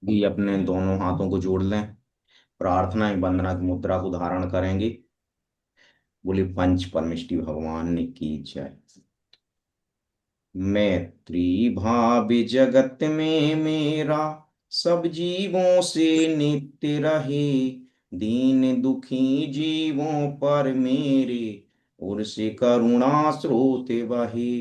भी अपने दोनों हाथों को जोड़ लें। प्रार्थना एक वंदना की मुद्रा को धारण करेंगे। बोले पंच परमेष्टि भगवान ने की जय। मैत्री भाव जगत में मेरा सब जीवों से नित्य रहे। दीन दुखी जीवों पर मेरे और से करुणा स्रोत बहे।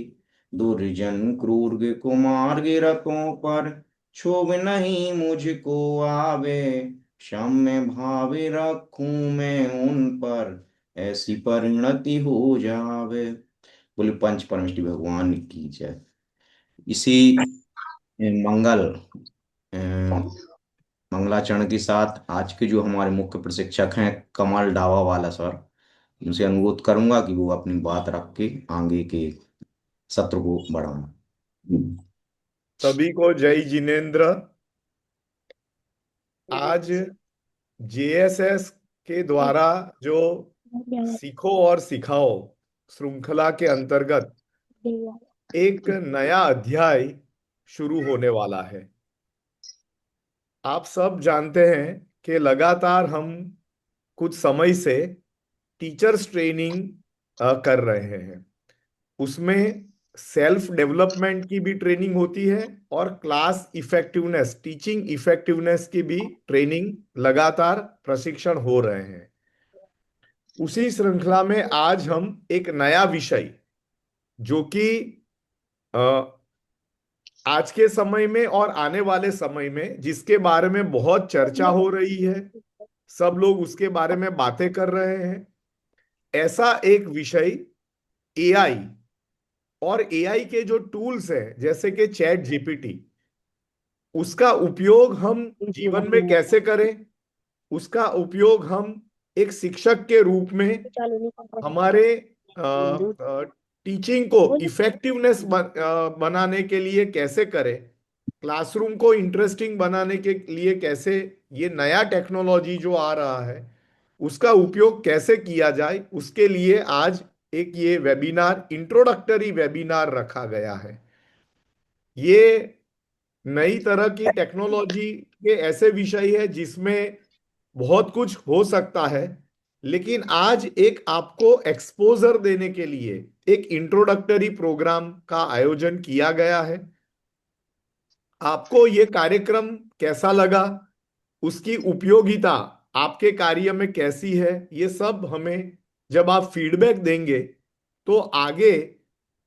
दुर्जन क्रूर कुमार्ग रतों पर क्षोभ नहीं मुझको आवे। क्षम्य भाव रखूं मैं उन पर ऐसी परिणति हो जावे। बोले पंच परमेष्टि भगवान की जय। इसी मंगल अ, मंगलाचरण के साथ आज के जो हमारे मुख्य प्रशिक्षक हैं कमल डावा वाला सर, उनसे अनुरोध करूंगा कि वो अपनी बात रख के आगे के सत्र को बढ़ाएं। सभी को जय जिनेन्द्र। आज जेएसएस के द्वारा जो सीखो और सिखाओ श्रृंखला के अंतर्गत एक नया अध्याय शुरू होने वाला है। आप सब जानते हैं कि लगातार हम कुछ समय से टीचर्स ट्रेनिंग कर रहे हैं। उसमें सेल्फ डेवलपमेंट की भी ट्रेनिंग होती है और क्लास इफेक्टिवनेस, टीचिंग इफेक्टिवनेस की भी ट्रेनिंग लगातार प्रशिक्षण हो रहे हैं। उसी श्रृंखला में आज हम एक नया विषय जो कि अ, आज के समय में और आने वाले समय में जिसके बारे में बहुत चर्चा हो रही है, सब लोग उसके बारे में बातें कर रहे हैं, ऐसा एक विषय एआई और एआई के जो टूल्स हैं जैसे कि चैट जीपीटी, उसका उपयोग हम जीवन में कैसे करें, उसका उपयोग हम एक शिक्षक के रूप में हमारे टीचिंग को इफेक्टिवनेस बनाने के लिए कैसे करें, क्लासरूम को इंटरेस्टिंग बनाने के लिए कैसे, ये नया टेक्नोलॉजी जो आ रहा है उसका उपयोग कैसे किया जाए, उसके लिए आज एक ये वेबिनार, इंट्रोडक्टरी वेबिनार रखा गया है। ये नई तरह की टेक्नोलॉजी के ऐसे विषय है जिसमें बहुत कुछ हो सकता है, लेकिन आज एक आपको एक्सपोजर देने के लिए एक इंट्रोडक्टरी प्रोग्राम का आयोजन किया गया है। आपको ये कार्यक्रम कैसा लगा, उसकी उपयोगिता आपके कार्य में कैसी है, ये सब हमें जब आप फीडबैक देंगे तो आगे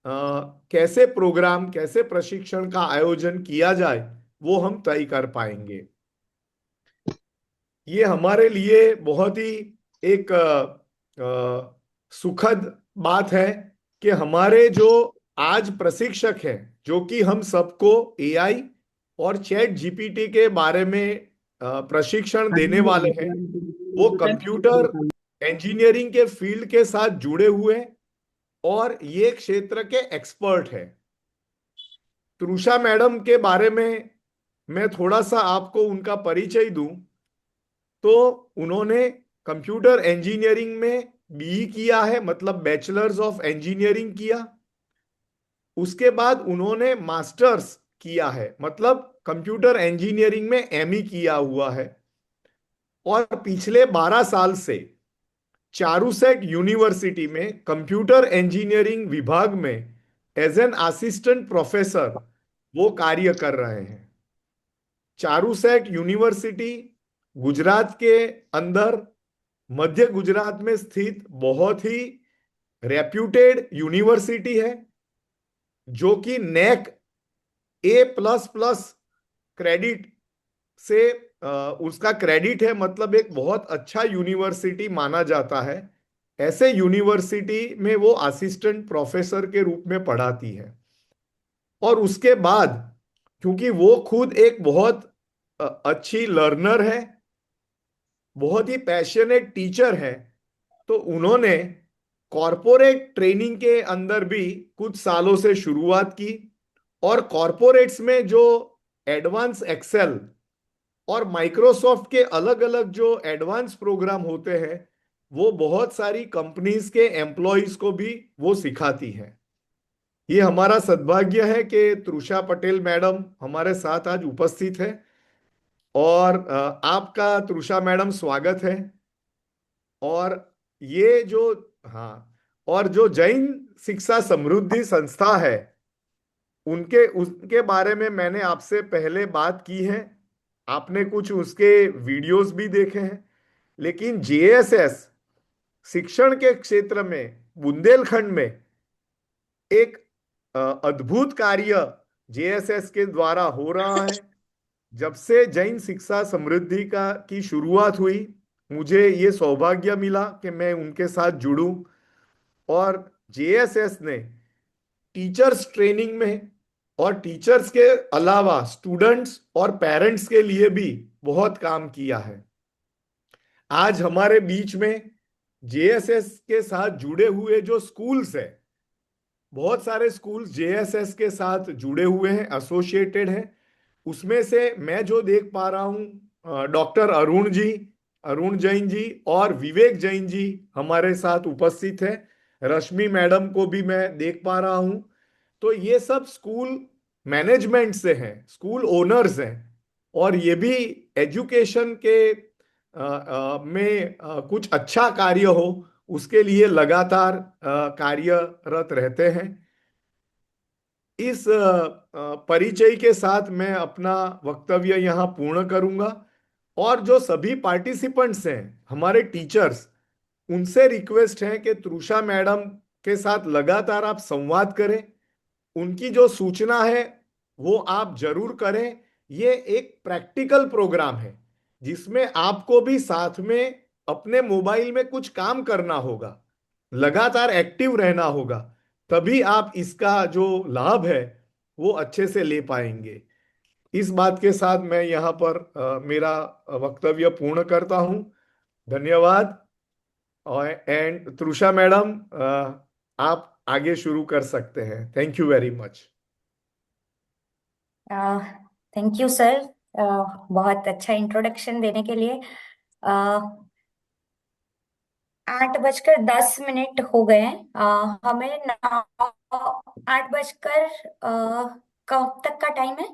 कैसे प्रोग्राम, कैसे प्रशिक्षण का आयोजन किया जाए वो हम तय कर पाएंगे। ये हमारे लिए बहुत ही एक सुखद बात है कि हमारे जो आज प्रशिक्षक हैं जो कि हम सबको एआई और चैट जीपीटी के बारे में प्रशिक्षण देने वाले हैं, वो कंप्यूटर इंजीनियरिंग के फील्ड के साथ जुड़े हुए हैं और ये क्षेत्र के एक्सपर्ट हैं। त्रुषा मैडम के बारे में मैं थोड़ा सा आपको उनका परिचय दूं तो उन्होंने कंप्यूटर इंजीनियरिंग में बीई किया है, मतलब बैचलर्स ऑफ इंजीनियरिंग किया। उसके बाद उन्होंने मास्टर्स किया है, मतलब कंप्यूटर इंजीनियरिंग में एमई किया हुआ है। और पिछले 12 साल से चारूसेट यूनिवर्सिटी में कंप्यूटर इंजीनियरिंग विभाग में एज एन असिस्टेंट प्रोफेसर वो कार्य कर रहे हैं। चारूसेट यूनिवर्सिटी गुजरात के अंदर मध्य गुजरात में स्थित बहुत ही रेप्यूटेड यूनिवर्सिटी है, जो कि नेक A++ क्रेडिट से उसका क्रेडिट है, मतलब एक बहुत अच्छा यूनिवर्सिटी माना जाता है। ऐसे यूनिवर्सिटी में वो असिस्टेंट प्रोफेसर के रूप में पढ़ाती है। और उसके बाद क्योंकि वो खुद एक बहुत अच्छी लर्नर है, बहुत ही पैशनेट टीचर है, तो उन्होंने कॉरपोरेट ट्रेनिंग के अंदर भी कुछ सालों से शुरुआत की। और कॉरपोरेट्स में जो एडवांस एक्सेल और माइक्रोसॉफ्ट के अलग अलग जो एडवांस प्रोग्राम होते हैं वो बहुत सारी कंपनीज के एम्प्लॉयज को भी वो सिखाती हैं। ये हमारा सद्भाग्य है कि तृषा पटेल मैडम हमारे साथ आज उपस्थित है और आपका तृषा मैडम स्वागत है। और ये जो, हाँ, और जो जैन शिक्षा समृद्धि संस्था है, उनके उसके बारे में मैंने आपसे पहले बात की है। आपने कुछ उसके वीडियोस भी देखे हैं। लेकिन जेएसएस शिक्षण के क्षेत्र में बुंदेलखंड में एक अद्भुत कार्य जेएसएस के द्वारा हो रहा है। जब से जैन शिक्षा समृद्धि का की शुरुआत हुई, मुझे ये सौभाग्य मिला कि मैं उनके साथ जुड़ूं। और जेएसएस ने टीचर्स ट्रेनिंग में और टीचर्स के अलावा स्टूडेंट्स और पेरेंट्स के लिए भी बहुत काम किया है। आज हमारे बीच में जेएसएस के साथ जुड़े हुए जो स्कूल्स है, बहुत सारे स्कूल्स जेएसएस के साथ जुड़े हुए हैं, एसोसिएटेड हैं। उसमें से मैं जो देख पा रहा हूँ, डॉक्टर अरुण जी, अरुण जैन जी और विवेक जैन जी हमारे साथ उपस्थित है। रश्मि मैडम को भी मैं देख पा रहा हूँ। तो ये सब स्कूल मैनेजमेंट से हैं, स्कूल ओनर्स हैं। और ये भी एजुकेशन के में कुछ अच्छा कार्य हो, उसके लिए लगातार कार्यरत रहते हैं। इस परिचय के साथ मैं अपना वक्तव्य यहाँ पूर्ण करूंगा। और जो सभी पार्टिसिपेंट्स हैं, हमारे टीचर्स, उनसे रिक्वेस्ट है कि तृषा मैडम के साथ लगातार आप संवाद करें। उनकी जो सूचना है वो आप जरूर करें। ये एक प्रैक्टिकल प्रोग्राम है जिसमें आपको भी साथ में अपने मोबाइल में कुछ काम करना होगा, लगातार एक्टिव रहना होगा। तभी आप इसका जो लाभ है वो अच्छे से ले पाएंगे। इस बात के साथ मैं यहाँ पर मेरा वक्तव्य पूर्ण करता हूँ। धन्यवाद। और एंड तृषा मैडम, आप आगे शुरू कर सकते हैं। Thank you very much. Thank you sir, बहुत अच्छा इंट्रोडक्शन देने के लिए। 8:10 हो गए हैं। हमें 8 बजकर कब तक का टाइम है?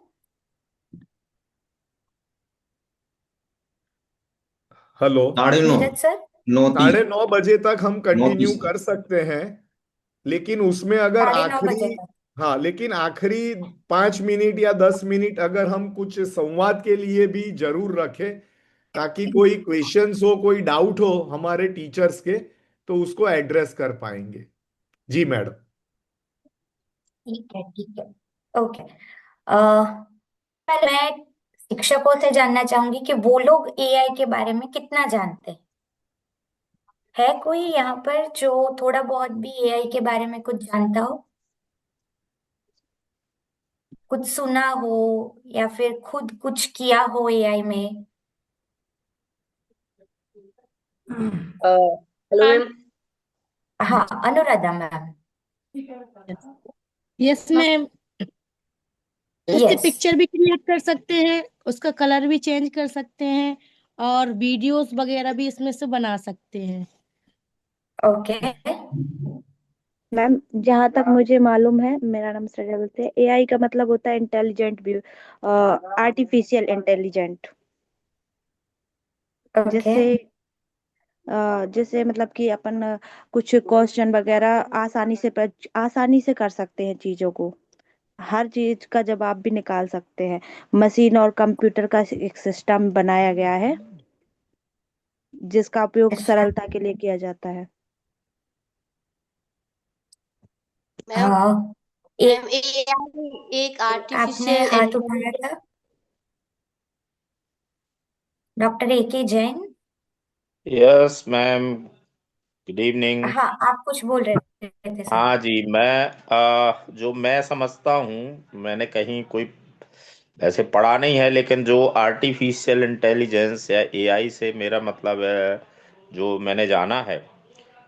हेलो। 9:30, नीरज सर। 9:30, 9:30 तक हम कंटिन्यू 9:30। कर सकते हैं। लेकिन उसमें अगर 9:30 बजे आखिरी, तक। हाँ, लेकिन आखिरी 5 मिनट या 10 मिनट अगर हम कुछ संवाद के लिए भी जरूर रखें, ताकि कोई क्वेश्चंस हो, कोई डाउट हो हमारे टीचर्स के, तो उसको एड्रेस कर पाएंगे। जी मैडम। ठीक है, ठीक है। ओके। मैं शिक्षकों से जानना चाहूंगी कि वो लोग एआई के बारे में कितना जानते हैं। है कोई यहाँ पर जो थोड़ा बहुत भी एआई के बारे में कुछ जानता हो, कुछ सुना हो, या फिर खुद कुछ किया हो एआई में? Hello ma'am. हाँ, अनुराधा मैम। Yes ma'am. इससे यस। पिक्चर भी क्रिएट कर सकते हैं, उसका कलर भी चेंज कर सकते हैं, और वीडियोस वगैरह भी इसमें से बना सकते हैं। ओके। मैम, जहाँ तक मुझे मालूम है, मेरा नाम सजल है। एआई का मतलब होता है intelligent view, artificial intelligent. Okay. जिससे जैसे मतलब कि अपन कुछ क्वेश्चन वगैरह आसानी से कर सकते हैं चीजों को। हर चीज का जवाब भी निकाल सकते हैं। मशीन और कंप्यूटर का एक सिस्टम बनाया गया है जिसका उपयोग अच्छा। सरलता के लिए किया जाता है। मैम हाँ। मैम एक एआई एक आपने आर्टिफिशियल हाथ उठाया इंटेलिजेंस। था, doctor AK Jain. Yes ma'am, good evening. हाँ, आप कुछ बोल रहे थे सर। हाँ जी, जो मैं समझता हूँ, मैंने कहीं कोई ऐसे पढ़ा नहीं है, लेकिन जो आर्टिफिशियल इंटेलिजेंस या एआई से मेरा मतलब है, जो मैंने जाना है,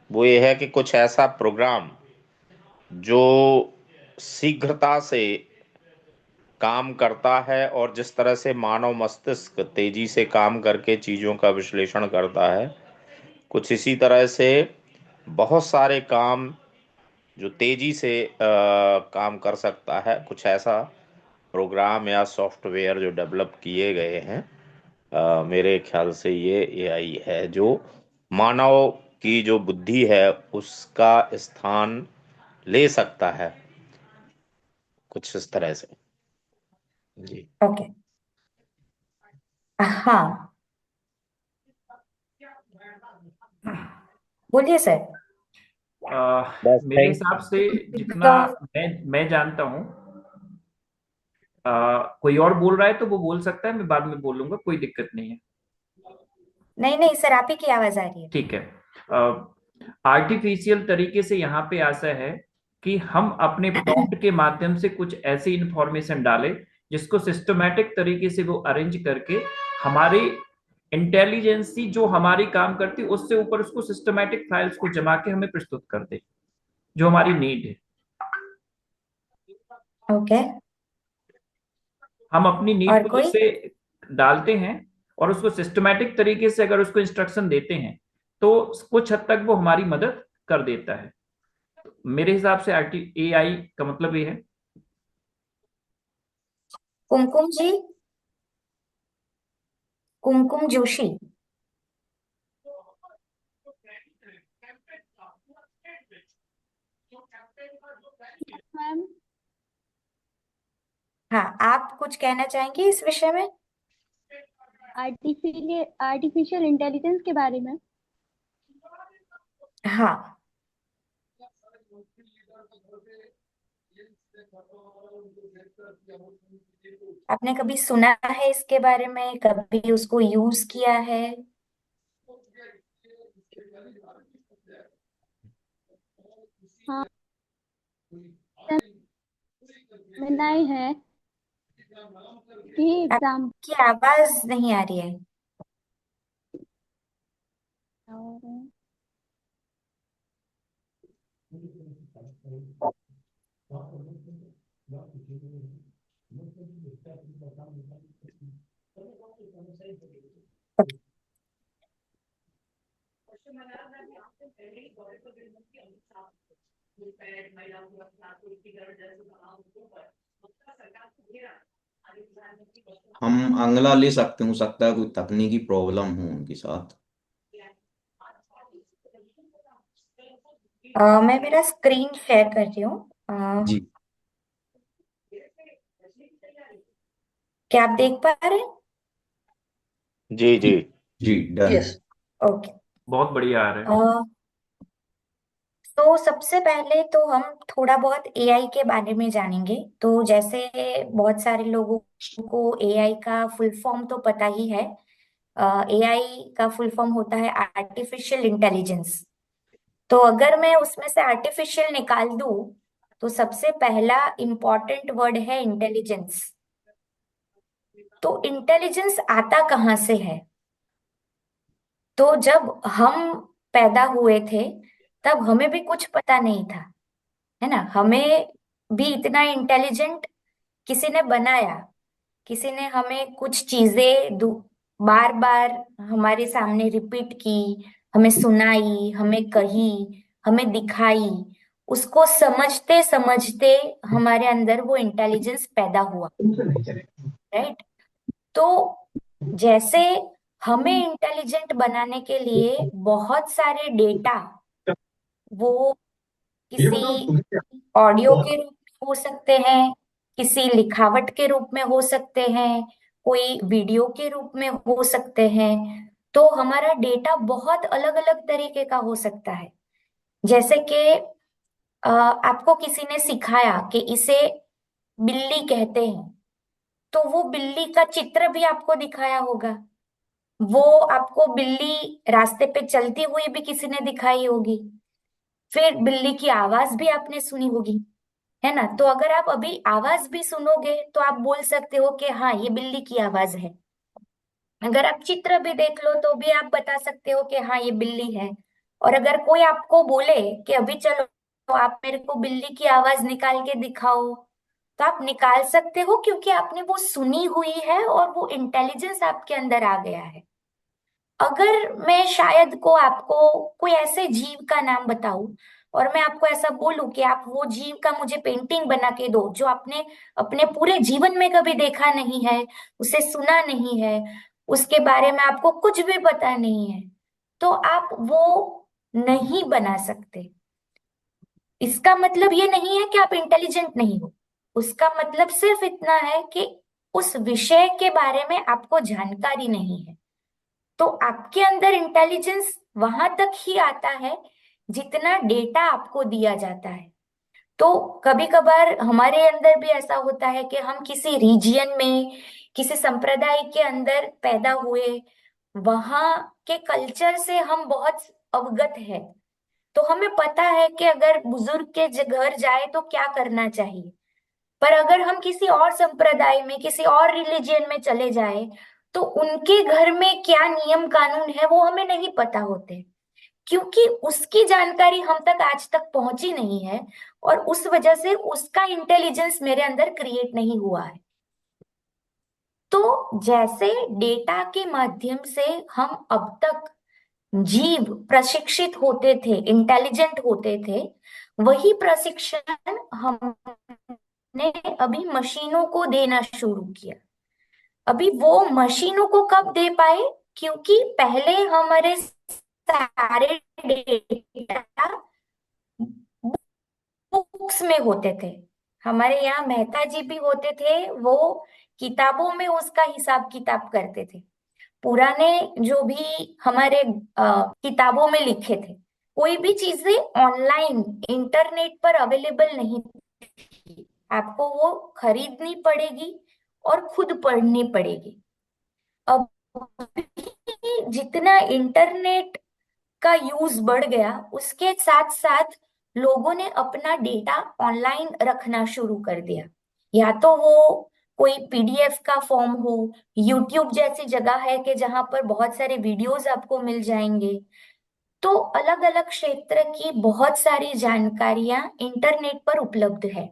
वो ये है कि कुछ ऐसा प्रोग्राम जो शीघ्रता से काम करता है, और जिस तरह से मानव मस्तिष्क तेजी से काम करके चीज़ों का विश्लेषण करता है, कुछ इसी तरह से बहुत सारे काम जो तेजी से काम कर सकता है, कुछ ऐसा प्रोग्राम या सॉफ्टवेयर जो डेवलप किए गए हैं। मेरे ख्याल से ये एआई है जो मानव की जो बुद्धि है उसका स्थान ले सकता है, कुछ इस तरह से। जी। ओके। हाँ, बोलिए सर। बस मेरे थैंक हिसाब से जितना तो मैं जानता हूँ, कोई और बोल रहा है तो वो बोल सकता है, मैं बाद में बोलूंगा, कोई दिक्कत नहीं है। नहीं नहीं सर, आप ही की आवाज आ रही है। ठीक है। आर्टिफिशियल तरीके से यहाँ पे ऐसा है कि हम अपने प्रॉम्प्ट के माध्यम से कुछ ऐसी इंफॉर्मेशन डालें जिसको सिस्टमैटिक तरीके से वो अरेंज करके हमारी इंटेलिजेंसी जो हमारी काम करती उससे ऊपर उसको सिस्टमैटिक फाइल्स को जमा के हमें प्रस्तुत कर दे, जो हमारी नीड है। ओके। हम अपनी नीड और को कोई? उससे डालते हैं और उसको सिस्टमैटिक तरीके से अगर उसको इंस्ट्रक्शन देते हैं तो कुछ हद तक वो हमारी मदद कर देता है। मेरे हिसाब से एआई का मतलब ये है। कुमकुम जी, कुमकुम जोशी। मैम, हाँ, आप कुछ कहना चाहेंगे इस विषय में? आर्टिफिशियल इंटेलिजेंस के बारे में। हाँ। आपने कभी सुना है इसके बारे में, कभी उसको यूज किया है? हाँ, बनाई है कि एग्जाम आपकी आवाज नहीं आ रही है। हम अगला ले सकते, हो सकता है कोई तकनीकी प्रॉब्लम हो उनके साथ। मैं मेरा स्क्रीन शेयर कर रही हूँ। जी। क्या आप देख पा रहे हैं? जी जी। जी। जी, डन। ओके। बहुत बढ़िया आ रहा है। तो सबसे पहले तो हम थोड़ा बहुत एआई के बारे में जानेंगे। तो जैसे बहुत सारे लोगों को एआई का फुल फॉर्म तो पता ही है। एआई का फुल फॉर्म होता है आर्टिफिशियल इंटेलिजेंस। तो अगर मैं उसमें से आर्टिफिशियल निकाल दूं तो सबसे पहला इंपॉर्टेंट वर्ड है इंटेलिजेंस। तो इंटेलिजेंस आता कहाँ से है? तो जब हम पैदा हुए थे तब हमें भी कुछ पता नहीं था, है ना। हमें भी इतना इंटेलिजेंट किसी ने बनाया, किसी ने हमें कुछ चीजें बार बार हमारे सामने रिपीट की, हमें सुनाई, हमें कही, हमें दिखाई। उसको समझते समझते हमारे अंदर वो इंटेलिजेंस पैदा हुआ, राइट। तो जैसे हमें इंटेलिजेंट बनाने के लिए बहुत सारे डेटा, वो किसी ऑडियो के रूप में हो सकते हैं, किसी लिखावट के रूप में हो सकते हैं, कोई वीडियो के रूप में हो सकते हैं। तो हमारा डेटा बहुत अलग अलग तरीके का हो सकता है। जैसे कि आपको किसी ने सिखाया कि इसे बिल्ली कहते हैं, तो वो बिल्ली का चित्र भी आपको दिखाया होगा। वो आपको बिल्ली रास्ते पे चलती हुई भी किसी ने दिखाई होगी। फिर बिल्ली की आवाज भी आपने सुनी होगी, है ना। तो अगर आप अभी आवाज भी सुनोगे तो आप बोल सकते हो कि हाँ, ये बिल्ली की आवाज है। अगर आप चित्र भी देख लो तो भी आप बता सकते हो कि हाँ, ये बिल्ली है। और अगर कोई आपको बोले कि अभी चलो, तो आप मेरे को बिल्ली की आवाज निकाल के दिखाओ, तो आप निकाल सकते हो, क्योंकि आपने वो सुनी हुई है और वो इंटेलिजेंस आपके अंदर आ गया है। अगर मैं शायद को आपको कोई ऐसे जीव का नाम बताऊं और मैं आपको ऐसा बोलूं कि आप वो जीव का मुझे पेंटिंग बना के दो, जो आपने अपने पूरे जीवन में कभी देखा नहीं है, उसे सुना नहीं है, उसके बारे में आपको कुछ भी पता नहीं है, तो आप वो नहीं बना सकते। इसका मतलब ये नहीं है कि आप इंटेलिजेंट नहीं हो, उसका मतलब सिर्फ इतना है कि उस विषय के बारे में आपको जानकारी नहीं है। तो आपके अंदर इंटेलिजेंस वहां तक ही आता है जितना डेटा आपको दिया जाता है। तो कभी कभार हमारे अंदर भी ऐसा होता है कि हम किसी रीजियन में, किसी संप्रदाय के अंदर पैदा हुए, वहां के कल्चर से हम बहुत अवगत है, तो हमें पता है कि अगर बुजुर्ग के घर जाए तो क्या करना चाहिए। पर अगर हम किसी और संप्रदाय में, किसी और रिलीजियन में चले जाए, तो उनके घर में क्या नियम कानून है वो हमें नहीं पता होते, क्योंकि उसकी जानकारी हम तक आज तक पहुंची नहीं है, और उस वजह से उसका इंटेलिजेंस मेरे अंदर क्रिएट नहीं हुआ है। तो जैसे डेटा के माध्यम से हम अब तक जीव प्रशिक्षित होते थे, इंटेलिजेंट होते थे, वही प्रशिक्षण हमने अभी मशीनों को देना शुरू किया। अभी वो मशीनों को कब दे पाए, क्योंकि पहले हमारे सारे डेटा बुक्स में होते थे। हमारे यहाँ मेहता जी भी होते थे, वो किताबों में उसका हिसाब किताब करते थे। पुराने जो भी हमारे किताबों में लिखे थे, कोई भी चीजें ऑनलाइन इंटरनेट पर अवेलेबल नहीं थी, आपको वो खरीदनी पड़ेगी और खुद पढ़नी पड़ेगी। अब जितना इंटरनेट का यूज बढ़ गया, उसके साथ साथ लोगों ने अपना डेटा ऑनलाइन रखना शुरू कर दिया। या तो वो कोई पीडीएफ का फॉर्म हो, यूट्यूब जैसी जगह है कि जहां पर बहुत सारे वीडियोस आपको मिल जाएंगे। तो अलग अलग क्षेत्र की बहुत सारी जानकारियां इंटरनेट पर उपलब्ध है।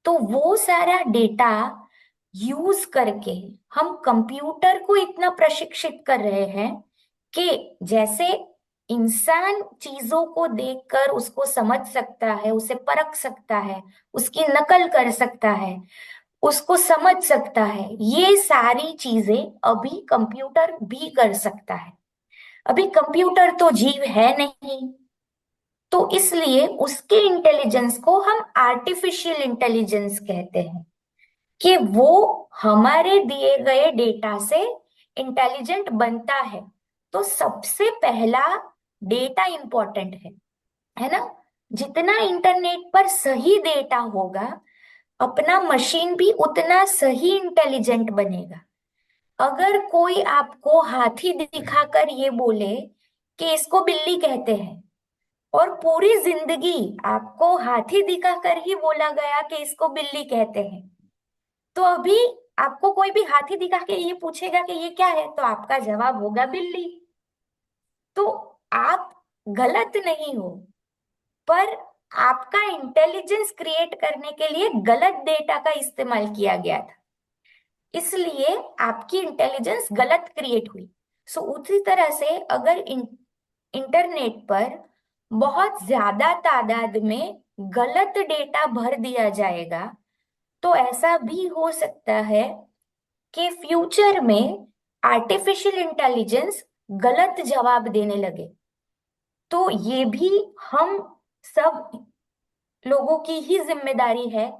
तो वो सारा डेटा यूज करके हम कंप्यूटर को इतना प्रशिक्षित कर रहे हैं कि जैसे इंसान चीजों को देखकर उसको समझ सकता है, उसे परख सकता है, उसकी नकल कर सकता है, उसको समझ सकता है, ये सारी चीजें अभी कंप्यूटर भी कर सकता है। अभी कंप्यूटर तो जीव है नहीं, तो इसलिए उसके इंटेलिजेंस को हम आर्टिफिशियल इंटेलिजेंस कहते हैं, कि वो हमारे दिए गए डेटा से इंटेलिजेंट बनता है। तो सबसे पहला डेटा इंपॉर्टेंट है ना। जितना इंटरनेट पर सही डेटा होगा, अपना मशीन भी उतना सही इंटेलिजेंट बनेगा। अगर कोई आपको हाथी दिखाकर ये बोले कि इसको बिल्ली कहते हैं, और पूरी जिंदगी आपको हाथी दिखाकर ही बोला गया कि इसको बिल्ली कहते हैं, तो अभी आपको कोई भी हाथी दिखा के ये पूछेगा कि ये क्या है, तो आपका जवाब होगा बिल्ली। तो आप गलत नहीं हो, पर आपका इंटेलिजेंस क्रिएट करने के लिए गलत डेटा का इस्तेमाल किया गया था, इसलिए आपकी इंटेलिजेंस गलत क्रिएट हुई। सो उसी तरह से अगर इंटरनेट पर बहुत ज्यादा तादाद में गलत डेटा भर दिया जाएगा, तो ऐसा भी हो सकता है कि फ्यूचर में आर्टिफिशियल इंटेलिजेंस गलत जवाब देने लगे। तो ये भी हम सब लोगों की ही जिम्मेदारी है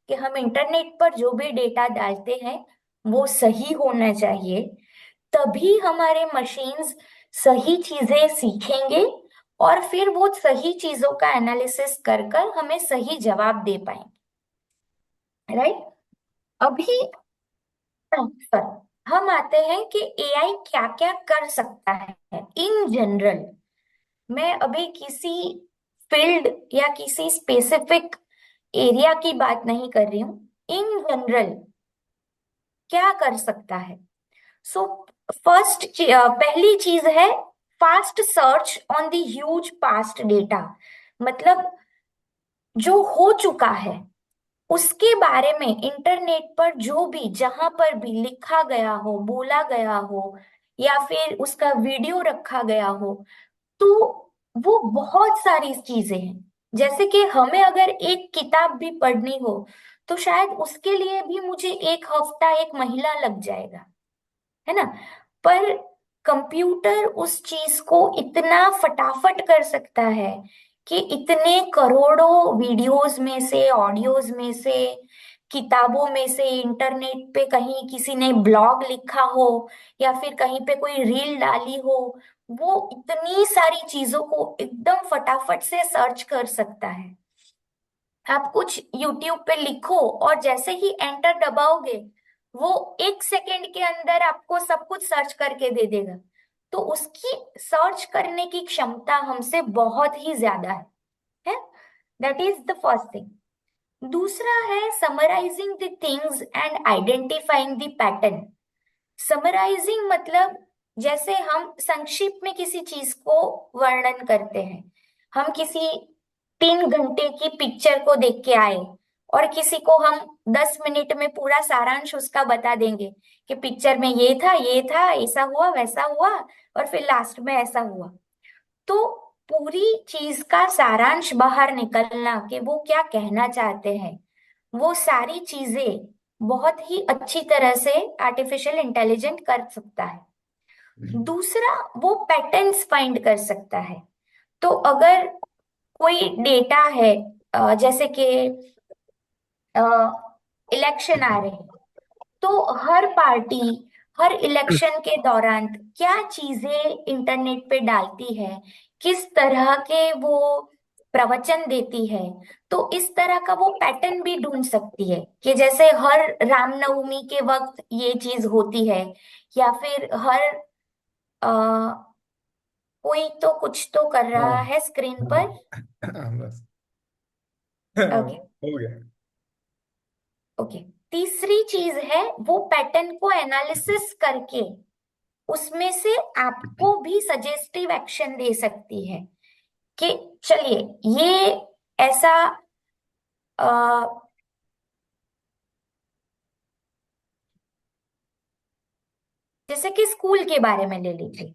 कि हम इंटरनेट पर जो भी डेटा डालते हैं वो सही होना चाहिए, तभी हमारे मशीन्स सही चीजें सीखेंगे और फिर वो सही चीजों का एनालिसिस कर कर हमें सही जवाब दे पाएंगे। राइट। अभी सर हम आते हैं कि एआई क्या क्या कर सकता है इन जनरल। मैं अभी किसी फील्ड या किसी स्पेसिफिक एरिया की बात नहीं कर रही हूँ, इन जनरल क्या कर सकता है। सो फर्स्ट पहली चीज है fast search on the huge past data. मतलब जो हो चुका है उसके बारे में इंटरनेट पर जो भी, जहां पर भी लिखा गया हो, बोला गया हो, या फिर उसका वीडियो रखा गया हो, तो वो बहुत सारी चीजें हैं। जैसे कि हमें अगर एक किताब भी पढ़नी हो, तो शायद उसके लिए भी मुझे एक हफ्ता, एक महीना लग जाएगा, है ना। पर कंप्यूटर उस चीज को इतना फटाफट कर सकता है कि इतने करोड़ों वीडियोस में से, ऑडियोज में से, किताबों में से, इंटरनेट पे कहीं किसी ने ब्लॉग लिखा हो या फिर कहीं पे कोई रील डाली हो, वो इतनी सारी चीजों को एकदम फटाफट से सर्च कर सकता है। आप कुछ यूट्यूब पे लिखो और जैसे ही एंटर दबाओगे, वो 1 सेकेंड के अंदर आपको सब कुछ सर्च करके दे देगा। तो उसकी सर्च करने की क्षमता हमसे बहुत ही ज्यादा है। That is the first thing. दूसरा है summarizing the things and identifying the pattern. Summarizing मतलब जैसे हम संक्षिप्त में किसी चीज को वर्णन करते हैं। हम किसी 3 घंटे की पिक्चर को देख के आए और किसी को हम 10 मिनट में पूरा सारांश उसका बता देंगे कि पिक्चर में ये था, ऐसा हुआ, वैसा हुआ, और फिर लास्ट में ऐसा हुआ। तो पूरी चीज का सारांश बाहर निकलना कि वो क्या कहना चाहते हैं, वो सारी चीजें बहुत ही अच्छी तरह से आर्टिफिशियल इंटेलिजेंट कर सकता है। दूसरा, वो पैटर्न्स फाइंड कर सकता है। तो अगर कोई डेटा है, जैसे कि इलेक्शन आ रहे हैं, तो हर पार्टी हर इलेक्शन के दौरान क्या चीजें इंटरनेट पे डालती है, किस तरह के वो प्रवचन देती है, तो इस तरह का वो पैटर्न भी ढूंढ सकती है कि जैसे हर रामनवमी के वक्त ये चीज होती है, या फिर हर कोई तो कुछ तो कर रहा है स्क्रीन पर। बस ओके हो गया। ओके। तीसरी चीज है वो पैटर्न को एनालिसिस करके उसमें से आपको भी सजेस्टिव एक्शन दे सकती है कि चलिए ये ऐसा अ, जैसे कि स्कूल के बारे में ले लीजिए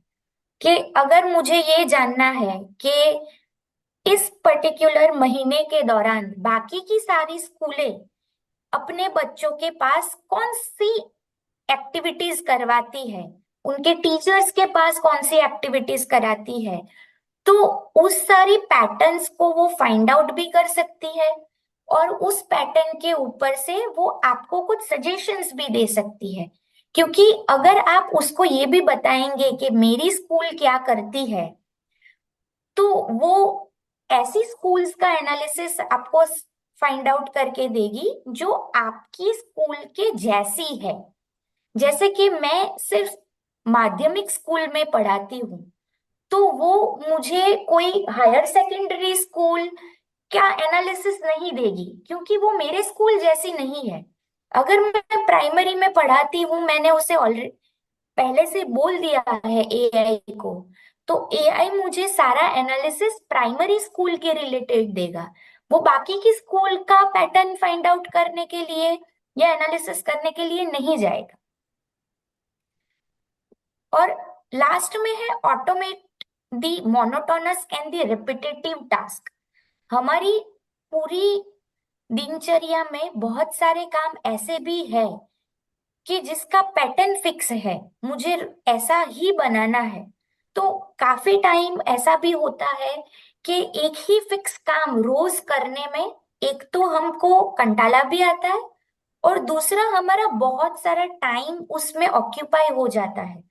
कि अगर मुझे ये जानना है कि इस पर्टिकुलर महीने के दौरान बाकी की सारी स्कूलें अपने बच्चों के पास कौन सी एक्टिविटीज करवाती है, उनके टीचर्स के पास कौन सी एक्टिविटीज कराती है, तो उस सारी पैटर्न्स को वो फाइंड आउट भी कर सकती है और उस पैटर्न के ऊपर से वो आपको कुछ सजेशंस भी दे सकती है। क्योंकि अगर आप उसको ये भी बताएंगे कि मेरी स्कूल क्या करती है, तो वो ऐसी स्कूल्स का एनालिसिस आपको फाइंड आउट करके देगी जो आपकी स्कूल के जैसी है। जैसे कि मैं सिर्फ माध्यमिक स्कूल में पढ़ाती हूँ, तो वो मुझे कोई हायर सेकेंडरी स्कूल क्या एनालिसिस नहीं देगी, क्योंकि वो मेरे स्कूल जैसी नहीं है। अगर मैं प्राइमरी में पढ़ाती हूँ, मैंने उसे ऑलरेडी पहले से बोल दिया है एआई को, तो एआई मुझे सारा एनालिसिस प्राइमरी स्कूल के रिलेटेड देगा। वो बाकी की स्कूल का पैटर्न फाइंड आउट करने के लिए या एनालिसिस करने के लिए नहीं जाएगा। और लास्ट में है automate the monotonous and the repetitive task. हमारी पूरी दिनचर्या में बहुत सारे काम ऐसे भी है कि जिसका पैटर्न फिक्स है, मुझे ऐसा ही बनाना है। तो काफी टाइम ऐसा भी होता है कि एक ही फिक्स काम रोज करने में एक तो हमको कंटाला भी आता है और दूसरा हमारा बहुत सारा टाइम उसमें ऑक्यूपाई हो जाता है।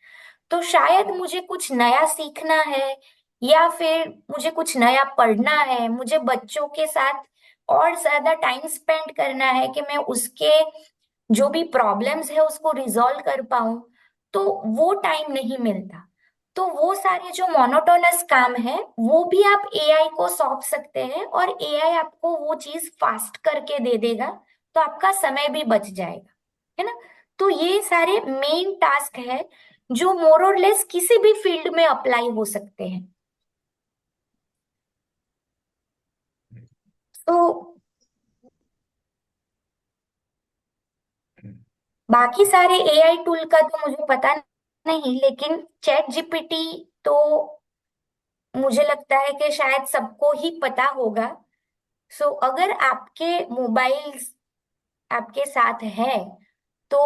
तो शायद मुझे कुछ नया सीखना है या फिर मुझे कुछ नया पढ़ना है, मुझे बच्चों के साथ और ज्यादा टाइम स्पेंड करना है कि मैं उसके जो भी प्रॉब्लम्स है उसको रिजॉल्व कर पाऊं, तो वो टाइम नहीं मिलता। तो वो सारे जो मोनोटोनस काम है वो भी आप एआई को सौंप सकते हैं और एआई आपको वो चीज फास्ट करके दे देगा, तो आपका समय भी बच जाएगा, है ना। तो ये सारे मेन टास्क है जो मोर और लेस किसी भी फील्ड में अप्लाई हो सकते हैं। तो बाकी सारे एआई टूल का तो मुझे पता नहीं, लेकिन चैट जीपीटी तो मुझे लगता है कि शायद सबको ही पता होगा। सो अगर आपके मोबाइल्स आपके साथ है तो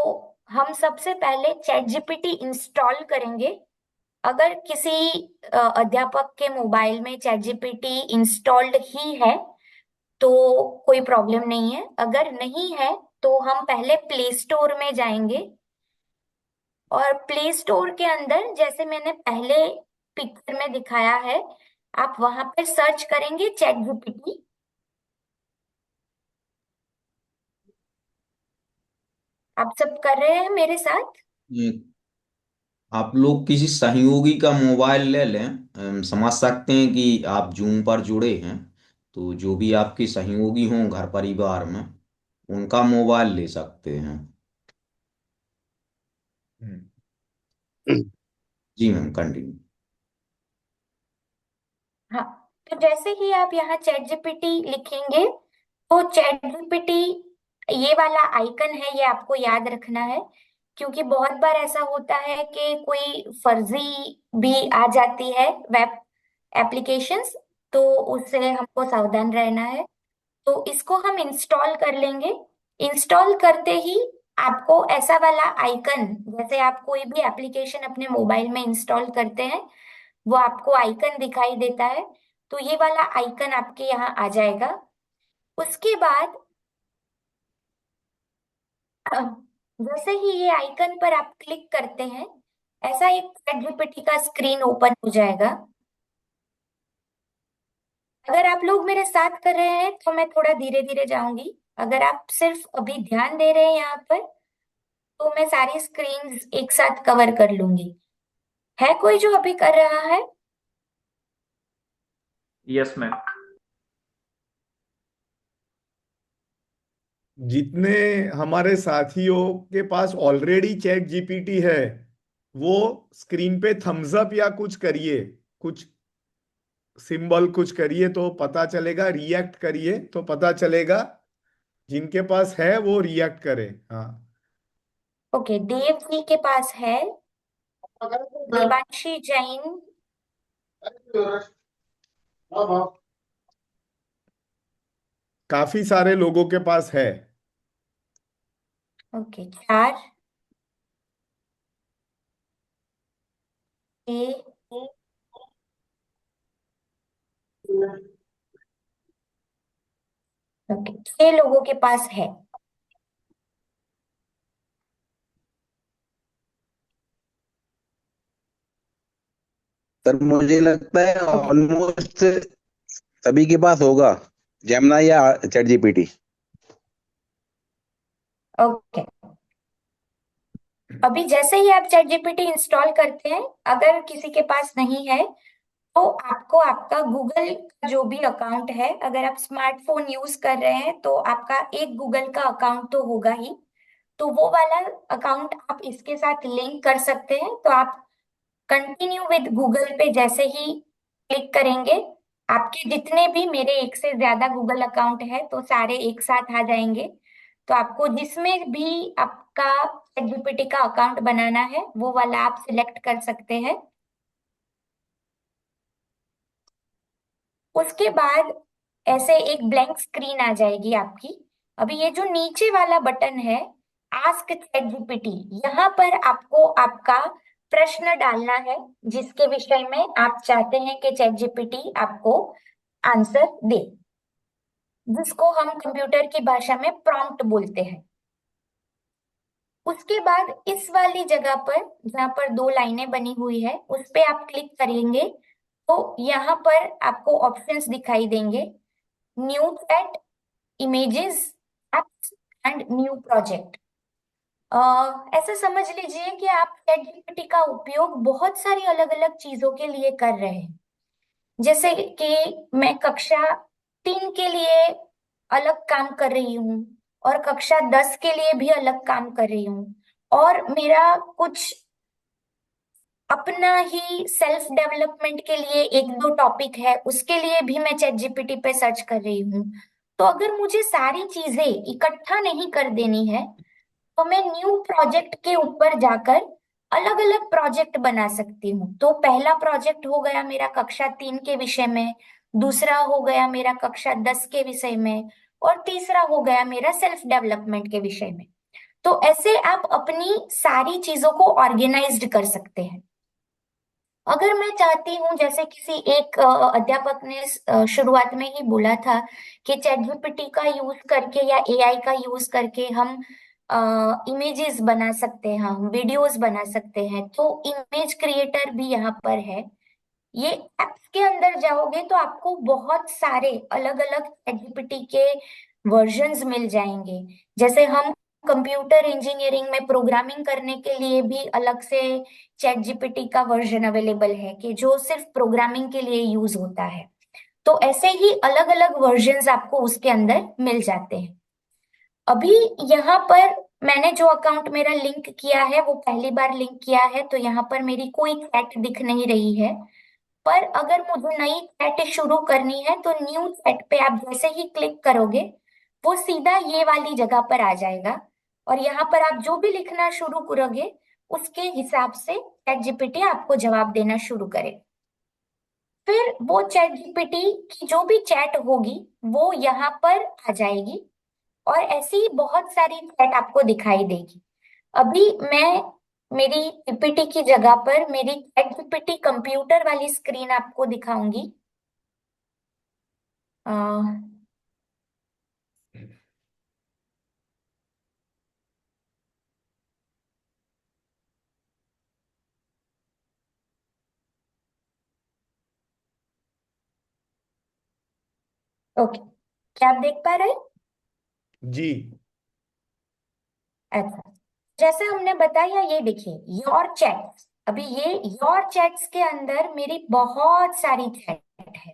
हम सबसे पहले चैट जीपीटी इंस्टॉल करेंगे। अगर किसी अध्यापक के मोबाइल में चैट जीपीटी इंस्टॉल्ड ही है तो कोई प्रॉब्लम नहीं है। अगर नहीं है तो हम पहले प्ले स्टोर में जाएंगे और प्ले स्टोर के अंदर जैसे मैंने पहले पिक्चर में दिखाया है, आप वहां पर सर्च करेंगे चैट जीपीटी। आप सब कर रहे हैं मेरे साथ? ये आप लोग किसी सहयोगी का मोबाइल ले लें। समझ सकते हैं कि आप जूम पर जुड़े हैं, तो जो भी आपके सहयोगी हों घर परिवार में, उनका मोबाइल ले सकते हैं। जी मैम, कंटिन्यू। हाँ, तो जैसे ही आप यहाँ चैट जीपीटी लिखेंगे तो चैट जीपीटी ये वाला आइकन है, ये आपको याद रखना है, क्योंकि बहुत बार ऐसा होता है कि कोई फर्जी भी आ जाती है वेब एप्लीकेशंस, तो उससे हमको सावधान रहना है। तो इसको हम इंस्टॉल कर लेंगे। इंस्टॉल करते ही आपको ऐसा वाला आइकन, जैसे आप कोई भी एप्लीकेशन अपने मोबाइल में इंस्टॉल करते हैं वो आपको आइकन दिखाई देता है, तो ये वाला आइकन आपके यहाँ आ जाएगा। उसके बाद जैसे ही ये आइकन पर आप क्लिक करते हैं, ऐसा एक चैट जीपीटी का स्क्रीन ओपन हो जाएगा। अगर आप लोग मेरे साथ कर रहे हैं तो मैं थोड़ा धीरे धीरे जाऊंगी। अगर आप सिर्फ अभी ध्यान दे रहे हैं यहाँ पर तो मैं सारी स्क्रीन एक साथ कवर कर लूंगी। है कोई जो अभी कर रहा है? Yes ma'am. जितने हमारे साथियों के पास ऑलरेडी चैट जीपीटी है वो स्क्रीन पे थम्स अप या कुछ करिए, कुछ सिंबल कुछ करिए तो पता चलेगा, रिएक्ट करिए तो पता चलेगा। जिनके पास है वो रिएक्ट करे। हाँ, ओके, देव जी के पास है, देवांशी जैन, काफी सारे लोगों के पास है। ओके 4, 6, ओके 6 लोगों के पास है। सर मुझे लगता है ओके ऑलमोस्ट सभी के पास होगा जेमिना या चैट जीपीटी। ओके, अभी जैसे ही आप चैट जीपीटी इंस्टॉल करते हैं, अगर किसी के पास नहीं है तो आपको आपका गूगल का जो भी अकाउंट है, अगर आप स्मार्टफोन यूज कर रहे हैं तो आपका एक गूगल का अकाउंट तो होगा ही, तो वो वाला अकाउंट आप इसके साथ लिंक कर सकते हैं। तो आप कंटिन्यू विद गूगल पे जैसे ही क्लिक करेंगे, आपके जितने भी, मेरे एक से ज्यादा गूगल अकाउंट है तो सारे एक साथ आ जाएंगे। तो आपको जिसमें भी आपका ChatGPT का अकाउंट बनाना है वो वाला आप सिलेक्ट कर सकते हैं। उसके बाद ऐसे एक ब्लैंक स्क्रीन आ जाएगी आपकी। अभी ये जो नीचे वाला बटन है, आस्क चैट जीपीटी, यहाँ पर आपको आपका प्रश्न डालना है जिसके विषय में आप चाहते हैं कि चैट जीपीटी आपको आंसर दे, जिसको हम कंप्यूटर की भाषा में प्रॉम्प्ट बोलते हैं। उसके बाद इस वाली जगह पर जहाँ पर 2 लाइनें बनी हुई है उस पे आप क्लिक करेंगे तो यहाँ पर आपको ऑप्शंस दिखाई देंगे, new chat, images, apps and new project. ऐसा समझ लीजिए कि आप चैट जीपीटी का उपयोग बहुत सारी अलग अलग चीजों के लिए कर रहे हैं। जैसे कि मैं कक्षा 3 के लिए अलग काम कर रही हूँ और कक्षा 10 के लिए भी अलग काम कर रही हूँ, और मेरा कुछ अपना ही सेल्फ डेवलपमेंट के लिए 1-2 टॉपिक है, उसके लिए भी मैं चैट जीपीटी पे सर्च कर रही हूँ। तो अगर मुझे सारी चीजें इकट्ठा नहीं कर देनी है तो मैं न्यू प्रोजेक्ट के ऊपर जाकर अलग अलग प्रोजेक्ट बना सकती हूँ। तो पहला प्रोजेक्ट हो गया मेरा कक्षा 3 के विषय में, दूसरा हो गया मेरा कक्षा 10 के विषय में, और तीसरा हो गया मेरा सेल्फ डेवलपमेंट के विषय में। तो ऐसे आप अपनी सारी चीजों को ऑर्गेनाइज्ड कर सकते हैं। अगर मैं चाहती हूँ, जैसे किसी एक अध्यापक ने शुरुआत में ही बोला था कि चैट जीपीटी का यूज करके या एआई का यूज करके हम इमेजेस बना सकते हैं, हम वीडियोस बना सकते हैं, तो इमेज क्रिएटर भी यहाँ पर है। ये ऐप्स के अंदर जाओगे तो आपको बहुत सारे अलग अलग चैट जीपीटी के वर्जन्स मिल जाएंगे। जैसे हम कंप्यूटर इंजीनियरिंग में प्रोग्रामिंग करने के लिए भी अलग से चैट जीपीटी का वर्जन अवेलेबल है कि जो सिर्फ प्रोग्रामिंग के लिए यूज होता है। तो ऐसे ही अलग अलग वर्जन्स आपको उसके अंदर मिल जाते हैं। अभी यहाँ पर मैंने जो अकाउंट मेरा लिंक किया है वो पहली बार लिंक किया है, तो यहाँ पर मेरी कोई चैट दिख नहीं रही है। पर अगर मुझे नई चैट शुरू करनी है तो न्यू चैट पे आप जैसे ही क्लिक करोगे वो सीधा ये वाली जगह पर आ जाएगा, और यहाँ पर आप जो भी लिखना शुरू करोगे उसके हिसाब से चैट जीपीटी आपको जवाब देना शुरू करेगा। फिर वो चैट जीपीटी की जो भी चैट होगी वो यहाँ पर आ जाएगी, और ऐसी ही बहुत सारी चैट आपको दिखाई देगी। अभी मैं मेरी पीपीटी की जगह पर मेरी चैट जीपीटी कंप्यूटर वाली स्क्रीन आपको दिखाऊंगी। अ, ओके, क्या आप देख पा रहे हैं? जी। अच्छा, जैसे हमने बताया, ये देखिए योर चैट्स। अभी ये योर चैट्स के अंदर मेरी बहुत सारी चैट है।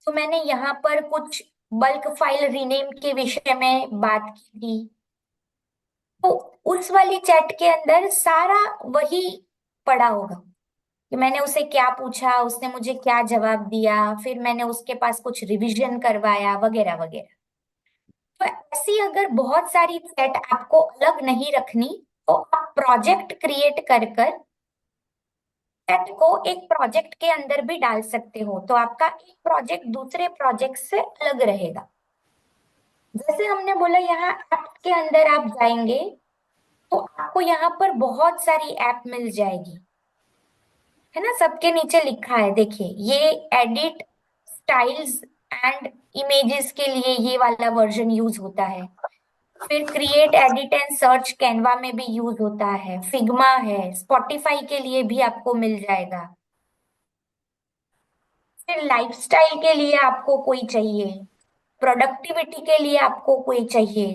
तो मैंने यहाँ पर कुछ बल्क फाइल रीनेम के विषय में बात की थी, तो उस वाली चैट के अंदर सारा वही पड़ा होगा कि मैंने उसे क्या पूछा, उसने मुझे क्या जवाब दिया, फिर मैंने उसके पास कुछ रिवीजन करवाया वगैरह वगैरह। तो ऐसी अगर बहुत सारी चैट आपको अलग नहीं रखनी तो आप प्रोजेक्ट क्रिएट कर कर चैट को एक प्रोजेक्ट के अंदर भी डाल सकते हो, तो आपका एक प्रोजेक्ट दूसरे प्रोजेक्ट से अलग रहेगा। जैसे हमने बोला यहाँ ऐप के अंदर आप जाएंगे तो आपको यहाँ पर बहुत सारी ऐप मिल जाएगी, है ना। सबके नीचे लिखा है, देखिए ये एडिट स्टाइल्स एंड इमेजेस के लिए ये वाला वर्जन यूज होता है। फिर create edit and search Canva में भी यूज होता है, फिग्मा है, स्पॉटिफाई के लिए भी आपको मिल जाएगा। फिर लाइफस्टाइल के लिए आपको कोई चाहिए, प्रोडक्टिविटी के लिए आपको कोई चाहिए,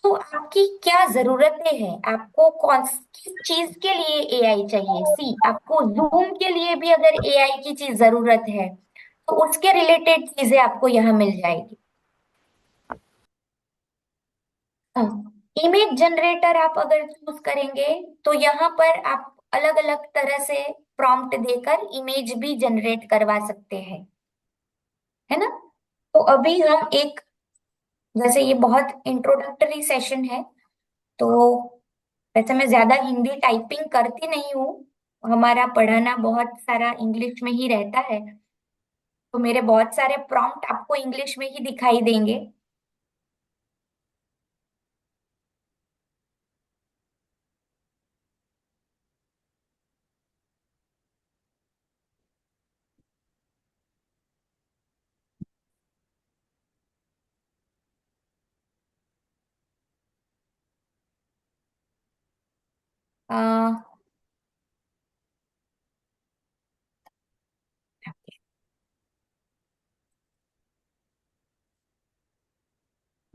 तो आपकी क्या जरूरतें हैं, आपको कौन किस चीज के लिए एआई चाहिए। सी आपको जूम के लिए भी अगर एआई की चीज जरूरत है तो उसके रिलेटेड चीजें आपको यहाँ मिल जाएगी। इमेज जनरेटर आप अगर चूज करेंगे तो यहाँ पर आप अलग अलग तरह से प्रॉम्प्ट देकर इमेज भी जनरेट करवा सकते हैं, है ना। तो अभी हम एक, जैसे ये बहुत इंट्रोडक्टरी सेशन है, तो वैसे मैं ज्यादा हिंदी टाइपिंग करती नहीं हूँ, हमारा पढ़ाना बहुत सारा इंग्लिश में ही रहता है, तो मेरे बहुत सारे प्रॉम्प्ट आपको इंग्लिश में ही दिखाई देंगे। अ,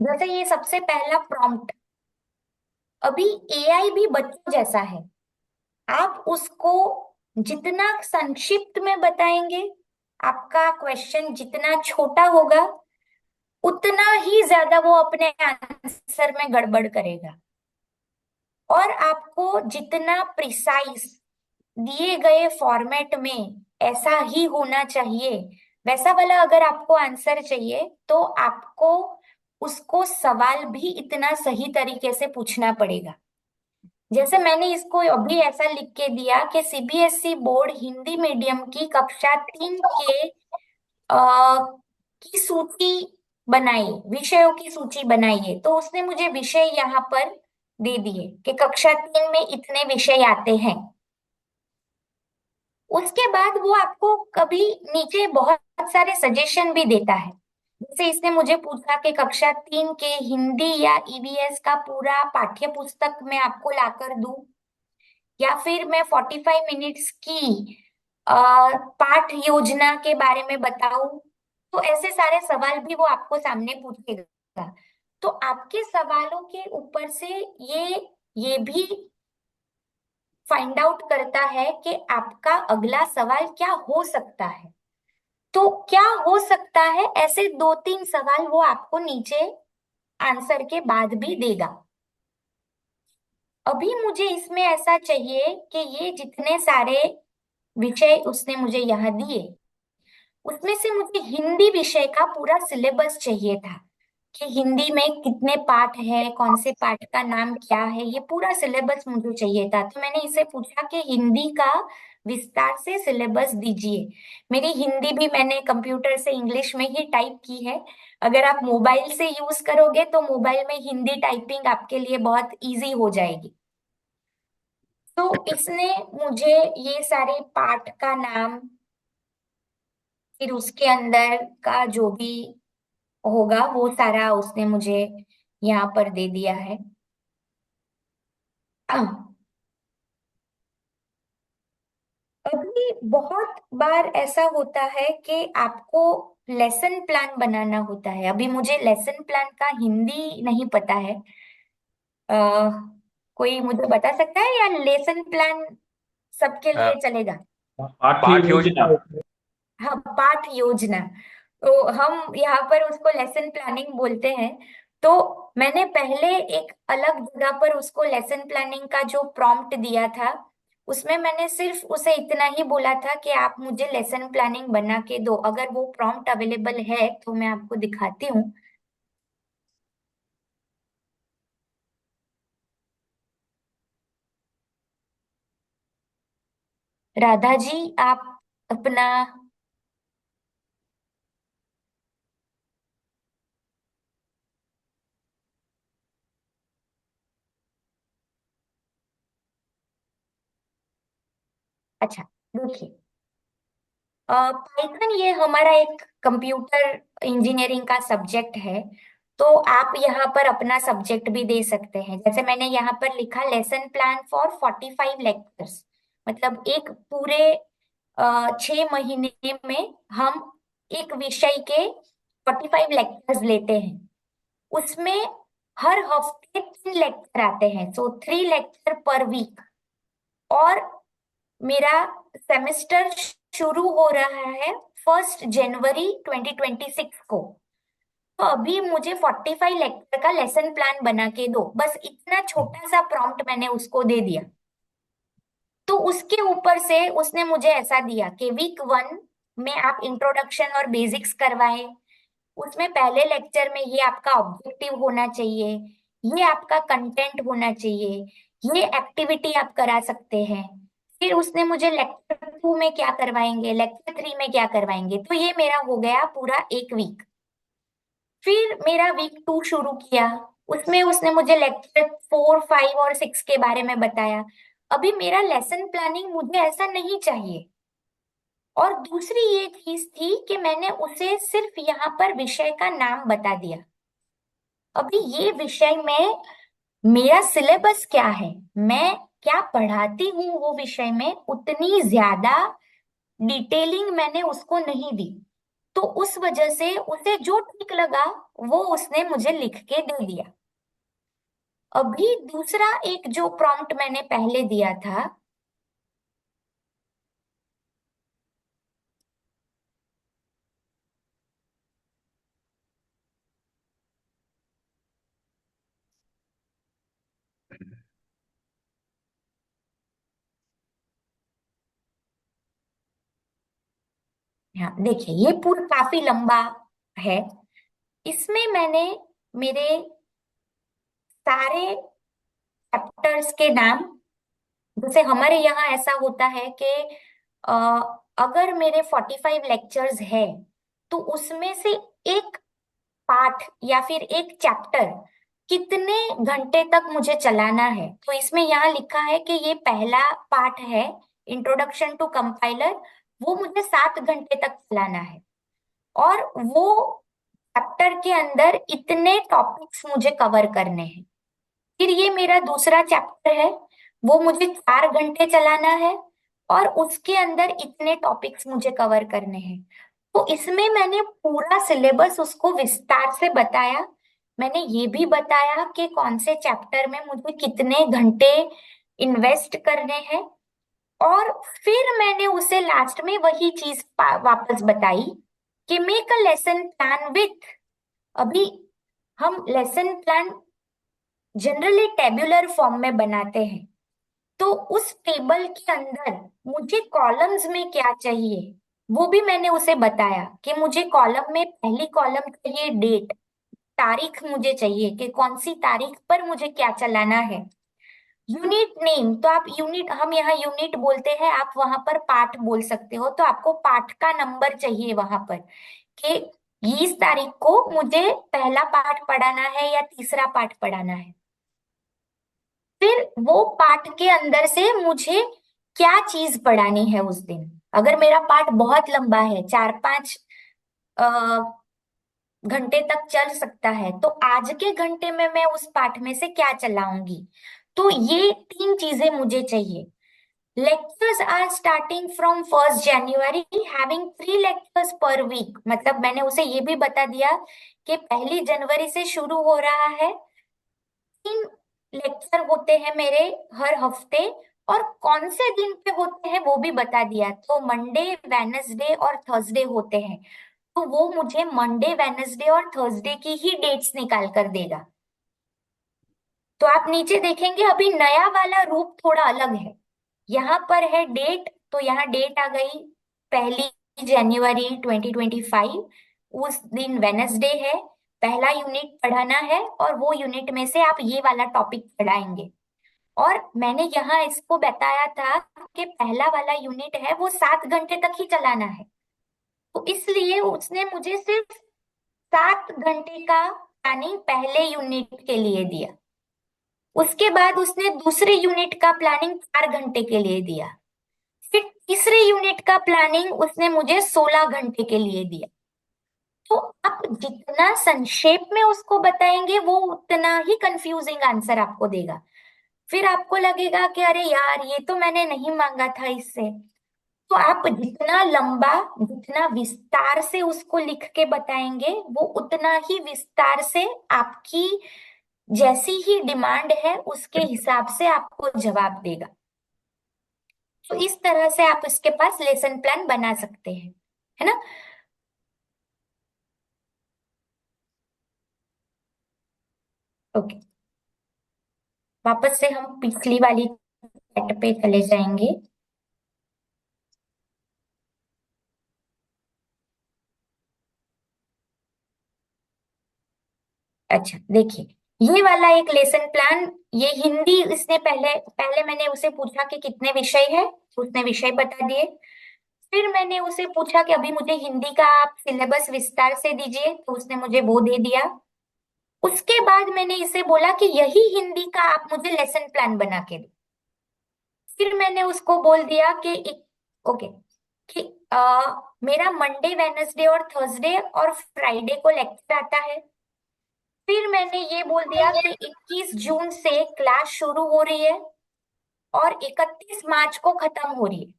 जैसे ये सबसे पहला प्रॉम्प्ट, अभी एआई भी बच्चों जैसा है, आप उसको जितना संक्षिप्त में बताएंगे, आपका क्वेश्चन जितना छोटा होगा उतना ही ज्यादा वो अपने आंसर में गड़बड़ करेगा। और आपको जितना प्रिसाइज दिए गए फॉर्मेट में ऐसा ही होना चाहिए, वैसा वाला अगर आपको आंसर चाहिए तो आपको उसको सवाल भी इतना सही तरीके से पूछना पड़ेगा। जैसे मैंने इसको अभी ऐसा लिख के दिया कि सीबीएसई बोर्ड हिंदी मीडियम की कक्षा 3 के की सूची बनाई, विषयों की सूची बनाइए, तो उसने मुझे विषय यहाँ पर दे दिए कि कक्षा 3 में इतने विषय आते हैं। उसके बाद वो आपको कभी नीचे बहुत सारे सजेशन भी देता है। जैसे इसने मुझे पूछा कि कक्षा 3 के हिंदी या ईवीएस का पूरा पाठ्य पुस्तक मैं आपको लाकर दूं, या फिर मैं 45 मिनट्स की पाठ योजना के बारे में बताऊं। तो ऐसे सारे सवाल भी वो आपको सामने पूछेगा। तो आपके सवालों के ऊपर से ये भी फाइंड आउट करता है कि आपका अगला सवाल क्या हो सकता है। तो क्या हो सकता है, ऐसे 2-3 सवाल वो आपको नीचे आंसर के बाद भी देगा। अभी मुझे इसमें ऐसा चाहिए कि ये जितने सारे विषय उसने मुझे यहाँ दिए, उसमें से मुझे हिंदी विषय का पूरा सिलेबस चाहिए था कि हिंदी में कितने पाठ है, कौन से पाठ का नाम क्या है, ये पूरा सिलेबस मुझे चाहिए था। तो मैंने इसे पूछा कि हिंदी का विस्तार से सिलेबस दीजिए। मेरी हिंदी भी मैंने कंप्यूटर से इंग्लिश में ही टाइप की है। अगर आप मोबाइल से यूज करोगे तो मोबाइल में हिंदी टाइपिंग आपके लिए बहुत इजी हो जाएगी। तो इसने मुझे ये सारे पाठ का नाम, फिर उसके अंदर का जो भी होगा वो सारा उसने मुझे यहाँ पर दे दिया है। अभी बहुत बार ऐसा होता है कि आपको लेसन प्लान बनाना होता है। अभी मुझे लेसन प्लान का हिंदी नहीं पता है। अ, कोई मुझे बता सकता है, या लेसन प्लान सबके लिए चलेगा? पाठ्य पाठ योजना। योजना। हाँ, पाठ योजना। तो हम यहाँ पर उसको लेसन प्लानिंग बोलते हैं। तो मैंने पहले एक अलग जगह पर उसको लेसन प्लानिंग का जो प्रॉम्प्ट दिया था, उसमें मैंने सिर्फ उसे इतना ही बोला था कि आप मुझे लेसन प्लानिंग बना के दो। अगर वो प्रॉम्प्ट अवेलेबल है तो मैं आपको दिखाती हूँ। राधा जी, आप अपना अच्छा देखिए, पाइथन ये हमारा एक कंप्यूटर इंजीनियरिंग का सब्जेक्ट है। तो आप यहाँ पर अपना सब्जेक्ट भी दे सकते हैं। जैसे मैंने यहाँ पर लिखा लेसन प्लान फॉर 45 लेक्चर्स, मतलब एक पूरे 6 महीने में हम एक विषय के 45 लेक्चर्स लेते हैं। उसमें हर हफ्ते 3 लेक्चर आते हैं, सो 3 लेक्चर पर वीक। और मेरा सेमेस्टर शुरू हो रहा है 1 जनवरी 2026 को। तो अभी मुझे 45 लेक्चर का लेसन प्लान बना के दो, बस इतना छोटा सा प्रॉम्प्ट मैंने उसको दे दिया। तो उसके ऊपर से उसने मुझे ऐसा दिया कि वीक 1 में आप इंट्रोडक्शन और बेसिक्स करवाए। उसमें पहले लेक्चर में ये आपका ऑब्जेक्टिव होना चाहिए, ये आपका कंटेंट होना चाहिए, ये एक्टिविटी आप करा सकते हैं। फिर उसने मुझे लेक्चर 2 में क्या करवाएंगे, लेक्चर 3 में क्या करवाएंगे। तो ये मेरा हो गया पूरा एक वीक। फिर मेरा वीक 2 शुरू किया। उसमें उसने मुझे लेक्चर 4, 5 और 6 के बारे में बताया। अभी मेरा लेसन प्लानिंग मुझे ऐसा नहीं चाहिए। और दूसरी ये चीज थी कि मैंने उसे सिर्फ यहाँ पर विषय का नाम बता दिया। अभी ये विषय में मेरा सिलेबस क्या है, मैं क्या पढ़ाती हूँ, वो विषय में उतनी ज्यादा डिटेलिंग मैंने उसको नहीं दी। तो उस वजह से उसे जो ठीक लगा वो उसने मुझे लिख के दे दिया। अभी दूसरा एक जो प्रॉम्प्ट मैंने पहले दिया था, हाँ देखिए, ये पूरा काफी लंबा है। इसमें मैंने मेरे सारे चैप्टर्स के नाम, जैसे हमारे यहाँ ऐसा होता है कि अ, अगर मेरे 45 लेक्चर्स है तो उसमें से एक पाठ या फिर एक चैप्टर कितने घंटे तक मुझे चलाना है। तो इसमें यहाँ लिखा है कि ये पहला पार्ट है, इंट्रोडक्शन टू कंपाइलर, वो मुझे 7 घंटे तक चलाना है। और वो चैप्टर के अंदर इतने टॉपिक्स मुझे कवर करने हैं। फिर ये मेरा दूसरा चैप्टर है, वो मुझे 4 घंटे चलाना है और उसके अंदर इतने टॉपिक्स मुझे कवर करने हैं। तो इसमें मैंने पूरा सिलेबस उसको विस्तार से बताया। मैंने ये भी बताया कि कौन से चैप्टर में मुझे कितने घंटे इन्वेस्ट करने हैं। और फिर मैंने उसे लास्ट में वही चीज वापस बताई कि make a lesson plan with. अभी हम लेसन प्लान जनरली टेब्युलर फॉर्म में बनाते हैं, तो उस टेबल के अंदर मुझे कॉलम्स में क्या चाहिए वो भी मैंने उसे बताया कि मुझे कॉलम में पहली कॉलम चाहिए डेट, तारीख मुझे चाहिए कि कौन सी तारीख पर मुझे क्या चलाना है। यूनिट नेम, तो आप यूनिट, हम यहाँ यूनिट बोलते हैं, आप वहां पर पार्ट बोल सकते हो, तो आपको पार्ट का नंबर चाहिए वहां पर कि इस तारीख को मुझे पहला पार्ट पढ़ाना है या तीसरा पार्ट पढ़ाना है। फिर वो पार्ट के अंदर से मुझे क्या चीज पढ़ानी है उस दिन। अगर मेरा पार्ट बहुत लंबा है, 4-5 घंटे तक चल सकता है, तो आज के घंटे में मैं उस पार्ट में से क्या चलाऊंगी। तो ये 3 चीजें मुझे चाहिए। Lectures are starting from 1 January, having 3 lectures per week. मतलब मैंने उसे ये भी बता दिया कि 1 जनवरी से शुरू हो रहा है, 3 लेक्चर होते हैं मेरे हर हफ्ते, और कौन से दिन पे होते हैं वो भी बता दिया। तो मंडे, वेनसडे और थर्सडे होते हैं, तो वो मुझे मंडे, वेनसडे और थर्सडे की ही डेट्स निकाल कर देगा। तो आप नीचे देखेंगे अभी नया वाला रूप थोड़ा अलग है। यहाँ पर है डेट, तो यहाँ डेट आ गई 1 जनवरी 2025, उस दिन वेनसडे है, पहला यूनिट पढ़ाना है और वो यूनिट में से आप ये वाला टॉपिक पढ़ाएंगे। और मैंने यहाँ इसको बताया था कि पहला वाला यूनिट है वो 7 घंटे तक ही चलाना है, तो इसलिए उसने मुझे सिर्फ 7 घंटे का प्लानिंग पहले यूनिट के लिए दिया। उसके बाद उसने दूसरे यूनिट का प्लानिंग 4 घंटे के लिए दिया। फिर तीसरे यूनिट का प्लानिंग उसने मुझे 16 घंटे के लिए दिया। तो आप जितना संक्षेप में उसको बताएंगे वो उतना ही कंफ्यूजिंग आंसर आपको देगा। फिर आपको लगेगा कि अरे यार ये तो मैंने नहीं मांगा था इससे। तो आप जितना लंबा, जितना विस्तार से उसको लिख के बताएंगे वो उतना ही विस्तार से आपकी जैसी ही डिमांड है उसके हिसाब से आपको जवाब देगा। तो इस तरह से आप इसके पास लेसन प्लान बना सकते हैं, है ना। ओके, वापस से हम पिछली वाली चैट पे चले जाएंगे। अच्छा देखिए, ये वाला एक लेसन प्लान, ये हिंदी, इसने पहले पहले मैंने उसे पूछा कि कितने विषय है, तो उसने विषय बता दिए। फिर मैंने उसे पूछा कि अभी मुझे हिंदी का आप सिलेबस विस्तार से दीजिए, तो उसने मुझे वो दे दिया। उसके बाद मैंने इसे बोला कि यही हिंदी का आप मुझे लेसन प्लान बना के दो। फिर मैंने उसको बोल दिया कि ओके, कि मेरा मंडे, वेनसडे और थर्सडे और फ्राइडे को लेक्चर आता है। फिर मैंने ये बोल दिया कि 21 जून से क्लास शुरू हो रही है और 31 मार्च को खत्म हो रही है।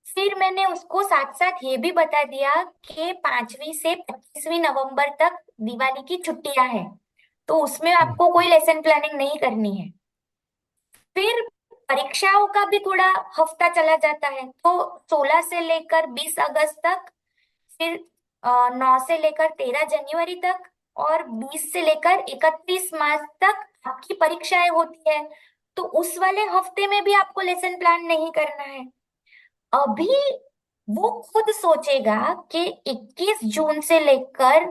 फिर मैंने उसको साथ साथ ये भी बता दिया कि 5वीं से 25वीं नवंबर तक दिवाली की छुट्टियां हैं, तो उसमें आपको कोई लेसन प्लानिंग नहीं करनी है। फिर परीक्षाओं का भी थोड़ा हफ्ता चला जाता है, तो 16 से लेकर 20 अगस्त तक, फिर 9 से लेकर 13 जनवरी तक और 20 से लेकर 31 मार्च तक आपकी परीक्षाएं होती है। तो उस वाले हफ्ते में भी आपको लेसन प्लान नहीं करना है। अभी वो खुद सोचेगा कि 21 जून से लेकर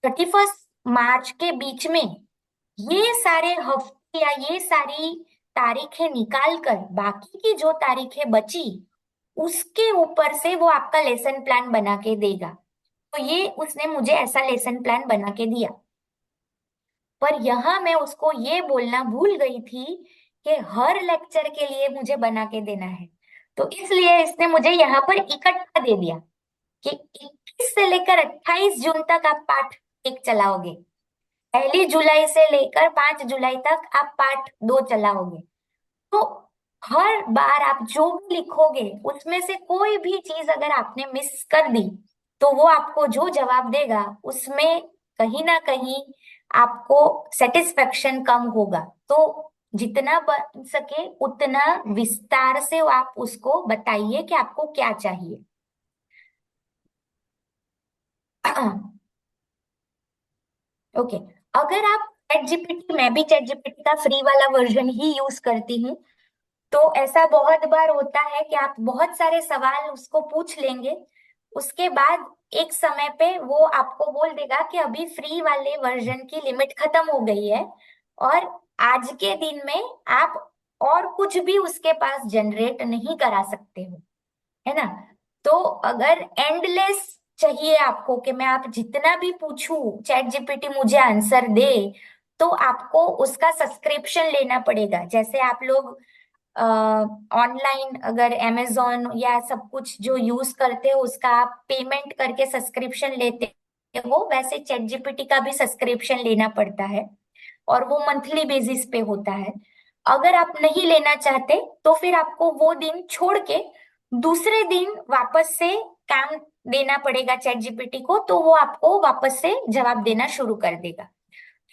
31 मार्च के बीच में ये सारे हफ्ते या ये सारी तारीखें निकाल कर बाकी की जो तारीखें बची उसके ऊपर से वो आपका लेसन प्लान बना के देगा। तो ये उसने मुझे ऐसा लेसन प्लान बना के दिया। पर यहाँ मैं उसको ये बोलना भूल गई थी कि हर लेक्चर के लिए मुझे बना के देना है। तो इसलिए इसने मुझे यहाँ पर इकट्ठा दे दिया कि 21 से लेकर 28 जून तक आप पाठ 1 चलाओगे, 1 जुलाई से लेकर 5 जुलाई तक आप पाठ 2 चलाओगे। तो हर बार आप जो भी लिखोगे उसमें से कोई भी चीज अगर आपने मिस कर दी तो वो आपको जो जवाब देगा उसमें कहीं ना कहीं आपको सेटिस्फेक्शन कम होगा। तो जितना बन सके उतना विस्तार से आप उसको बताइए कि आपको क्या चाहिए। ओके, अगर आप चैट जीपीटी, मैं भी चैट जीपीटी का फ्री वाला वर्जन ही यूज करती हूँ, तो ऐसा बहुत बार होता है कि आप बहुत सारे सवाल उसको पूछ लेंगे, उसके बाद एक समय पे वो आपको बोल देगा कि अभी फ्री वाले वर्जन की लिमिट खत्म हो गई है और आज के दिन में आप और कुछ भी उसके पास जनरेट नहीं करा सकते हो, है ना। तो अगर एंडलेस चाहिए आपको कि मैं आप जितना भी पूछूं चैट जीपीटी मुझे आंसर दे, तो आपको उसका सब्सक्रिप्शन लेना पड़ेगा। जैसे आप लोग ऑनलाइन अगर अमेजोन या सब कुछ जो यूज करते हो उसका आप पेमेंट करके सब्सक्रिप्शन लेते हो, वैसे चैट जीपीटी का भी सब्सक्रिप्शन लेना पड़ता है और वो मंथली बेसिस पे होता है। अगर आप नहीं लेना चाहते तो फिर आपको वो दिन छोड़ के दूसरे दिन वापस से काम देना पड़ेगा चैट जीपीटी को, तो वो आपको वापस से जवाब देना शुरू कर देगा।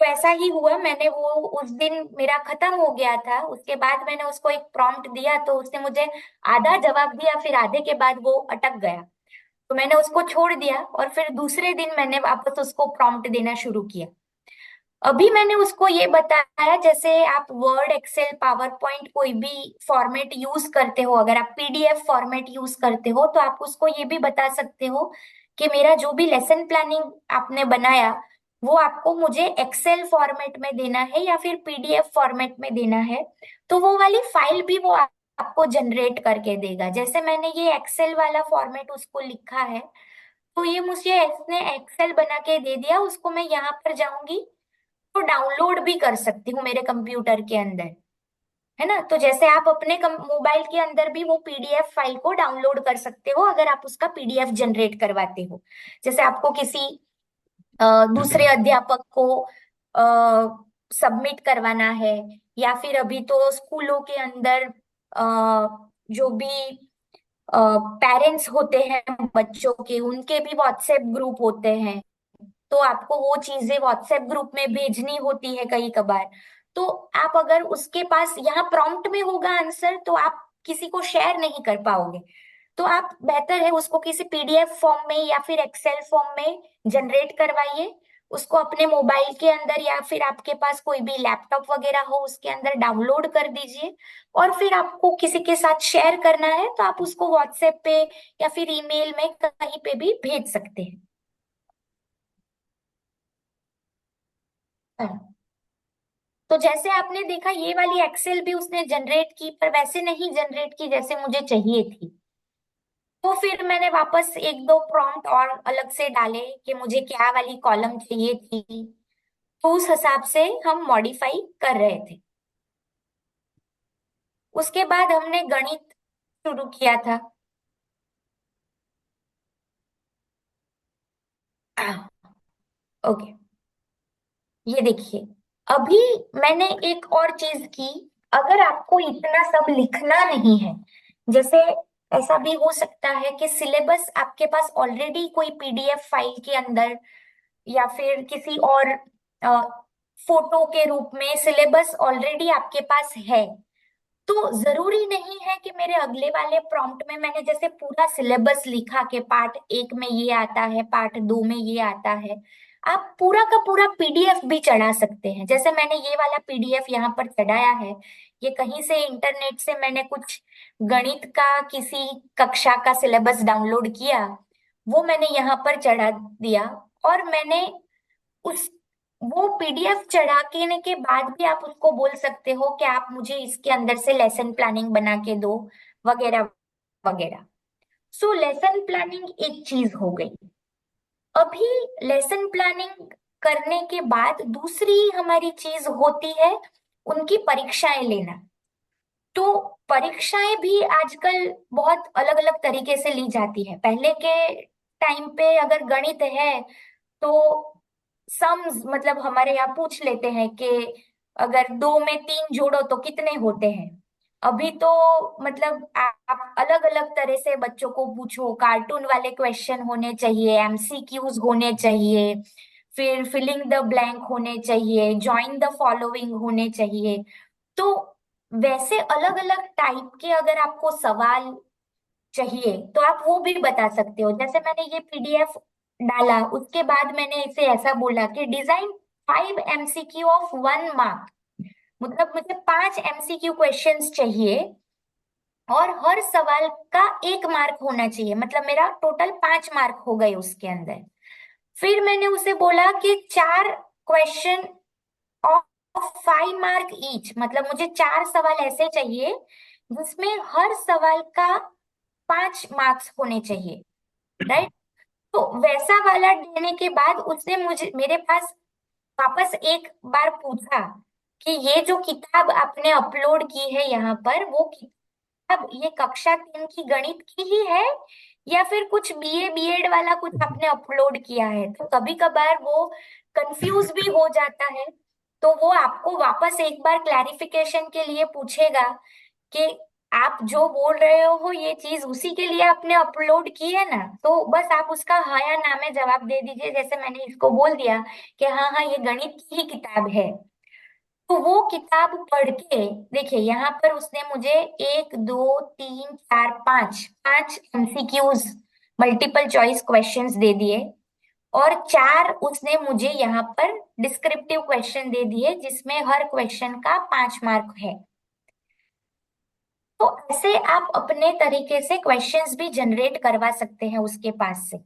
तो ऐसा ही हुआ, मैंने वो उस दिन मेरा खत्म हो गया था, उसके बाद मैंने उसको एक प्रॉम्प्ट दिया तो उसने मुझे आधा जवाब दिया, फिर आधे के बाद वो अटक गया, तो मैंने उसको छोड़ दिया और फिर दूसरे दिन मैंने वापस उसको प्रॉम्प्ट देना शुरू किया। अभी मैंने उसको ये बताया, जैसे आप वर्ड, एक्सेल, पावर पॉइंट कोई भी फॉर्मेट यूज करते हो, अगर आप पीडीएफ फॉर्मेट यूज करते हो तो आप उसको ये भी बता सकते हो कि मेरा जो भी लेसन प्लानिंग आपने बनाया वो आपको मुझे एक्सेल फॉर्मेट में देना है या फिर पीडीएफ फॉर्मेट में देना है, तो वो वाली फाइल भी वो आपको जनरेट करके देगा। जैसे मैंने ये एक्सेल वाला फॉर्मेट उसको लिखा है, तो ये मुझे इसने एक्सेल बना के दे दिया, उसको मैं यहाँ पर जाऊंगी तो डाउनलोड भी कर सकती हूँ मेरे कंप्यूटर के अंदर, है ना। तो जैसे आप अपने मोबाइल के अंदर भी वो पीडीएफ फाइल को डाउनलोड कर सकते हो अगर आप उसका पीडीएफ जनरेट करवाते हो। जैसे आपको किसी दूसरे अध्यापक को सबमिट करवाना है, या फिर अभी तो स्कूलों के अंदर जो भी पेरेंट्स होते हैं बच्चों के, उनके भी व्हाट्सएप ग्रुप होते हैं, तो आपको वो चीजें व्हाट्सएप ग्रुप में भेजनी होती है कई कबार। तो आप अगर उसके पास यहाँ प्रॉम्प्ट में होगा आंसर तो आप किसी को शेयर नहीं कर पाओगे, तो आप बेहतर है उसको किसी पीडीएफ फॉर्म में या फिर एक्सेल फॉर्म में जनरेट करवाइए, उसको अपने मोबाइल के अंदर या फिर आपके पास कोई भी लैपटॉप वगैरह हो उसके अंदर डाउनलोड कर दीजिए, और फिर आपको किसी के साथ शेयर करना है तो आप उसको व्हाट्सएप पे या फिर ईमेल में कहीं पे भी भेज सकते हैं। हाँ। तो जैसे आपने देखा ये वाली एक्सेल भी उसने जनरेट की, पर वैसे नहीं जनरेट की जैसे मुझे चाहिए थी, तो फिर मैंने वापस एक दो प्रॉम्प्ट और अलग से डाले कि मुझे क्या वाली कॉलम चाहिए थी, तो उस हिसाब से हम मॉडिफाई कर रहे थे। उसके बाद हमने गणित शुरू किया था। ओके, ये देखिए, अभी मैंने एक और चीज की, अगर आपको इतना सब लिखना नहीं है, जैसे ऐसा भी हो सकता है कि सिलेबस आपके पास ऑलरेडी कोई पीडीएफ फाइल के अंदर या फिर किसी और फोटो के रूप में सिलेबस ऑलरेडी आपके पास है, तो जरूरी नहीं है कि मेरे अगले वाले प्रॉम्प्ट में मैंने जैसे पूरा सिलेबस लिखा कि पार्ट 1 में ये आता है, पार्ट 2 में ये आता है। आप पूरा का पूरा पीडीएफ भी चढ़ा सकते हैं, जैसे मैंने ये वाला पीडीएफ यहाँ पर चढ़ाया है, ये कहीं से इंटरनेट से मैंने कुछ गणित का किसी कक्षा का सिलेबस डाउनलोड किया, वो मैंने यहाँ पर चढ़ा दिया, और मैंने उस वो पीडीएफ चढ़ा के बाद भी आप उसको बोल सकते हो कि आप मुझे इसके अंदर से लेसन प्लानिंग बना के दो, वगैरह वगैरह। सो लेसन प्लानिंग एक चीज हो गई। अभी लेसन प्लानिंग करने के बाद दूसरी हमारी चीज होती है उनकी परीक्षाएं लेना। तो परीक्षाएं भी आजकल बहुत अलग अलग तरीके से ली जाती है। पहले के टाइम पे अगर गणित है तो सम्स मतलब हमारे यहाँ पूछ लेते हैं कि अगर 2 में 3 जोड़ो तो कितने होते हैं। अभी तो मतलब आप अलग अलग तरह से बच्चों को पूछो, कार्टून वाले क्वेश्चन होने चाहिए, एमसीक्यूज होने चाहिए, फिर फिलिंग द ब्लैंक होने चाहिए, जॉइन द फॉलोइंग होने चाहिए। तो वैसे अलग अलग टाइप के अगर आपको सवाल चाहिए तो आप वो भी बता सकते हो। जैसे मैंने ये पीडीएफ डाला, उसके बाद मैंने इसे ऐसा बोला कि डिजाइन 5 MCQ ऑफ 1 मार्क, मतलब मुझे 5 MCQ क्वेश्चंस चाहिए और हर सवाल का 1 मार्क होना चाहिए, मतलब मेरा टोटल 5 मार्क हो गए उसके अंदर। फिर मैंने उसे बोला कि 4 क्वेश्चन ऑफ 5 मार्क ईच, मतलब मुझे 4 सवाल ऐसे चाहिए जिसमें हर सवाल का 5 मार्क्स होने चाहिए, राइट। तो वैसा वाला देने के बाद उसने मुझे मेरे पास वापस एक बार पूछा कि ये जो किताब आपने अपलोड की है यहाँ पर, वो किताब ये कक्षा 3 की गणित की ही है या फिर कुछ बीए बीएड वाला कुछ आपने अपलोड किया है। तो कभी कभार वो कंफ्यूज भी हो जाता है, तो वो आपको वापस एक बार क्लैरिफिकेशन के लिए पूछेगा कि आप जो बोल रहे हो ये चीज उसी के लिए आपने अपलोड की है ना। तो बस आप उसका हाँ या ना में जवाब दे दीजिए। जैसे मैंने इसको बोल दिया कि हाँ हाँ ये गणित की ही किताब है, तो वो किताब पढ़ के देखिए यहाँ पर उसने मुझे 1 2 3 4 5 5 MCQs मल्टीपल चॉइस क्वेश्चंस दे दिए और 4 उसने मुझे यहाँ पर डिस्क्रिप्टिव क्वेश्चन दे दिए जिसमें हर क्वेश्चन का 5 मार्क है। तो ऐसे आप अपने तरीके से क्वेश्चंस भी जनरेट करवा सकते हैं उसके पास से।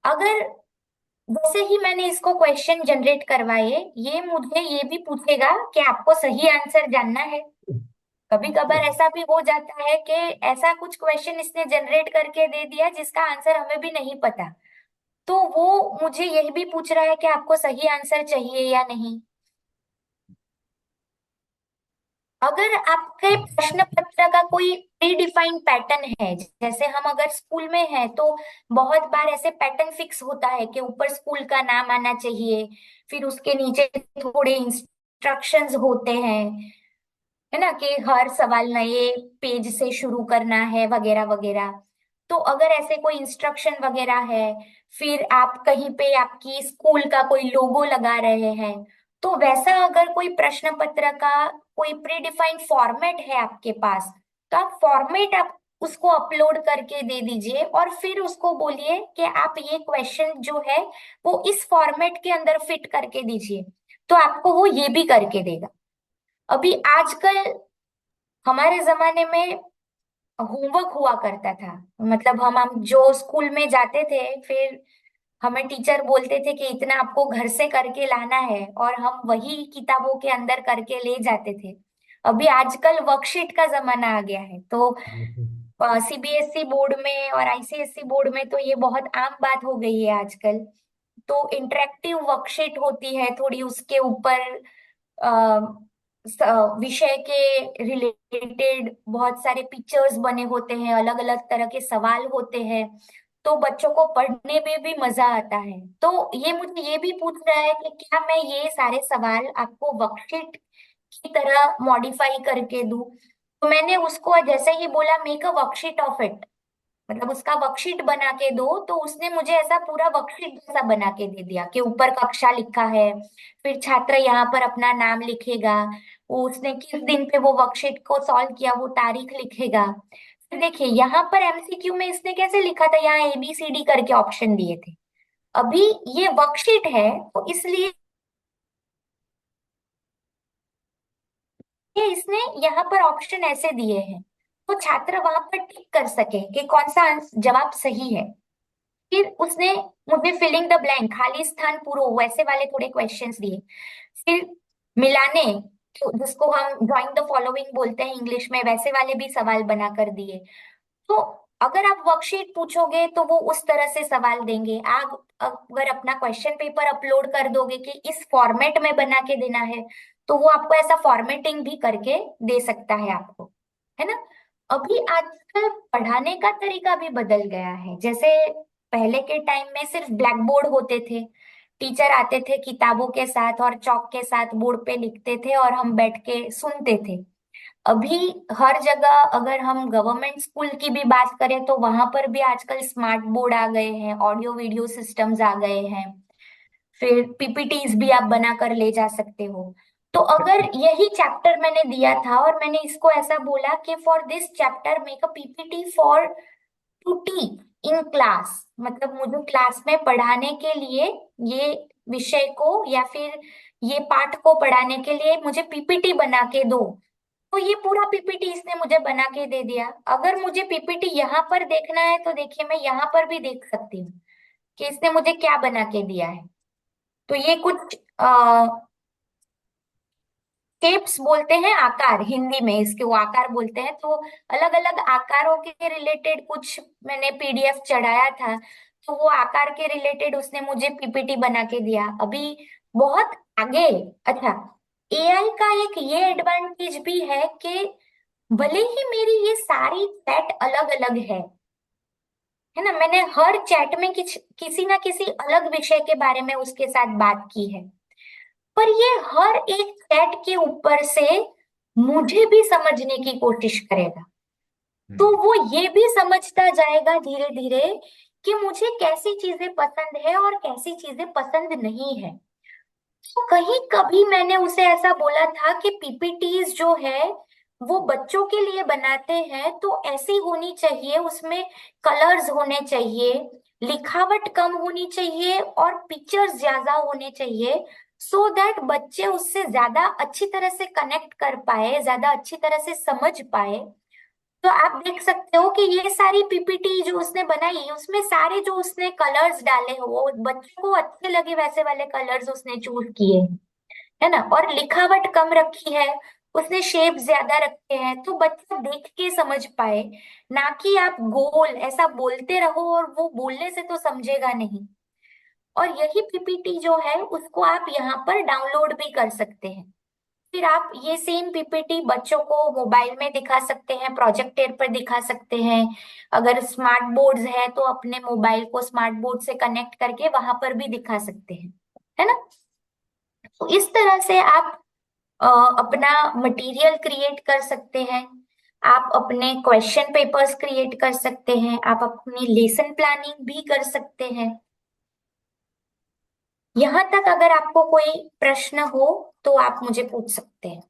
अगर जैसे ही मैंने इसको क्वेश्चन जनरेट करवाए, ये मुझे ये भी पूछेगा कि आपको सही आंसर जानना है। कभी कभार ऐसा भी हो जाता है कि ऐसा कुछ क्वेश्चन इसने जनरेट करके दे दिया जिसका आंसर हमें भी नहीं पता, तो वो मुझे यही भी पूछ रहा है कि आपको सही आंसर चाहिए या नहीं। अगर आपके प्रश्न पत्र का कोई प्री डिफाइंड पैटर्न है, जैसे हम अगर स्कूल में हैं तो बहुत बार ऐसे पैटर्न फिक्स होता है कि ऊपर स्कूल का नाम आना चाहिए, फिर उसके नीचे थोड़े इंस्ट्रक्शंस होते हैं, है ना, कि हर सवाल नए पेज से शुरू करना है वगैरह वगैरह। तो अगर ऐसे कोई इंस्ट्रक्शन वगैरह है, फिर आप कहीं पे आपकी स्कूल का कोई लोगो लगा रहे हैं, तो वैसा अगर कोई प्रश्न पत्र का कोई प्री डिफाइंड फॉर्मेट है आपके पास, तो आप फॉर्मेट आप उसको अपलोड करके दे दीजिए और फिर उसको बोलिए कि आप ये क्वेश्चन जो है वो इस फॉर्मेट के अंदर फिट करके दीजिए, तो आपको वो ये भी करके देगा। अभी आजकल हमारे जमाने में होमवर्क हुआ करता था, मतलब हम जो स्कूल में जाते थे, फिर हमें टीचर बोलते थे कि इतना आपको घर से करके लाना है और हम वही किताबों के अंदर करके ले जाते थे। अभी आजकल वर्कशीट का जमाना आ गया है, तो सीबीएसई बोर्ड में और आईसीएसई बोर्ड में तो ये बहुत आम बात हो गई है आजकल। तो इंटरेक्टिव वर्कशीट होती है थोड़ी, उसके ऊपर अ, विषय के रिलेटेड बहुत सारे पिक्चर्स बने होते हैं, अलग अलग तरह के सवाल होते हैं, तो बच्चों को पढ़ने में भी मजा आता है। तो ये मुझे ये भी पूछ रहा है कि क्या मैं ये सारे सवाल आपको वर्कशीट की तरह मॉडिफाई करके दूं। तो मैंने उसको जैसे ही बोला make a worksheet of it, मतलब उसका वर्कशीट बना के दो, तो उसने मुझे ऐसा पूरा वर्कशीट जैसा बना के दे दिया कि ऊपर कक्षा लिखा है, फिर छात्र यहाँ पर अपना नाम लिखेगा, वो उसने किस दिन पे वो वर्कशीट को सॉल्व किया वो तारीख लिखेगा। फिर देखिए यहाँ पर एमसीक्यू में इसने कैसे लिखा था, यहाँ ABCD करके ऑप्शन दिए थे। अभी ये वर्कशीट है तो इसलिए इसने यहाँ पर ऑप्शन ऐसे दिए हैं तो छात्र वहां पर टिक कर सके कि कौन सा जवाब सही है। फिर उसने मुझे फिलिंग द ब्लैंक, खाली स्थान पूरो, वैसे वाले थोड़े क्वेश्चंस दिए। फिर मिलाने, तो जिसको हम ज्वाइन द फॉलोइंग बोलते हैं इंग्लिश में, वैसे वाले भी सवाल बना कर दिए। तो अगर आप वर्कशीट पूछोगे तो वो उस तरह से सवाल देंगे। आप अगर अपना क्वेश्चन पेपर अपलोड कर दोगे कि इस फॉर्मेट में बना के देना है, तो वो आपको ऐसा फॉर्मेटिंग भी करके दे सकता है आपको, है ना। अभी आजकल पढ़ाने का तरीका भी बदल गया है। जैसे पहले के टाइम में सिर्फ ब्लैक बोर्ड होते थे, टीचर आते थे किताबों के साथ और चौक के साथ बोर्ड पे लिखते थे और हम बैठ के सुनते थे। अभी हर जगह अगर हम गवर्नमेंट स्कूल की भी बात करें तो वहां पर भी आजकल स्मार्ट बोर्ड आ गए हैं, ऑडियो वीडियो सिस्टम्स आ गए हैं, फिर पीपीटीज भी आप बना कर ले जा सकते हो। तो अगर यही चैप्टर मैंने दिया था और मैंने इसको ऐसा बोला कि for this chapter make a PPT for to teach in class, मतलब मुझे क्लास में पढ़ाने के लिए ये विषय को या फिर ये पाठ को पढ़ाने के लिए मुझे पीपीटी बना के दो, तो ये पूरा पीपीटी इसने मुझे बना के दे दिया। अगर मुझे पीपीटी यहाँ पर देखना है तो देखिए मैं यहाँ पर भी देख सकती हूँ कि इसने मुझे क्या बना के दिया है। तो ये कुछ शेप्स बोलते हैं, आकार, हिंदी में इसके वो आकार बोलते हैं। तो अलग अलग आकारों के रिलेटेड कुछ मैंने पीडीएफ चढ़ाया था, तो वो आकार के रिलेटेड उसने मुझे पीपीटी बना के दिया। अभी बहुत आगे। अच्छा, एआई का एक ये एडवांटेज भी है कि भले ही मेरी ये सारी चैट अलग अलग है ना, मैंने हर चैट में किसी ना किसी अलग विषय के बारे में उसके साथ बात की है, पर ये हर एक चैट के ऊपर से मुझे भी समझने की कोशिश करेगा। तो वो ये भी समझता जाएगा धीरे धीरे कि मुझे कैसी चीजें पसंद है और कैसी चीजें पसंद नहीं है। तो कहीं कभी मैंने उसे ऐसा बोला था कि पीपीटीज जो है वो बच्चों के लिए बनाते हैं तो ऐसी होनी चाहिए, उसमें कलर्स होने चाहिए, लिखावट कम होनी चाहिए और पिक्चर्स ज्यादा होने चाहिए, सो दैट बच्चे उससे ज्यादा अच्छी तरह से कनेक्ट कर पाए, ज्यादा अच्छी तरह से समझ पाए। तो आप देख सकते हो कि ये सारी पीपीटी जो उसने बनाई उसमें सारे जो उसने कलर्स डाले हो वो बच्चों को अच्छे लगे वैसे वाले कलर्स उसने चूज किए, है ना। और लिखावट कम रखी है, उसने शेप ज्यादा रखे हैं तो बच्चा देख के समझ पाए, ना कि आप गोल ऐसा बोलते रहो और वो बोलने से तो समझेगा नहीं। और यही पीपीटी जो है उसको आप यहाँ पर डाउनलोड भी कर सकते हैं। फिर आप ये सेम पीपीटी बच्चों को मोबाइल में दिखा सकते हैं, प्रोजेक्टर पर दिखा सकते हैं। अगर स्मार्ट बोर्ड्स है तो अपने मोबाइल को स्मार्ट बोर्ड से कनेक्ट करके वहां पर भी दिखा सकते हैं, है ना। तो इस तरह से आप अपना मटेरियल क्रिएट कर सकते हैं, आप अपने क्वेश्चन पेपर्स क्रिएट कर सकते हैं, आप अपनी लेसन प्लानिंग भी कर सकते हैं। यहाँ तक अगर आपको कोई प्रश्न हो तो आप मुझे पूछ सकते हैं।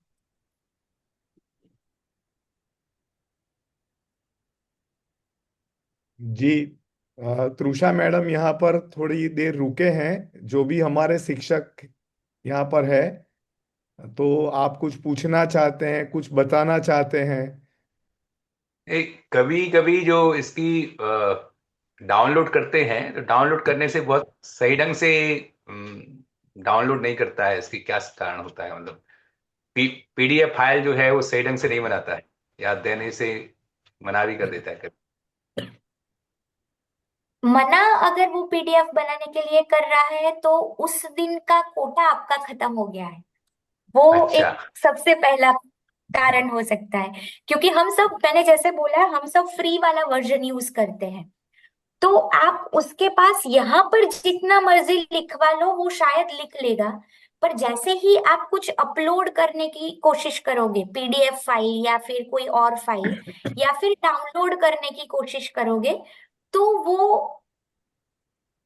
जी, तृषा मैडम यहाँ पर थोड़ी देर रुके हैं, जो भी हमारे शिक्षक यहाँ पर है, तो आप कुछ पूछना चाहते हैं, कुछ बताना चाहते हैं? कभी कभी जो इसकी डाउनलोड करते हैं तो डाउनलोड करने से बहुत सही ढंग से डाउनलोड नहीं करता है, इसकी क्या कारण होता है? मतलब पीडीएफ फाइल जो है वो सही ढंग से नहीं बनाता है या देने से मना भी कर देता है कभी। मना अगर वो पीडीएफ बनाने के लिए कर रहा है तो उस दिन का कोटा आपका खत्म हो गया है, वो अच्छा। एक सबसे पहला कारण हो सकता है। क्योंकि हम सब, मैंने जैसे बोला, हम सब फ्री वाला वर्जन यूज करते हैं, तो आप उसके पास यहाँ पर जितना मर्जी लिखवा लो वो शायद लिख लेगा, पर जैसे ही आप कुछ अपलोड करने की कोशिश करोगे, पीडीएफ फाइल या फिर कोई और फाइल, या फिर डाउनलोड करने की कोशिश करोगे, तो वो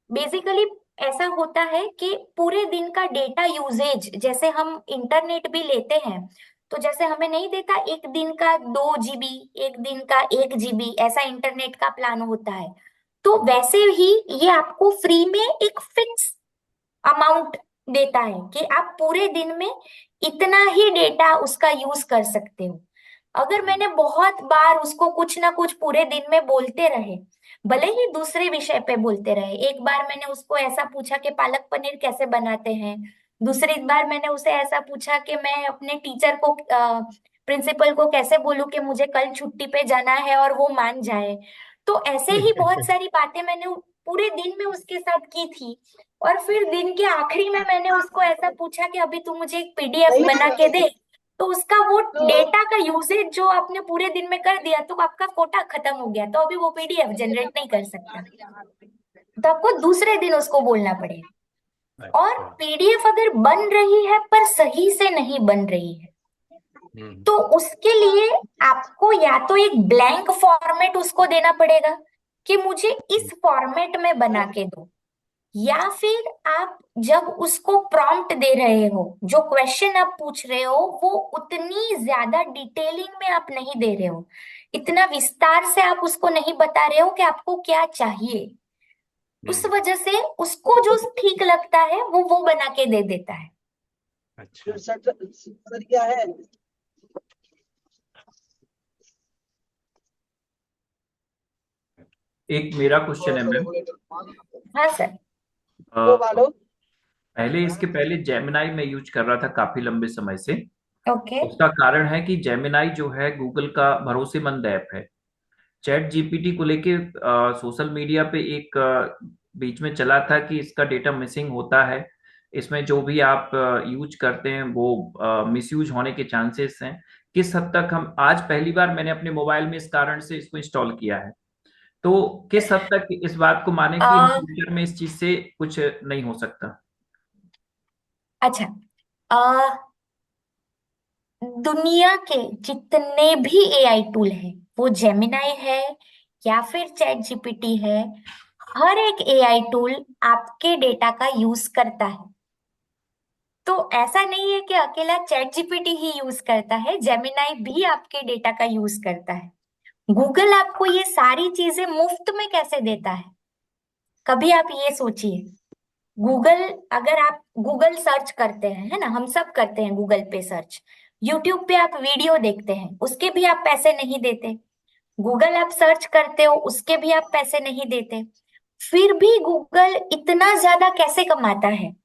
बेसिकली ऐसा होता है कि पूरे दिन का डेटा यूजेज, जैसे हम इंटरनेट भी लेते हैं तो जैसे हमें नहीं देता एक दिन का 2 GB, एक दिन का 1 GB, ऐसा इंटरनेट का प्लान होता है, तो वैसे ही ये आपको फ्री में एक फिक्स अमाउंट देता है कि आप पूरे दिन में इतना ही डेटा उसका यूज कर सकते हो। अगर मैंने बहुत बार उसको कुछ ना कुछ पूरे दिन में बोलते रहे, भले ही दूसरे विषय पे बोलते रहे, एक बार मैंने उसको ऐसा पूछा कि पालक पनीर कैसे बनाते हैं, दूसरी बार मैंने उसे ऐसा पूछा कि मैं अपने टीचर को, प्रिंसिपल को कैसे बोलूं कि मुझे कल छुट्टी पे जाना है और वो मान जाए, तो ऐसे ही बहुत सारी बातें मैंने पूरे दिन में उसके साथ की थी। और फिर दिन के आखिरी में मैंने उसको ऐसा पूछा कि अभी तू मुझे एक पीडीएफ बना के दे, तो उसका वो डेटा का यूसेज जो आपने पूरे दिन में कर दिया तो आपका कोटा खत्म हो गया, तो अभी वो पीडीएफ जनरेट नहीं कर सकता, तो आपको दूसरे दिन उसको बोलना पड़ेगा। और अच्छा। पीडीएफ अगर बन रही है पर सही से नहीं बन रही है, तो उसके लिए आपको या तो एक ब्लैंक फॉर्मेट उसको देना पड़ेगा कि मुझे इस फॉर्मेट में बना के दो, या फिर आप जब उसको प्रॉम्प्ट दे रहे हो, जो क्वेश्चन आप पूछ रहे हो वो उतनी ज्यादा डिटेलिंग में आप नहीं दे रहे हो, इतना विस्तार से आप उसको नहीं बता रहे हो कि आपको क्या चाहिए, उस वजह से उसको जो ठीक लगता है वो बना के दे देता है। अच्छा। सर क्या है? एक मेरा क्वेश्चन है मैम। हाँ सर। पहले इसके पहले जेमिनाई में यूज कर रहा था काफी लंबे समय से। ओके। उसका कारण है कि जेमिनाई जो है गूगल का भरोसेमंद ऐप है। चैट जीपीटी को लेके सोशल मीडिया पे एक बीच में चला था कि इसका डेटा मिसिंग होता है, इसमें जो भी आप यूज करते हैं वो मिसयूज होने के चांसेस हैं। किस हद तक हम आज पहली बार मैंने अपने मोबाइल में इस कारण से इसको इंस्टॉल किया है, तो किस हद तक इस बात को माने कि अ, फ्यूचर में इस चीज से कुछ नहीं हो सकता। अच्छा। अ, दुनिया के जितने भी एआई टूल हैं, वो जेमिनाई है या फिर चैट जीपीटी है, हर एक एआई टूल आपके डेटा का यूज करता है। तो ऐसा नहीं है कि अकेला चैट जीपीटी ही यूज करता है, जेमिनाई भी आपके डेटा का यूज करता है। गूगल आपको ये सारी चीजें मुफ्त में कैसे देता है, कभी आप ये सोचिए। गूगल, अगर आप गूगल सर्च करते हैं, है ना, हम सब करते हैं गूगल पे सर्च, यूट्यूब पे आप वीडियो देखते हैं, उसके भी आप पैसे नहीं देते। गूगल आप सर्च करते हो, उसके भी आप पैसे नहीं देते। फिर भी गूगल इतना ज्यादा कैसे कमाता है?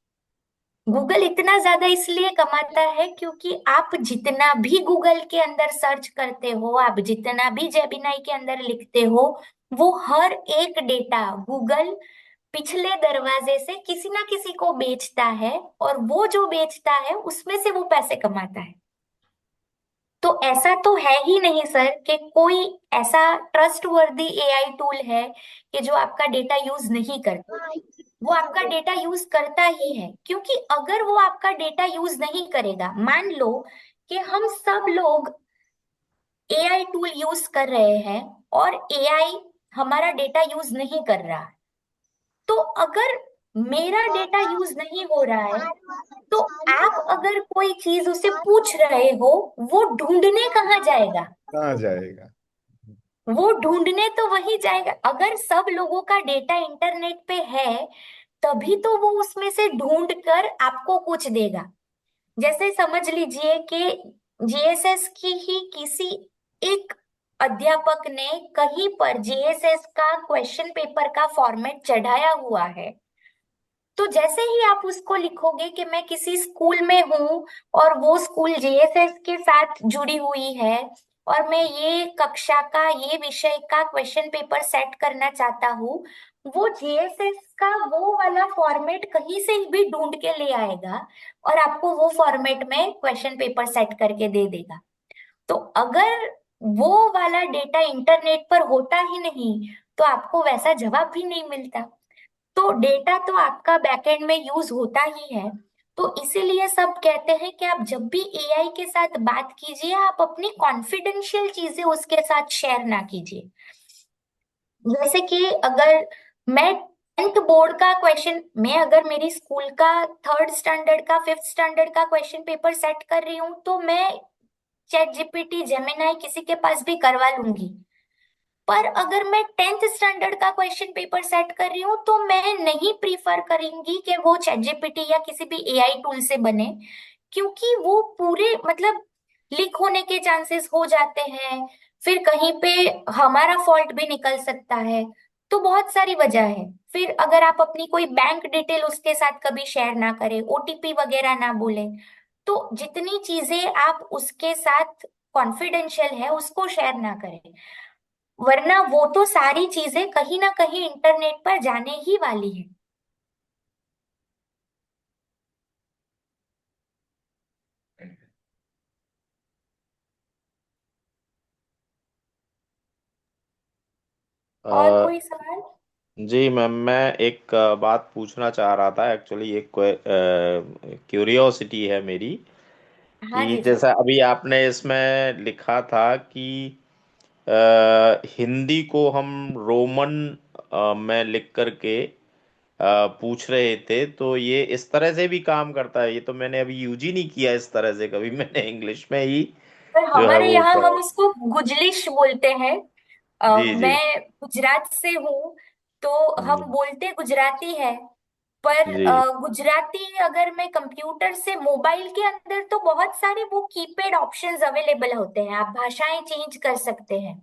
गूगल इतना ज्यादा इसलिए कमाता है क्योंकि आप जितना भी गूगल के अंदर सर्च करते हो, आप जितना भी जेमिनाई के अंदर लिखते हो, वो हर एक डेटा गूगल पिछले दरवाजे से किसी ना किसी को बेचता है, और वो जो बेचता है उसमें से वो पैसे कमाता है। तो ऐसा तो है ही नहीं सर कि कोई ऐसा ट्रस्टवर्दी एआई टूल है कि जो आपका डेटा यूज नहीं करता। वो आपका डेटा यूज करता ही है, क्योंकि अगर वो आपका डेटा यूज नहीं करेगा, मान लो कि हम सब लोग एआई टूल यूज कर रहे हैं और एआई हमारा डेटा यूज नहीं कर रहा है, तो अगर मेरा डेटा यूज नहीं हो रहा है, तो आप अगर कोई चीज उसे पूछ रहे हो, वो ढूंढने कहाँ जाएगा? कहाँ जाएगा? वो ढूंढने तो वही जाएगा। अगर सब लोगों का डेटा इंटरनेट पे है, तभी तो वो उसमें से ढूंढ कर आपको कुछ देगा। जैसे समझ लीजिए कि जीएसएस की ही किसी एक अध्यापक ने कहीं पर जीएसएस का क्वेश्चन पेपर का फॉर्मेट चढ़ाया हुआ है, तो जैसे ही आप उसको लिखोगे कि मैं किसी स्कूल में हूँ और वो स्कूल जीएसएस के साथ जुड़ी हुई है, और मैं ये कक्षा का ये विषय का क्वेश्चन पेपर सेट करना चाहता हूँ, वो जीएसएस का वो वाला फॉर्मेट कहीं से भी ढूंढ के ले आएगा और आपको वो फॉर्मेट में क्वेश्चन पेपर सेट करके दे देगा। तो अगर वो वाला डेटा इंटरनेट पर होता ही नहीं, तो आपको वैसा जवाब भी नहीं मिलता। तो डेटा तो आपका बैकएंड में यूज होता ही है। तो इसीलिए सब कहते हैं कि आप जब भी एआई के साथ बात कीजिए, आप अपनी कॉन्फिडेंशियल चीजें उसके साथ शेयर ना कीजिए। जैसे कि अगर मैं 10th बोर्ड का क्वेश्चन, मैं अगर मेरी स्कूल का 3rd स्टैंडर्ड का 5th स्टैंडर्ड का क्वेश्चन पेपर सेट कर रही हूँ, तो मैं चैट जीपीटी, जेमिनाई किसी के पास भी करवा लूंगी। पर अगर मैं 10th स्टैंडर्ड का क्वेश्चन पेपर सेट कर रही हूँ, तो मैं नहीं प्रीफर करूंगी कि वो चैट जीपीटी या किसी भी एआई टूल से बने, क्योंकि वो पूरे मतलब लीक होने के चांसेस हो जाते हैं, फिर कहीं पे हमारा फॉल्ट भी निकल सकता है। तो बहुत सारी वजह है। फिर अगर आप अपनी कोई बैंक डिटेल उसके साथ कभी शेयर ना करें, ओटीपी वगैरह ना बोले, तो जितनी चीजें आप उसके साथ कॉन्फिडेंशियल है उसको शेयर ना करें। वरना वो तो सारी चीजें कहीं ना कहीं इंटरनेट पर जाने ही वाली है। और अ, कोई सवाल? जी मैम, मैं एक बात पूछना चाह रहा था। एक्चुअली एक क्यूरियोसिटी है मेरी हाँ कि जी सर। जैसा अभी आपने इसमें लिखा था कि हिंदी को हम रोमन में लिख करके पूछ रहे थे, तो ये इस तरह से भी काम करता है? ये तो मैंने अभी यूज ही नहीं किया इस तरह से कभी। मैंने इंग्लिश में ही पर जो है हमारे वो यहाँ हम पढ़ा। उसको गुजलिश बोलते हैं। जी जी मैं गुजरात से हूँ, तो हम जी बोलते गुजराती है। पर जी। गुजराती अगर मैं कंप्यूटर से, मोबाइल के अंदर तो बहुत सारे वो कीपैड ऑप्शंस अवेलेबल होते हैं, आप भाषाएं चेंज कर सकते हैं।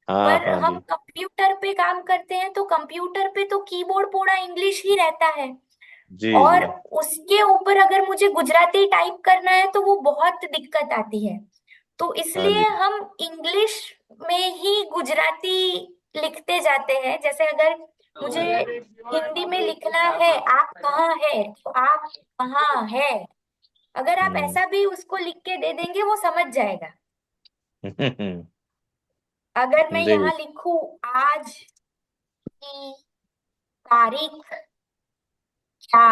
हाँ पर हाँ हम जी कंप्यूटर पे काम करते हैं, तो कंप्यूटर पे तो कीबोर्ड पूरा इंग्लिश ही रहता है। जी जी। और उसके ऊपर अगर मुझे गुजराती टाइप करना है तो वो बहुत दिक्कत आती है। तो हाँ इसलिए जी। हम इंग्लिश में ही गुजराती लिखते जाते हैं। जैसे अगर मुझे हिंदी में लिखना है आप कहाँ है, तो आप कहाँ है, अगर आप हम्म। ऐसा भी उसको लिख के दे देंगे वो समझ जाएगा। अगर मैं जी। यहाँ लिखूं आज की तारीख क्या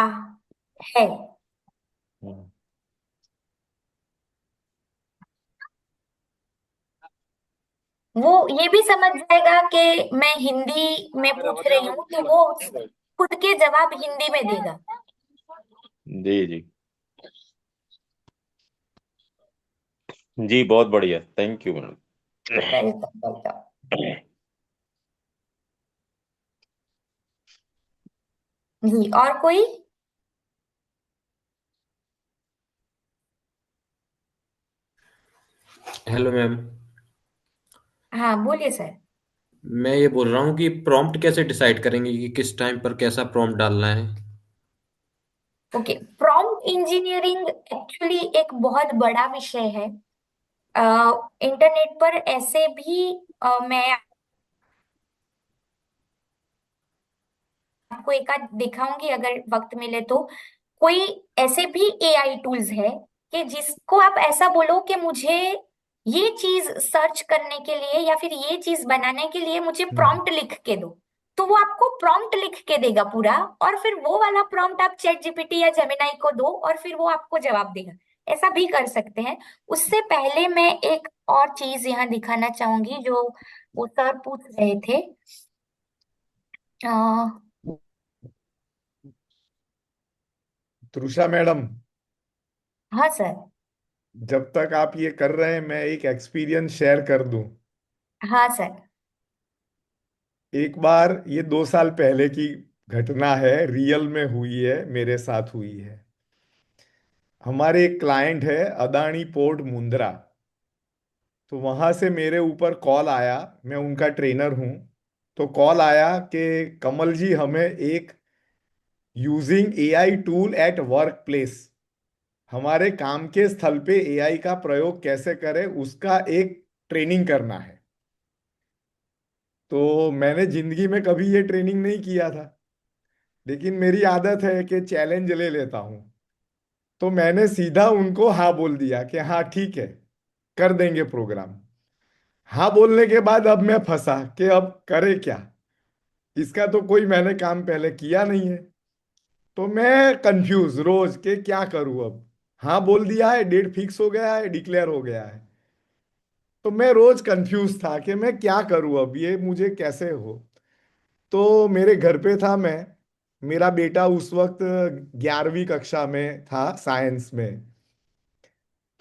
है, हम्म। वो ये भी समझ जाएगा कि मैं हिंदी में पूछ रही हूँ, तो वो खुद के जवाब हिंदी में देगा। जी जी जी, बहुत बढ़िया, thank you madam. Welcome welcome. जी, और कोई? Hello ma'am. हाँ बोलिए सर। मैं ये बोल रहा हूँ कि प्रॉम्प्ट कैसे डिसाइड करेंगे कि किस टाइम पर कैसा प्रॉम्प्ट डालना है? ओके, प्रॉम्प्ट इंजीनियरिंग एक्चुअली एक बहुत बड़ा विषय है। इंटरनेट पर ऐसे भी मैं आपको एक आध दिखाऊंगी अगर वक्त मिले तो। कोई ऐसे भी एआई टूल्स है कि जिसको आप ऐसा बोलो कि मुझे ये चीज सर्च करने के लिए या फिर ये चीज बनाने के लिए मुझे प्रॉम्प्ट लिख के दो, तो वो आपको प्रॉम्प्ट लिख के देगा पूरा। और फिर वो वाला प्रॉम्प्ट आप चैट जीपीटी या जेमिनाई को दो और फिर वो आपको जवाब देगा। ऐसा भी कर सकते हैं। उससे पहले मैं एक और चीज यहाँ दिखाना चाहूंगी जो वो सर पूछ रहे थे। अ, तृषा मैडम, हाँ सर। जब तक आप ये कर रहे हैं मैं एक एक्सपीरियंस शेयर कर दूं। हाँ सर। एक बार, ये 2 साल पहले की घटना है, रियल में हुई है, मेरे साथ हुई है। हमारे एक क्लाइंट है अदानी पोर्ट मुंद्रा, तो वहां से मेरे ऊपर कॉल आया। मैं उनका ट्रेनर हूं। तो कॉल आया कि कमल जी, हमें एक using AI tool at work place, हमारे काम के स्थल पे एआई का प्रयोग कैसे करें उसका एक ट्रेनिंग करना है। तो मैंने जिंदगी में कभी ये ट्रेनिंग नहीं किया था, लेकिन मेरी आदत है कि चैलेंज ले लेता हूं। तो मैंने सीधा उनको हाँ बोल दिया कि हाँ ठीक है, कर देंगे प्रोग्राम। हाँ बोलने के बाद अब मैं फंसा कि अब करे क्या, इसका तो कोई मैंने काम पहले किया नहीं है। तो मैं कंफ्यूज रोज के क्या करूं अब। हाँ बोल दिया है, डेट फिक्स हो गया है, डिक्लेयर हो गया है। तो मैं रोज कंफ्यूज था कि मैं क्या करूं अब, ये मुझे कैसे हो। तो मेरे घर पे था मैं, मेरा बेटा उस वक्त 11वीं कक्षा में था, साइंस में।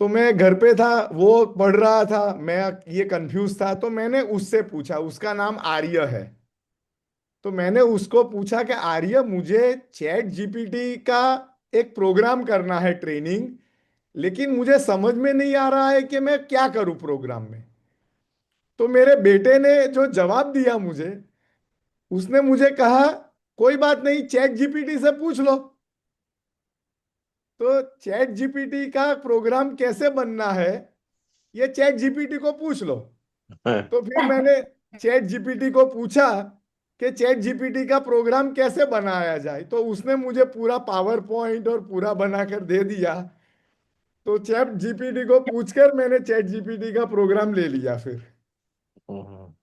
तो मैं घर पे था, वो पढ़ रहा था, मैं ये कंफ्यूज था। तो मैंने उससे पूछा, उसका नाम आर्य है। तो मैंने उसको पूछा कि आर्य, मुझे चैट जीपीटी का एक प्रोग्राम करना है, ट्रेनिंग, लेकिन मुझे समझ में नहीं आ रहा है कि मैं क्या करूं प्रोग्राम में। तो मेरे बेटे ने जो जवाब दिया मुझे, उसने मुझे कहा कोई बात नहीं, चैट जीपीटी से पूछ लो। तो चैट जीपीटी का प्रोग्राम कैसे बनना है, ये चैट जीपीटी को पूछ लो। तो फिर मैंने चैट जीपीटी को पूछा कि चैट जीपीटी का प्रोग्राम कैसे बनाया जाए, तो उसने मुझे पूरा पावर पॉइंट और पूरा बनाकर दे दिया। तो चैट जीपीटी को पूछकर मैंने चैट जीपीटी का प्रोग्राम ले लिया फिर। हम्म,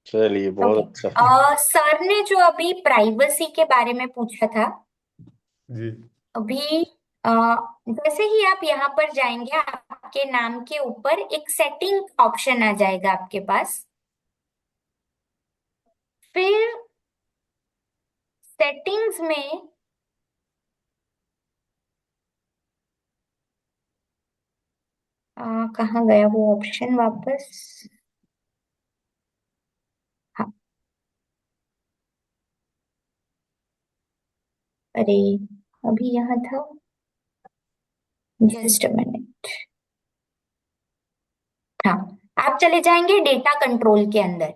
चलिए ओके। बहुत अच्छा। सर ने जो अभी प्राइवेसी के बारे में पूछा था, जी। अभी जैसे ही आप यहाँ पर जाएंगे, आपके नाम के ऊपर एक सेटिंग ऑप्शन आ जाएगा आपके पास। फिर सेटिंग्स में कहाँ गया वो ऑप्शन वापस? हाँ, अरे अभी यहाँ था, जस्ट अ मिनट। हाँ, आप चले जाएंगे डेटा कंट्रोल के अंदर।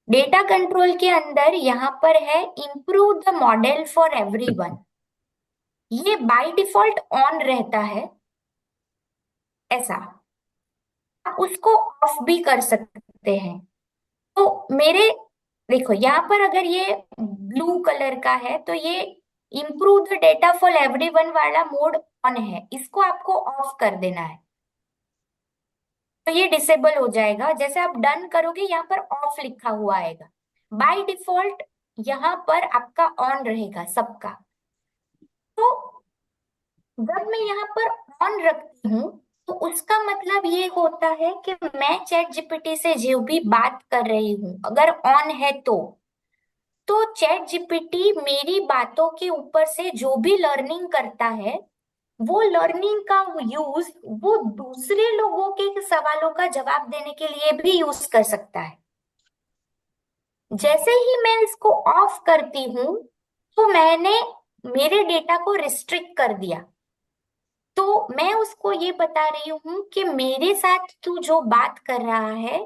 डेटा कंट्रोल के अंदर यहाँ पर है improve the model for everyone. ये बाय डिफॉल्ट ऑन रहता है ऐसा, आप उसको ऑफ भी कर सकते हैं। तो मेरे देखो यहाँ पर अगर ये ब्लू कलर का है तो ये improve the data for everyone वाला मोड ऑन है, इसको आपको ऑफ कर देना है। तो ये डिसेबल हो जाएगा। जैसे आप डन करोगे यहाँ पर ऑफ लिखा हुआ आएगा। बाय डिफॉल्ट यहाँ पर आपका ऑन रहेगा सबका। तो जब मैं यहाँ पर ऑन रखती हूँ तो उसका मतलब ये होता है कि मैं चैट जीपीटी से जो भी बात कर रही हूँ अगर ऑन है तो चैट जीपीटी मेरी बातों के ऊपर से जो भी लर्निंग करता है, वो लर्निंग का यूज वो दूसरे लोगों के सवालों का जवाब देने के लिए भी यूज कर सकता है। जैसे ही मैं इसको ऑफ करती हूँ तो मैंने मेरे डेटा को रिस्ट्रिक्ट कर दिया। तो मैं उसको ये बता रही हूँ कि मेरे साथ तू जो बात कर रहा है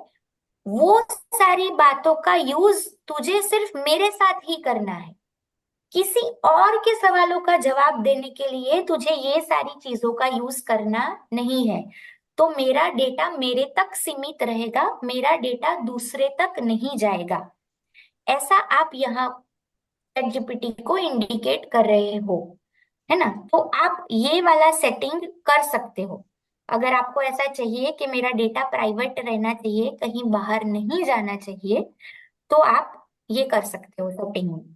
वो सारी बातों का यूज तुझे सिर्फ मेरे साथ ही करना है, किसी और के सवालों का जवाब देने के लिए तुझे ये सारी चीजों का यूज करना नहीं है। तो मेरा डेटा मेरे तक सीमित रहेगा, मेरा डेटा दूसरे तक नहीं जाएगा। ऐसा आप यहाँ चैट जीपीटी को इंडिकेट कर रहे हो, है ना? तो आप ये वाला सेटिंग कर सकते हो। अगर आपको ऐसा चाहिए कि मेरा डेटा प्राइवेट रहना चाहिए, कहीं बाहर नहीं जाना चाहिए, तो आप ये कर सकते हो सेटिंग में।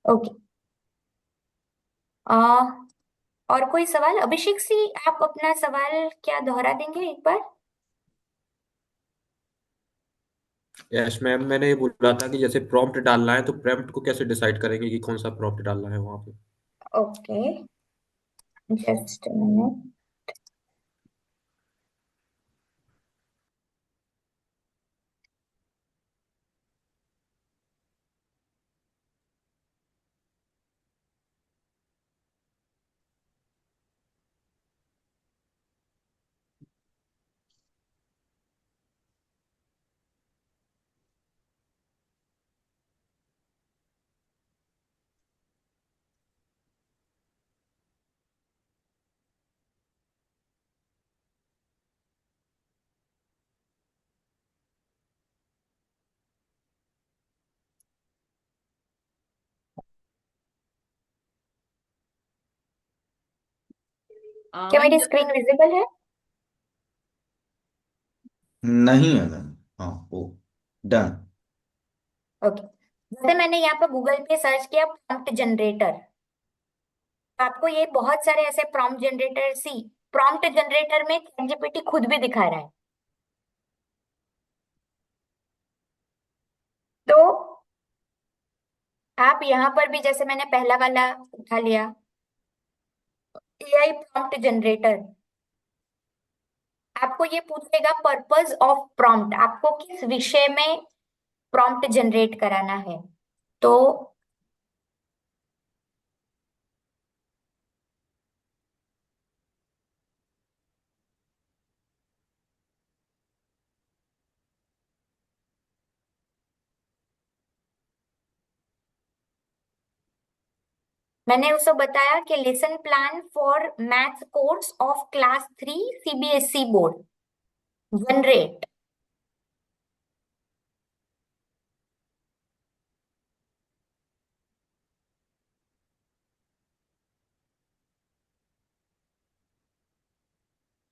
ओके। आ, और कोई सवाल? अभिषेक सी, आप अपना सवाल क्या दोहरा देंगे एक बार? यस मैम, मैंने ये बोल रहा था कि जैसे प्रॉम्प्ट डालना है तो प्रॉम्प्ट को कैसे डिसाइड करेंगे कि कौन सा प्रॉम्प्ट डालना है वहां पे? Okay, just minute. क्या मेरी स्क्रीन विजिबल है? नहीं है मैम। हाँ, ओ, डन। ओके। जैसे मैंने यहाँ पर गूगल पे सर्च किया प्रॉम्प्ट जनरेटर, आपको ये बहुत सारे ऐसे प्रॉम्प्ट जनरेटर प्रॉम्प्ट जनरेटर में चैट जीपीटी खुद भी दिखा रहा है। तो आप यहाँ पर भी, जैसे मैंने पहला वाला उठा लिया, एआई प्रॉम्प्ट जनरेटर, आपको ये पूछेगा पर्पस ऑफ प्रॉम्प्ट, आपको किस विषय में प्रॉम्प्ट जनरेट कराना है। तो मैंने उसे बताया कि lesson plan for maths course of class 3 CBSE board generate.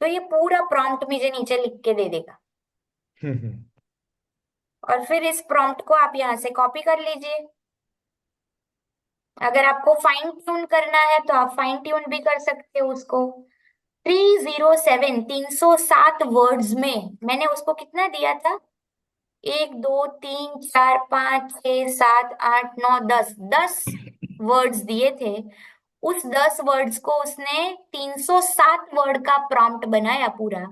तो ये पूरा प्रॉम्प्ट मुझे नीचे लिख के दे देगा और फिर इस प्रॉम्प्ट को आप यहाँ से कॉपी कर लीजिए। अगर आपको फाइन ट्यून करना है तो आप फाइन ट्यून भी कर सकते हो उसको। 307 वर्ड्स में मैंने उसको कितना दिया था? 1 2 3 4 5 6 7 8 9 10 वर्ड्स दिए थे। उस 10 वर्ड्स को उसने 307 वर्ड का प्रॉम्प्ट बनाया पूरा।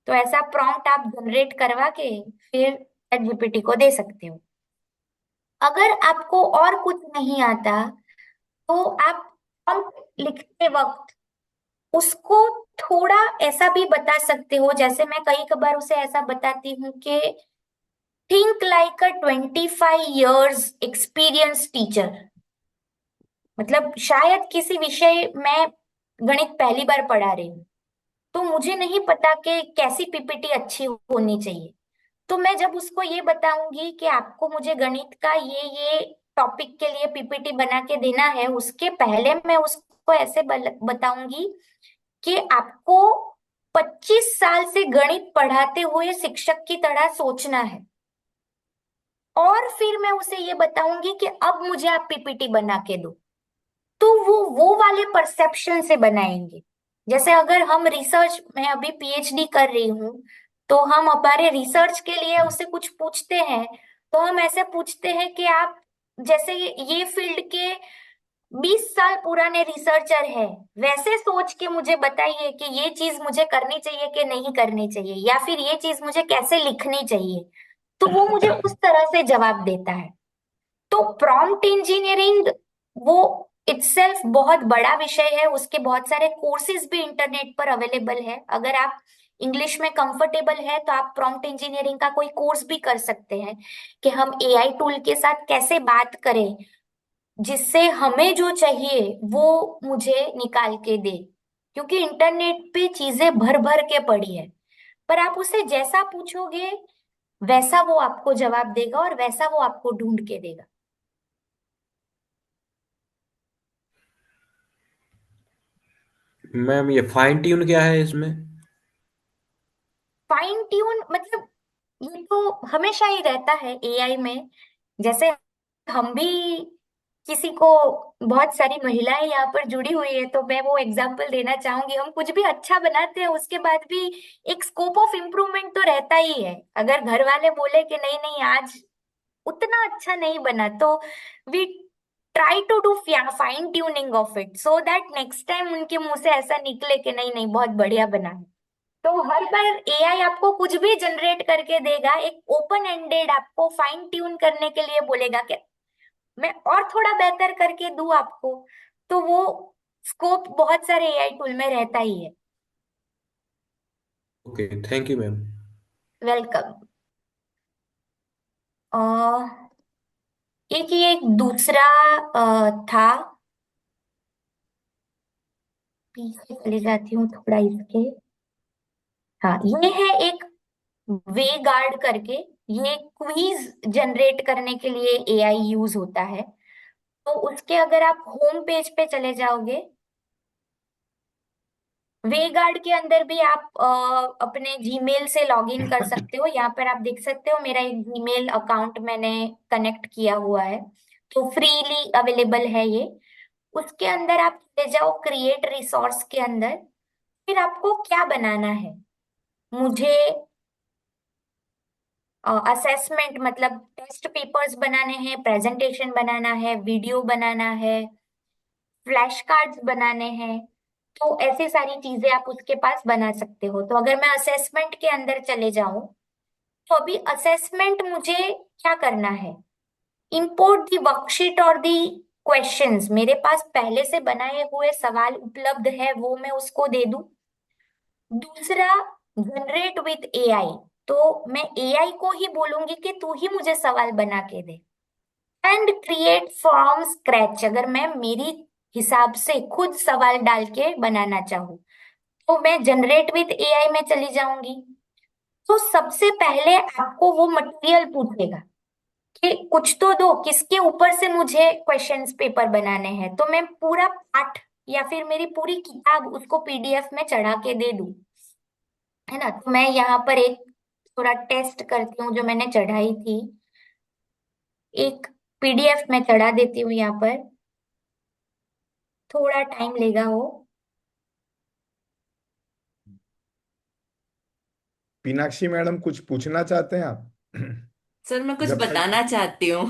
तो ऐसा प्रॉम्प्ट आप जनरेट करवा के फिर चैट जीपीटी को दे सकते हो। अगर आपको और कुछ नहीं आता तो आप प्रॉम्प्ट लिखते वक्त उसको थोड़ा ऐसा भी बता सकते हो, जैसे मैं कई बार उसे ऐसा बताती हूँ कि थिंक लाइक अ 25 years एक्सपीरियंस टीचर। मतलब शायद किसी विषय में गणित पहली बार पढ़ा रही हूँ तो मुझे नहीं पता कि कैसी पीपीटी अच्छी होनी चाहिए। तो मैं जब उसको ये बताऊंगी कि आपको मुझे गणित का ये टॉपिक के लिए पीपीटी बना के देना है, उसके पहले मैं उसको ऐसे बताऊंगी कि आपको 25 साल से गणित पढ़ाते हुए शिक्षक की तरह सोचना है। और फिर मैं उसे ये बताऊंगी कि अब मुझे आप पीपीटी बना के दो। तो वो वाले परसेप्शन से बनाएंगे। जैसे अगर हम रिसर्च में अभी पीएचडी कर रही हूँ तो हम हमारे रिसर्च के लिए उससे कुछ पूछते हैं, तो हम ऐसे पूछते हैं कि आप जैसे ये फील्ड के 20 साल पुराने रिसर्चर है, वैसे सोच के मुझे बताइए कि ये चीज मुझे करनी चाहिए कि नहीं करनी चाहिए, या फिर ये चीज मुझे कैसे लिखनी चाहिए। तो वो मुझे उस तरह से जवाब देता है। तो प्रॉम्प्ट इंजीनियरिंग वो इटसेल्फ बहुत बड़ा विषय है, उसके बहुत सारे कोर्सेज भी इंटरनेट पर अवेलेबल है। अगर आप इंग्लिश में कंफर्टेबल है तो आप प्रॉम्प्ट इंजीनियरिंग का कोई कोर्स भी कर सकते हैं कि हम एआई टूल के साथ कैसे बात करें जिससे हमें जो चाहिए वो मुझे निकाल के दे। क्योंकि इंटरनेट पे चीजें भर भर के पड़ी है, पर आप उसे जैसा पूछोगे वैसा वो आपको जवाब देगा और वैसा वो आपको ढूंढ के देगा। मैम ये फाइन ट्यून क्या है इसमें? फाइन ट्यून मतलब ये तो हमेशा ही रहता है एआई में। जैसे हम भी किसी को, बहुत सारी महिलाएं यहाँ पर जुड़ी हुई है तो मैं वो एग्जांपल देना चाहूंगी, हम कुछ भी अच्छा बनाते हैं उसके बाद भी एक स्कोप ऑफ इम्प्रूवमेंट तो रहता ही है। अगर घर वाले बोले कि नहीं नहीं आज उतना अच्छा नहीं बना तो we try to do fine tuning of it so that next time उनके मुंह से ऐसा निकले कि नहीं नहीं बहुत बढ़िया बना है। तो हर बार एआई आपको कुछ भी जनरेट करके देगा, एक ओपन एंडेड आपको फाइन ट्यून करने के लिए बोलेगा कि मैं और थोड़ा बेहतर करके दूं आपको। तो वो स्कोप बहुत सारे एआई टूल में रहता ही है। Okay, thank you ma'am. Welcome. एक ये एक दूसरा था, पीछे चली जाती हूँ थोड़ा इसके। हाँ, ये है एक वे गार्ड करके, ये क्विज जनरेट करने के लिए एआई यूज होता है। तो उसके अगर आप होम पेज पे चले जाओगे, वे गार्ड के अंदर भी आप अपने जीमेल से लॉगिन कर सकते हो। यहाँ पर आप देख सकते हो मेरा एक जीमेल अकाउंट मैंने कनेक्ट किया हुआ है, तो फ्रीली अवेलेबल है ये। उसके अंदर आप चले जाओ क्रिएट रिसोर्स के अंदर, फिर आपको क्या बनाना है। मुझे असेसमेंट मतलब टेस्ट पेपर्स बनाने हैं, प्रेजेंटेशन बनाना है, वीडियो बनाना है, फ्लैश कार्ड्स बनाने हैं। तो ऐसी सारी चीजें आप उसके पास बना सकते हो। तो अगर मैं असेसमेंट के अंदर चले जाऊं तो अभी असेसमेंट मुझे क्या करना है, इंपोर्ट दी वर्कशीट और दी क्वेश्चंस। मेरे पास पहले से बनाए हुए सवाल उपलब्ध है, वो मैं उसको दे दूं। दूसरा, जनरेट विथ एआई, तो मैं एआई को ही बोलूंगी कि तू ही मुझे सवाल बना के दे। एंड क्रिएट फ्रॉम स्क्रैच, अगर मैं मेरी हिसाब से खुद सवाल डाल के बनाना चाहूँ, तो मैं जनरेट विद एआई में चली जाऊंगी। तो सबसे पहले आपको वो मटेरियल पूछेगा कि कुछ तो दो, किसके ऊपर से मुझे क्वेश्चंस पेपर बनाने हैं, तो मैं पूरा पाठ या फिर मेरी पूरी किताब उसको पीडीएफ में चढ़ा के दे दूं, है ना। तो मैं यहाँ पर एक थोड़ा टेस्ट करती हूँ, जो मैंने चढ़ाई थी एक पीडीएफ में चढ़ा देती हूँ यहाँ पर, थोड़ा टाइम लेगा वो। मीनाक्षी मैडम कुछ पूछना चाहते हैं आप? सर मैं कुछ जब तक बताना चाहती हूँ।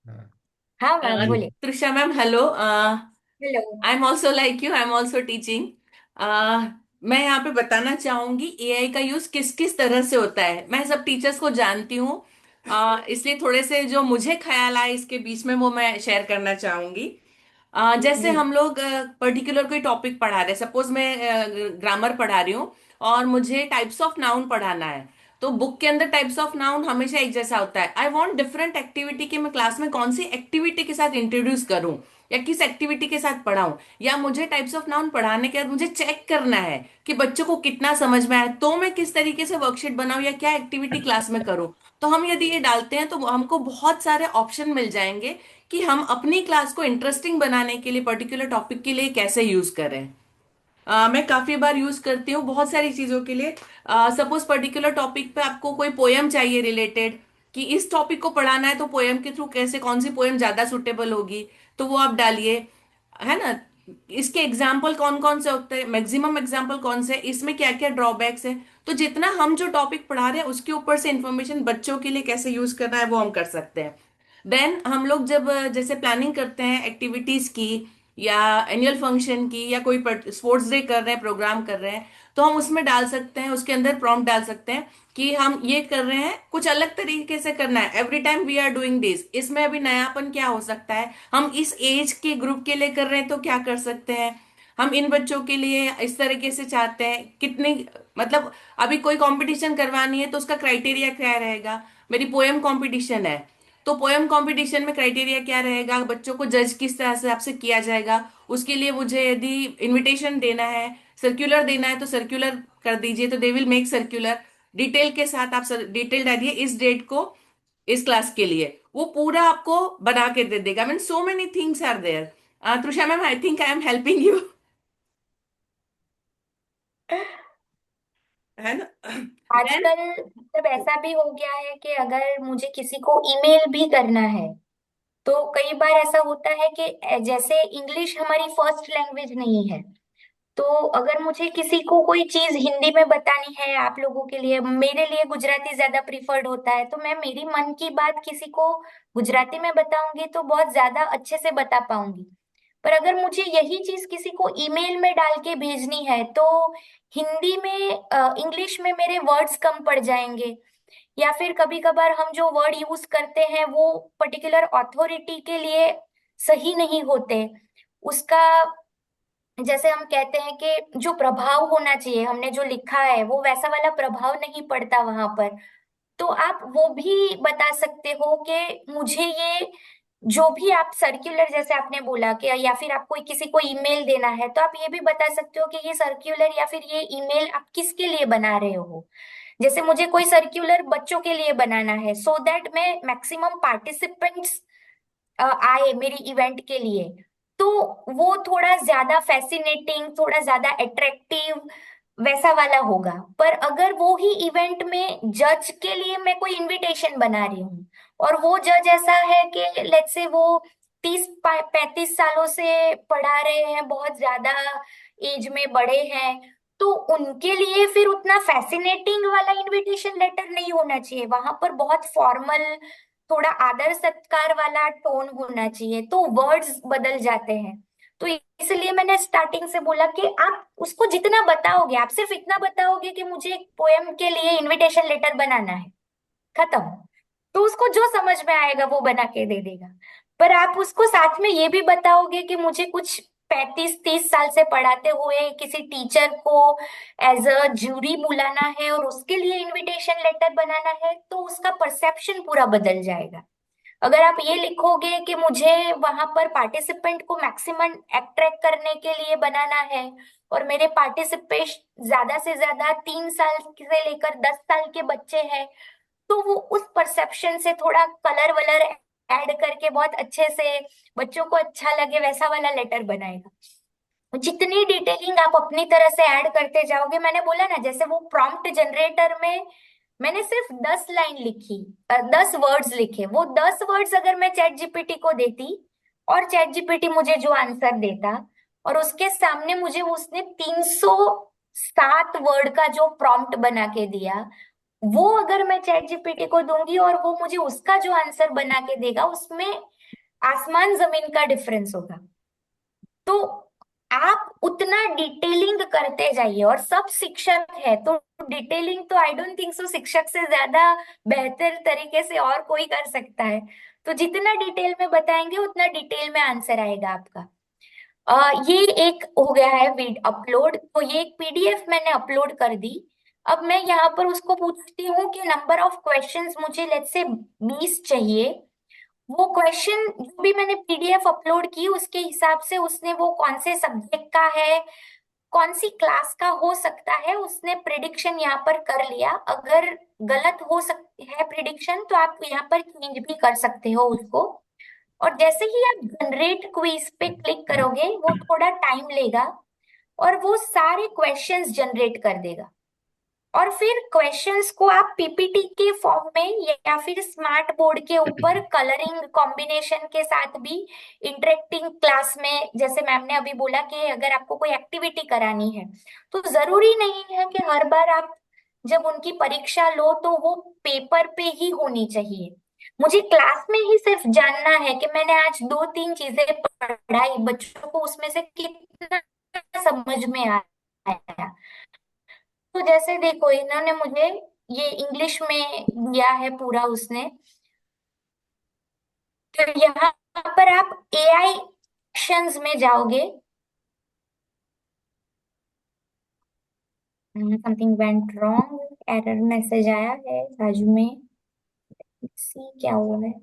हाँ हाँ मैम जी। बोले। Trisha ma'am hello. Hello. I am also like you, I am also teaching. मैं यहाँ पे बताना चाहूंगी एआई का यूज किस किस तरह से होता है। मैं सब टीचर्स को जानती हूँ, इसलिए थोड़े से जो मुझे ख्याल आए इसके बीच में वो मैं शेयर करना चाहूंगी। जैसे जी। हम लोग पर्टिकुलर कोई टॉपिक पढ़ा रहे हैं, सपोज मैं ग्रामर पढ़ा रही हूँ और मुझे टाइप्स ऑफ नाउन पढ़ाना है। तो बुक के अंदर टाइप्स ऑफ नाउन हमेशा एक जैसा होता है। आई वांट डिफरेंट एक्टिविटी कि मैं क्लास में कौन सी एक्टिविटी के साथ इंट्रोड्यूस करूं या किस एक्टिविटी के साथ पढ़ाऊं, या मुझे टाइप्स ऑफ नाउन पढ़ाने के बाद मुझे चेक करना है कि बच्चों को कितना समझ में आया, तो मैं किस तरीके से वर्कशीट बनाऊं या क्या एक्टिविटी क्लास में करूं। तो हम यदि ये डालते हैं तो हमको बहुत सारे ऑप्शन मिल जाएंगे कि हम अपनी क्लास को इंटरेस्टिंग बनाने के लिए पर्टिकुलर टॉपिक के लिए कैसे यूज करें। मैं काफी बार यूज करती हूँ बहुत सारी चीजों के लिए। सपोज पर्टिकुलर टॉपिक पे आपको कोई पोयम चाहिए रिलेटेड, कि इस टॉपिक को पढ़ाना है तो पोयम के थ्रू कैसे कौन सी पोयम ज्यादा सुटेबल होगी, तो वो आप डालिए, है ना। इसके एग्जाम्पल कौन कौन से होते हैं, मैक्सिमम एग्जाम्पल कौन से, इसमें क्या क्या ड्रॉबैक्स है। तो जितना हम जो टॉपिक पढ़ा रहे हैं उसके ऊपर से इंफॉर्मेशन बच्चों के लिए कैसे यूज करना है वो हम कर सकते हैं। देन हम लोग जब जैसे प्लानिंग करते हैं एक्टिविटीज की या एनुअल फंक्शन की या कोई स्पोर्ट्स डे कर रहे हैं, प्रोग्राम कर रहे हैं, तो हम उसमें डाल सकते हैं, उसके अंदर प्रॉम्प्ट डाल सकते हैं कि हम ये कर रहे हैं, कुछ अलग तरीके से करना है, every time we are doing this. इसमें अभी नयापन क्या हो सकता है, हम इस एज के ग्रुप के लिए कर रहे हैं तो क्या कर सकते हैं, हम इन बच्चों के लिए इस तरीके से चाहते हैं कितने, मतलब अभी कोई कंपटीशन करवानी है तो उसका क्राइटेरिया क्या रहेगा। मेरी पोएम कंपटीशन है तो पोएम कंपटीशन में क्राइटेरिया क्या रहेगा, बच्चों को जज किस तरह से आपसे किया जाएगा। उसके लिए मुझे यदि इनविटेशन देना है, सर्कुलर देना है, तो सर्कुलर कर दीजिए, तो they will make circular detail के साथ। आप डिटेल डालिए इस डेट को इस क्लास के लिए, वो पूरा आपको बना के दे देगा। Mean so many things are there. Trusha ma'am I think I am helping you, है ना। देन आजकल मतलब ऐसा भी हो गया है कि अगर मुझे किसी को ईमेल भी करना है, तो कई बार ऐसा होता है कि जैसे इंग्लिश हमारी फर्स्ट लैंग्वेज नहीं है, तो अगर मुझे किसी को कोई चीज हिंदी में बतानी है, आप लोगों के लिए, मेरे लिए गुजराती ज्यादा प्रिफर्ड होता है, तो मैं मेरी मन की बात किसी को गुजराती में बताऊंगी तो बहुत ज्यादा अच्छे से बता पाऊंगी। पर अगर मुझे यही चीज किसी को ईमेल में डाल के भेजनी है, तो हिंदी में इंग्लिश में मेरे वर्ड्स कम पड़ जाएंगे, या फिर कभी कभार हम जो वर्ड यूज करते हैं वो पर्टिकुलर अथॉरिटी के लिए सही नहीं होते। उसका जैसे हम कहते हैं कि जो प्रभाव होना चाहिए, हमने जो लिखा है वो वैसा वाला प्रभाव नहीं पड़ता वहां पर। तो आप वो भी बता सकते हो कि मुझे ये जो भी आप सर्क्यूलर, जैसे आपने बोला कि या फिर आपको किसी को ईमेल देना है, तो आप ये भी बता सकते हो कि ये सर्क्यूलर या फिर ये ईमेल आप किसके लिए बना रहे हो। जैसे मुझे कोई सर्क्यूलर बच्चों के लिए बनाना है, सो दैट मैं मैक्सिमम पार्टिसिपेंट्स आए मेरी इवेंट के लिए, तो वो थोड़ा ज्यादा फैसिनेटिंग, थोड़ा ज्यादा अट्रैक्टिव वैसा वाला होगा। पर अगर वो ही इवेंट में जज के लिए मैं कोई इनविटेशन बना रही हूँ, और वो जज ऐसा है कि लेट्स से वो 30-35 सालों से पढ़ा रहे हैं, बहुत ज्यादा एज में बड़े हैं, तो उनके लिए फिर उतना फैसिनेटिंग वाला इनविटेशन लेटर नहीं होना चाहिए, वहां पर बहुत फॉर्मल, थोड़ा आदर सत्कार वाला टोन होना चाहिए, तो वर्ड्स बदल जाते हैं। तो इसलिए मैंने स्टार्टिंग से बोला कि आप उसको जितना बताओगे, आप सिर्फ इतना बताओगे कि मुझे एक पोएम के लिए इनविटेशन लेटर बनाना है, खत्म। तो उसको जो समझ में आएगा वो बना के दे देगा। पर आप उसको साथ में ये भी बताओगे कि मुझे कुछ 35-30 साल से पढ़ाते हुए किसी टीचर को एज अ जूरी बुलाना है और उसके लिए इनविटेशन लेटर बनाना है, तो उसका परसेप्शन पूरा बदल जाएगा। अगर आप ये लिखोगे कि मुझे वहां पर पार्टिसिपेंट को मैक्सिमम अट्रैक्ट करने के लिए बनाना है और मेरे पार्टिसिपेट ज्यादा से ज्यादा 3 साल से लेकर 10 साल के बच्चे हैं, तो वो उस परसेप्शन से थोड़ा कलर वलर ऐड करके बहुत अच्छे से बच्चों को अच्छा लगे वैसा वाला लेटर बनाएगा। जितनी डिटेलिंग आप अपनी तरह से ऐड करते जाओगे, मैंने बोला ना, जैसे वो प्रॉम्प्ट जनरेटर में मैंने सिर्फ 10 लाइन लिखी, 10 वर्ड्स लिखे, वो 10 वर्ड्स अगर मैं चैट जीपीटी को देती और चैट जीपीटी मुझे जो आंसर देता, और उसके सामने मुझे उसने 307 वर्ड का जो प्रॉम्प्ट बना के दिया, वो अगर मैं चैट जीपीटी को दूंगी और वो मुझे उसका जो आंसर बना के देगा, उसमें आसमान जमीन का डिफरेंस होगा। तो आप उतना डिटेलिंग करते जाइए, और सब शिक्षक है तो डिटेलिंग तो आई डोंट थिंक सो शिक्षक से ज्यादा बेहतर तरीके से और कोई कर सकता है। तो जितना डिटेल में बताएंगे उतना डिटेल में आंसर आएगा आपका। ये एक हो गया है अपलोड, तो ये एक पीडीएफ मैंने अपलोड कर दी। अब मैं यहाँ पर उसको पूछती हूँ कि नंबर ऑफ क्वेश्चंस मुझे लेट्स से 20 चाहिए। वो क्वेश्चन जो भी मैंने पीडीएफ अपलोड की उसके हिसाब से उसने वो कौन से सब्जेक्ट का है, कौन सी क्लास का हो सकता है, उसने प्रिडिक्शन यहाँ पर कर लिया। अगर गलत हो सकती है प्रिडिक्शन तो आप यहाँ पर चेंज भी कर सकते हो उसको। और जैसे ही आप जनरेट क्विज पे क्लिक करोगे वो थोड़ा टाइम लेगा और वो सारे क्वेश्चंस जनरेट कर देगा। और फिर क्वेश्चंस को आप पीपीटी के फॉर्म में या फिर स्मार्ट बोर्ड के ऊपर कलरिंग कॉम्बिनेशन के साथ भी इंटरेक्टिंग क्लास में, जैसे मैम ने अभी बोला कि अगर आपको कोई एक्टिविटी करानी है तो जरूरी नहीं है कि हर बार आप जब उनकी परीक्षा लो तो वो पेपर पे ही होनी चाहिए। मुझे क्लास में ही सिर्फ जानना है कि मैंने आज 2-3 चीजें पढ़ाई, बच्चों को उसमें से कितना समझ में आया। तो जैसे देखो इन्होंने मुझे ये इंग्लिश में दिया है पूरा उसने, तो यहाँ पर आप एआई एक्शंस में जाओगे, something went wrong, error message आया है बाजू में, सी क्या हुआ है।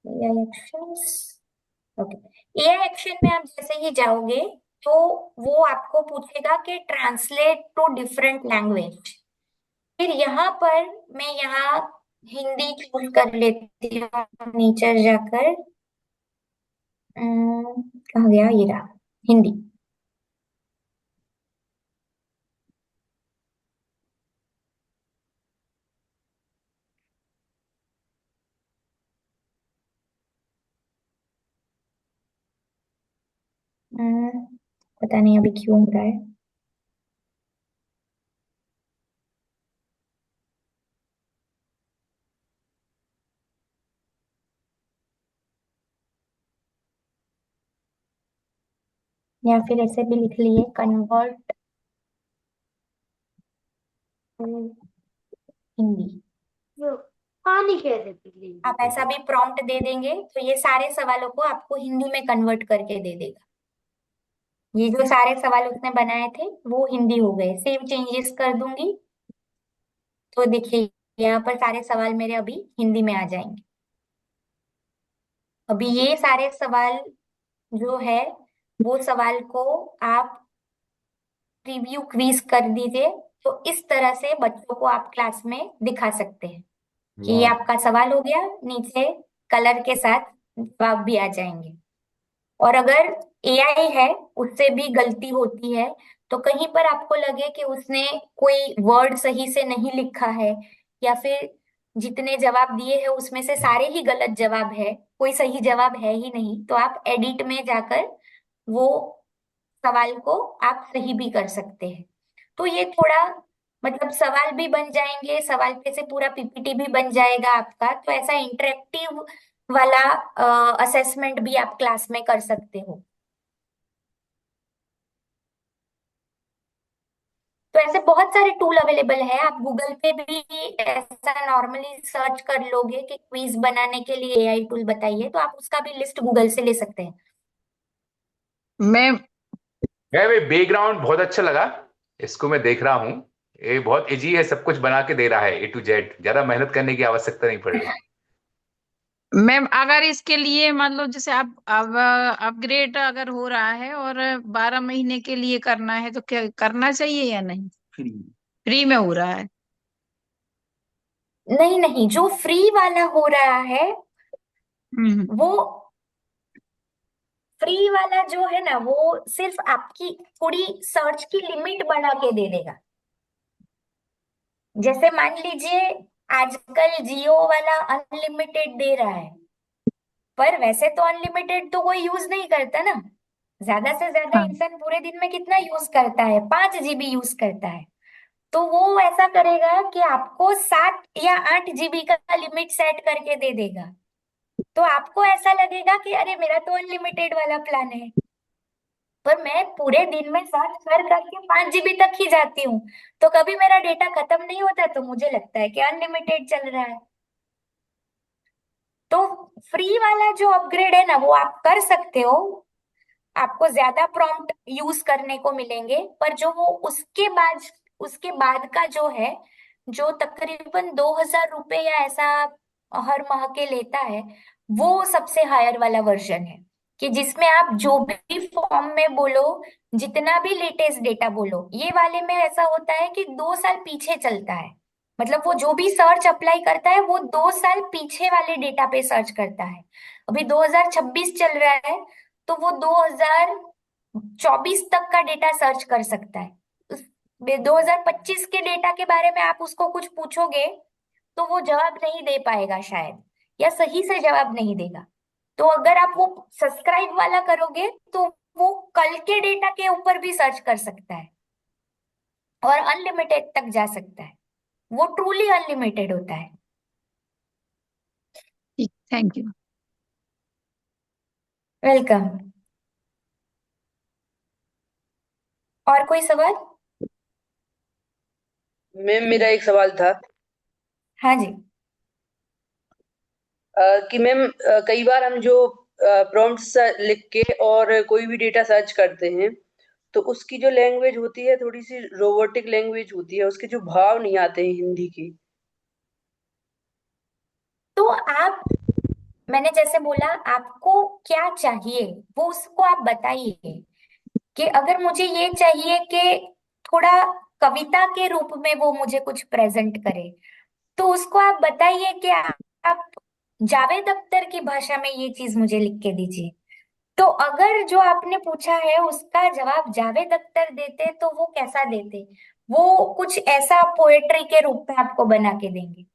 AI actions, okay. AI action में आप जैसे ही जाओगे तो वो आपको पूछेगा कि ट्रांसलेट टू डिफरेंट लैंग्वेज। फिर यहाँ पर मैं यहाँ हिंदी चूज कर लेती हूँ, नीचे जाकर कहाँ गया, ये रहा हिंदी। पता नहीं अभी क्यों हो रहा है। या फिर ऐसे भी लिख लिए कन्वर्ट टू हिंदी। पानी कैसे पी लेंगे? आप ऐसा भी प्रॉम्प्ट दे देंगे तो ये सारे सवालों को आपको हिंदी में कन्वर्ट करके दे देगा। ये जो सारे सवाल उसने बनाए थे वो हिंदी हो गए। सेव चेंजेस कर दूंगी तो देखिए यहाँ पर सारे सवाल मेरे अभी हिंदी में आ जाएंगे। अभी ये सारे सवाल जो है वो सवाल को आप प्रीव्यू क्विज कर दीजिए, तो इस तरह से बच्चों को आप क्लास में दिखा सकते हैं कि ये वाह आपका सवाल हो गया, नीचे कलर के साथ जवाब भी आ जाएंगे। और अगर एआई है उससे भी गलती होती है, तो कहीं पर आपको लगे कि उसने कोई वर्ड सही से नहीं लिखा है या फिर जितने जवाब दिए हैं उसमें से सारे ही गलत जवाब है, कोई सही जवाब है ही नहीं, तो आप एडिट में जाकर वो सवाल को आप सही भी कर सकते हैं। तो ये थोड़ा मतलब सवाल भी बन जाएंगे, सवाल पे से पूरा पीपीटी भी बन जाएगा आपका, तो ऐसा इंटरेक्टिव वाला असेसमेंट भी आप क्लास में कर सकते हो। तो ऐसे बहुत सारे टूल अवेलेबल है। आप गूगल पे भी ऐसा नॉर्मली सर्च कर लोगे कि क्विज बनाने के लिए एआई टूल बताइए, तो आप उसका भी लिस्ट गूगल से ले सकते हैं। मैं मैं बैकग्राउंड बहुत अच्छा लगा, इसको मैं देख रहा हूँ। ये बहुत इजी है, सब कुछ बना के दे रहा है A to Z, ज्यादा मेहनत करने की आवश्यकता नहीं पड़ रही। मैम अगर इसके लिए मान लो जैसे आप अब अपग्रेड अगर हो रहा है और 12 महीने के लिए करना है तो क्या करना चाहिए या नहीं? फ्री में हो रहा है। नहीं नहीं, जो फ्री वाला हो रहा है हम्म। वो फ्री वाला जो है ना, वो सिर्फ आपकी थोड़ी सर्च की लिमिट बढ़ा के दे देगा। जैसे मान लीजिए आजकल जियो वाला अनलिमिटेड दे रहा है, पर वैसे तो अनलिमिटेड तो कोई यूज नहीं करता ना। ज्यादा से ज्यादा हाँ। इंसान पूरे दिन में कितना यूज करता है? 5 GB यूज करता है। तो वो ऐसा करेगा कि आपको 7 या 8 GB का लिमिट सेट करके दे देगा। तो आपको ऐसा लगेगा कि अरे मेरा तो अनलिमिटेड वाला प्लान है, पर मैं पूरे दिन में सर्च कर करके 5 GB तक ही जाती हूँ। तो कभी मेरा डेटा खत्म नहीं होता, तो मुझे लगता है कि अनलिमिटेड चल रहा है। तो फ्री वाला जो अपग्रेड है ना, वो आप कर सकते हो। आपको ज्यादा प्रॉम्प्ट यूज करने को मिलेंगे, पर जो वो उसके बाद का जो है, जो तकरीबन 2,000 रुपये या ऐसा हर माह के लेता है, वो सबसे हायर वाला वर्जन है। कि जिसमें आप जो भी फॉर्म में बोलो, जितना भी लेटेस्ट डेटा बोलो, ये वाले में ऐसा होता है कि 2 साल पीछे चलता है। मतलब वो जो भी सर्च अप्लाई करता है, वो 2 साल पीछे वाले डेटा पे सर्च करता है। अभी 2026 चल रहा है, तो वो 2024 तक का डेटा सर्च कर सकता है। 2025 के डेटा के बारे में आप उसको कुछ पूछोगे तो वो जवाब नहीं दे पाएगा शायद, या सही से जवाब नहीं देगा। तो अगर आप वो सब्सक्राइब वाला करोगे, तो वो कल के डेटा के ऊपर भी सर्च कर सकता है और अनलिमिटेड तक जा सकता है। वो ट्रूली अनलिमिटेड होता है। ठीक, थैंक यू। वेलकम। और कोई सवाल? मैम मेरा एक सवाल था हाँ जी। कि मैम कई बार हम जो प्रॉम्प्ट्स लिख के और कोई भी डेटा सर्च करते हैं, तो उसकी जो लैंग्वेज होती है थोड़ी सी रोबोटिक लैंग्वेज होती है, उसके जो भाव नहीं आते हैं हिंदी के। तो मैंने जैसे बोला, आपको क्या चाहिए वो उसको आप बताइए। कि अगर मुझे ये चाहिए कि थोड़ा कविता के रूप में वो मुझे कुछ प्रेजेंट करे, तो उसको आप बताइए कि आप जावेद अख्तर की भाषा में ये चीज मुझे लिख के दीजिए। तो अगर जो आपने पूछा है उसका जवाब जावेद अख्तर देते, तो वो कैसा देते? वो कुछ ऐसा पोएट्री के रूप में आपको बना के देंगे।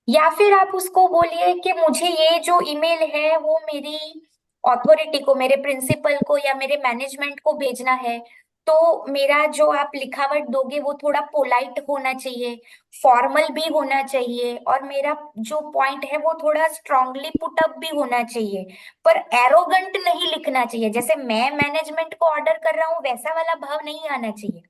या फिर आप उसको बोलिए कि मुझे ये जो ईमेल है वो मेरी अथॉरिटी को, मेरे प्रिंसिपल को या मेरे मैनेजमेंट को भेजना है। तो मेरा जो आप लिखावट दोगे वो थोड़ा पोलाइट होना चाहिए, फॉर्मल भी होना चाहिए, और मेरा जो पॉइंट है वो थोड़ा स्ट्रांगली पुट अप भी होना चाहिए। पर एरोगंट नहीं लिखना चाहिए, जैसे मैं मैनेजमेंट को ऑर्डर कर रहा हूँ वैसा वाला भाव नहीं आना चाहिए।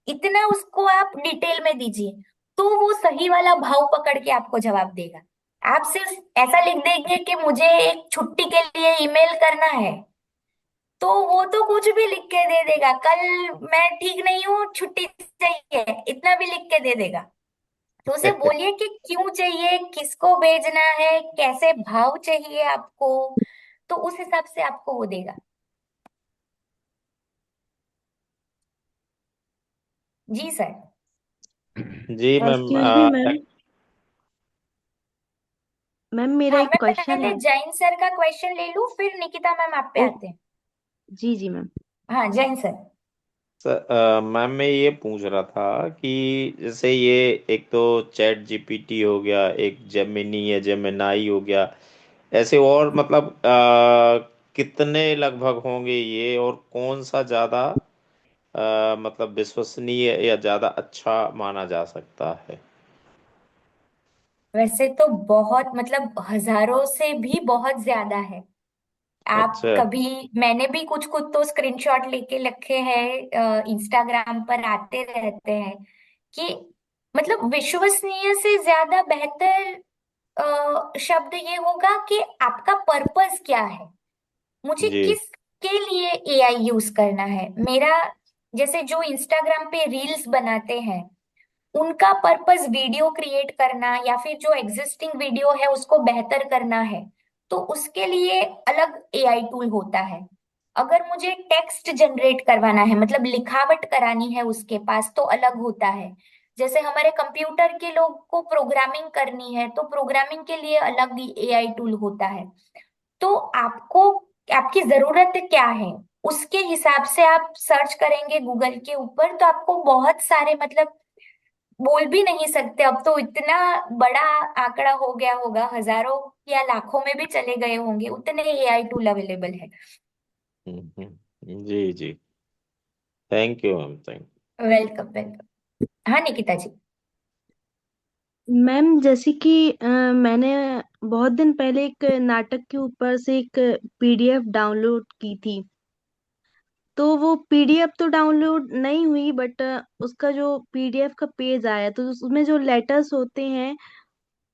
इतना उसको आप डिटेल में दीजिए, तो वो सही वाला भाव पकड़ के आपको जवाब देगा। आप सिर्फ ऐसा लिख देंगे कि मुझे एक छुट्टी के लिए ईमेल करना है, तो वो तो कुछ भी लिख के दे देगा। कल मैं ठीक नहीं हूँ, छुट्टी चाहिए, इतना भी लिख के दे देगा। तो उसे बोलिए कि क्यों चाहिए, किसको भेजना है, कैसे भाव चाहिए आपको, तो उस हिसाब से आपको वो देगा। जी सर। जी ma'am. Excuse me ma'am, ma'am मेरा हाँ, एक मैं क्वेश्चन पहले है। जैन सर का क्वेश्चन ले लूं, फिर निकिता मैम आप पे ओ आते हैं। जी जी मैम। हाँ, जैन सर। मैम मैं ये पूछ रहा था कि जैसे ये एक तो चैट जीपीटी हो गया, एक जेमिनी या जेमिनाई हो गया, ऐसे और मतलब कितने लगभग होंगे ये, और कौन सा ज़्यादा मतलब विश्वसनीय या ज़्यादा अच्छा माना जा सकता है? वैसे तो बहुत, मतलब हजारों से भी बहुत ज्यादा है। आप अच्छा। कभी, मैंने भी कुछ कुछ तो स्क्रीनशॉट लेके रखे हैं, इंस्टाग्राम पर आते रहते हैं कि मतलब विश्वसनीय से ज्यादा बेहतर शब्द ये होगा कि आपका पर्पस क्या है, मुझे जी किस के लिए एआई यूज करना है। मेरा जैसे जो इंस्टाग्राम पे रील्स बनाते हैं उनका पर्पस वीडियो क्रिएट करना या फिर जो एग्जिस्टिंग वीडियो है उसको बेहतर करना है, तो उसके लिए अलग एआई टूल होता है। अगर मुझे टेक्स्ट जनरेट करवाना है, मतलब लिखावट करानी है उसके पास, तो अलग होता है। जैसे हमारे कंप्यूटर के लोग को प्रोग्रामिंग करनी है तो प्रोग्रामिंग के लिए अलग एआई टूल होता है। तो आपको, आपकी जरूरत क्या है उसके हिसाब से आप सर्च करेंगे गूगल के ऊपर, तो आपको बहुत सारे, मतलब बोल भी नहीं सकते, अब तो इतना बड़ा आंकड़ा हो गया होगा, हजारों या लाखों में भी चले गए होंगे, उतने एआई टूल अवेलेबल है। जी जी। Thank you ma'am, thank. Welcome welcome. हाँ निकिता जी। मैम जैसे कि मैंने बहुत दिन पहले एक नाटक के ऊपर से एक पीडीएफ डाउनलोड की थी। तो वो पीडीएफ तो डाउनलोड नहीं हुई, बट उसका जो पीडीएफ का पेज आया तो उसमें जो लेटर्स होते हैं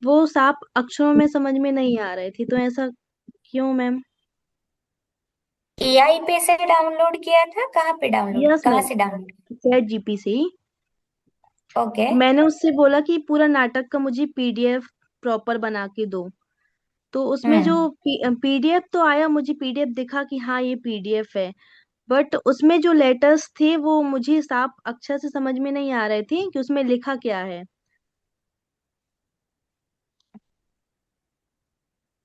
वो साफ अक्षरों में समझ में नहीं आ रहे थे। तो ऐसा क्यों मैम? एआई पे से डाउनलोड किया था, कहाँ पे डाउनलोड, यस कहाँ मैम, से डाउनलोड? चैट जीपी से ही। ओके। मैंने उससे बोला कि पूरा नाटक का मुझे पीडीएफ प्रॉपर बना के दो। तो उसमें जो हम्म। पीडीएफ तो आया, मुझे पीडीएफ दिखा कि हाँ ये पीडीएफ है, बट उसमें जो लेटर्स थे वो मुझे साफ अक्षर से समझ में नहीं आ रहे थे कि उसमें लिखा क्या है।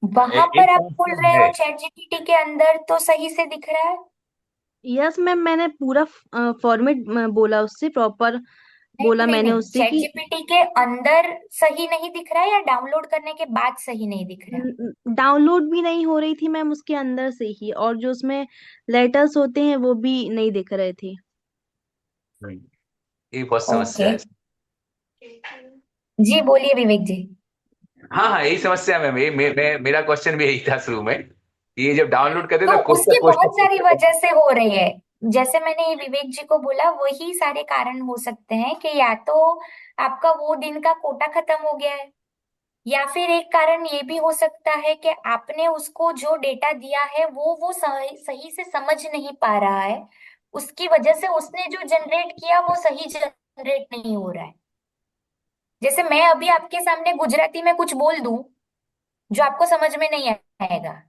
वहां एक पर आप बोल समस्या रहे हो है। चैट जीपीटी के अंदर तो सही से दिख रहा है? यस मैम, मैंने पूरा फॉर्मेट बोला उससे, प्रॉपर नहीं बोला नहीं मैंने नहीं, उससे चैट कि जीपीटी के अंदर सही नहीं दिख रहा है या डाउनलोड करने के बाद सही नहीं दिख रहा? डाउनलोड भी नहीं हो रही थी मैम उसके अंदर से ही, और जो उसमें लेटर्स होते हैं वो भी नहीं दिख रहे थे। ये बहुत समस्या ओके। है। जी बोलिए विवेक जी। हाँ हाँ, यही समस्या है मैम। मेरा क्वेश्चन भी यही था शुरू में कि ये जब डाउनलोड करते तो तो कोष्टक उसकी बहुत सारी कोष्टक वजह से हो रही है। जैसे मैंने विवेक जी को बोला, वही सारे कारण हो सकते हैं कि या तो आपका वो दिन का कोटा खत्म हो गया है, या फिर एक कारण ये भी हो सकता है कि आपने उसको जो डेटा दिया है वो सही सही से समझ नहीं पा रहा है, उसकी वजह से उसने जो जनरेट किया वो सही जनरेट नहीं हो रहा है। जैसे मैं अभी आपके सामने गुजराती में कुछ बोल दूं जो आपको समझ में नहीं आएगा,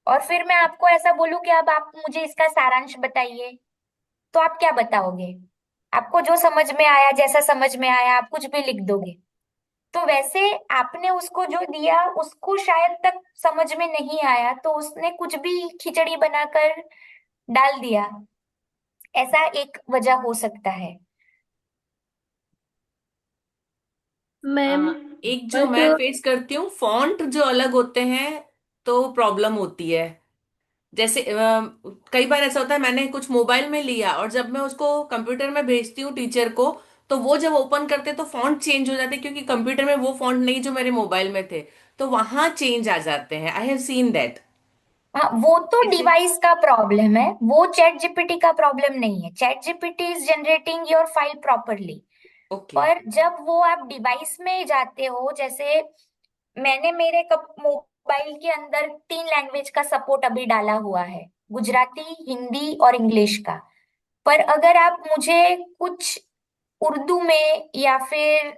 और फिर मैं आपको ऐसा बोलूं कि अब आप मुझे इसका सारांश बताइए, तो आप क्या बताओगे? आपको जो समझ में आया, जैसा समझ में आया, आप कुछ भी लिख दोगे। तो वैसे आपने उसको जो दिया उसको शायद तक समझ में नहीं आया, तो उसने कुछ भी खिचड़ी बनाकर डाल दिया, ऐसा एक वजह हो सकता है। मैम एक जो बट मैं फेस करती हूँ, फॉन्ट जो अलग होते हैं तो प्रॉब्लम होती है। जैसे कई बार ऐसा होता है, मैंने कुछ मोबाइल में लिया और जब मैं उसको कंप्यूटर में भेजती हूँ टीचर को, तो वो जब ओपन करते तो फॉन्ट चेंज हो जाते हैं, क्योंकि कंप्यूटर में वो फॉन्ट नहीं जो मेरे मोबाइल में थे, तो वहां चेंज आ जाते हैं। I have seen that. हाँ, वो तो इसे डिवाइस का प्रॉब्लम है, वो चैट जीपीटी का प्रॉब्लम नहीं है। Chat GPT is generating your file properly. Okay. पर जब वो आप डिवाइस में जाते हो, जैसे मैंने मेरे मोबाइल के अंदर 3 लैंग्वेज का सपोर्ट अभी डाला हुआ है, गुजराती, हिंदी और इंग्लिश का। पर अगर आप मुझे कुछ उर्दू में या फिर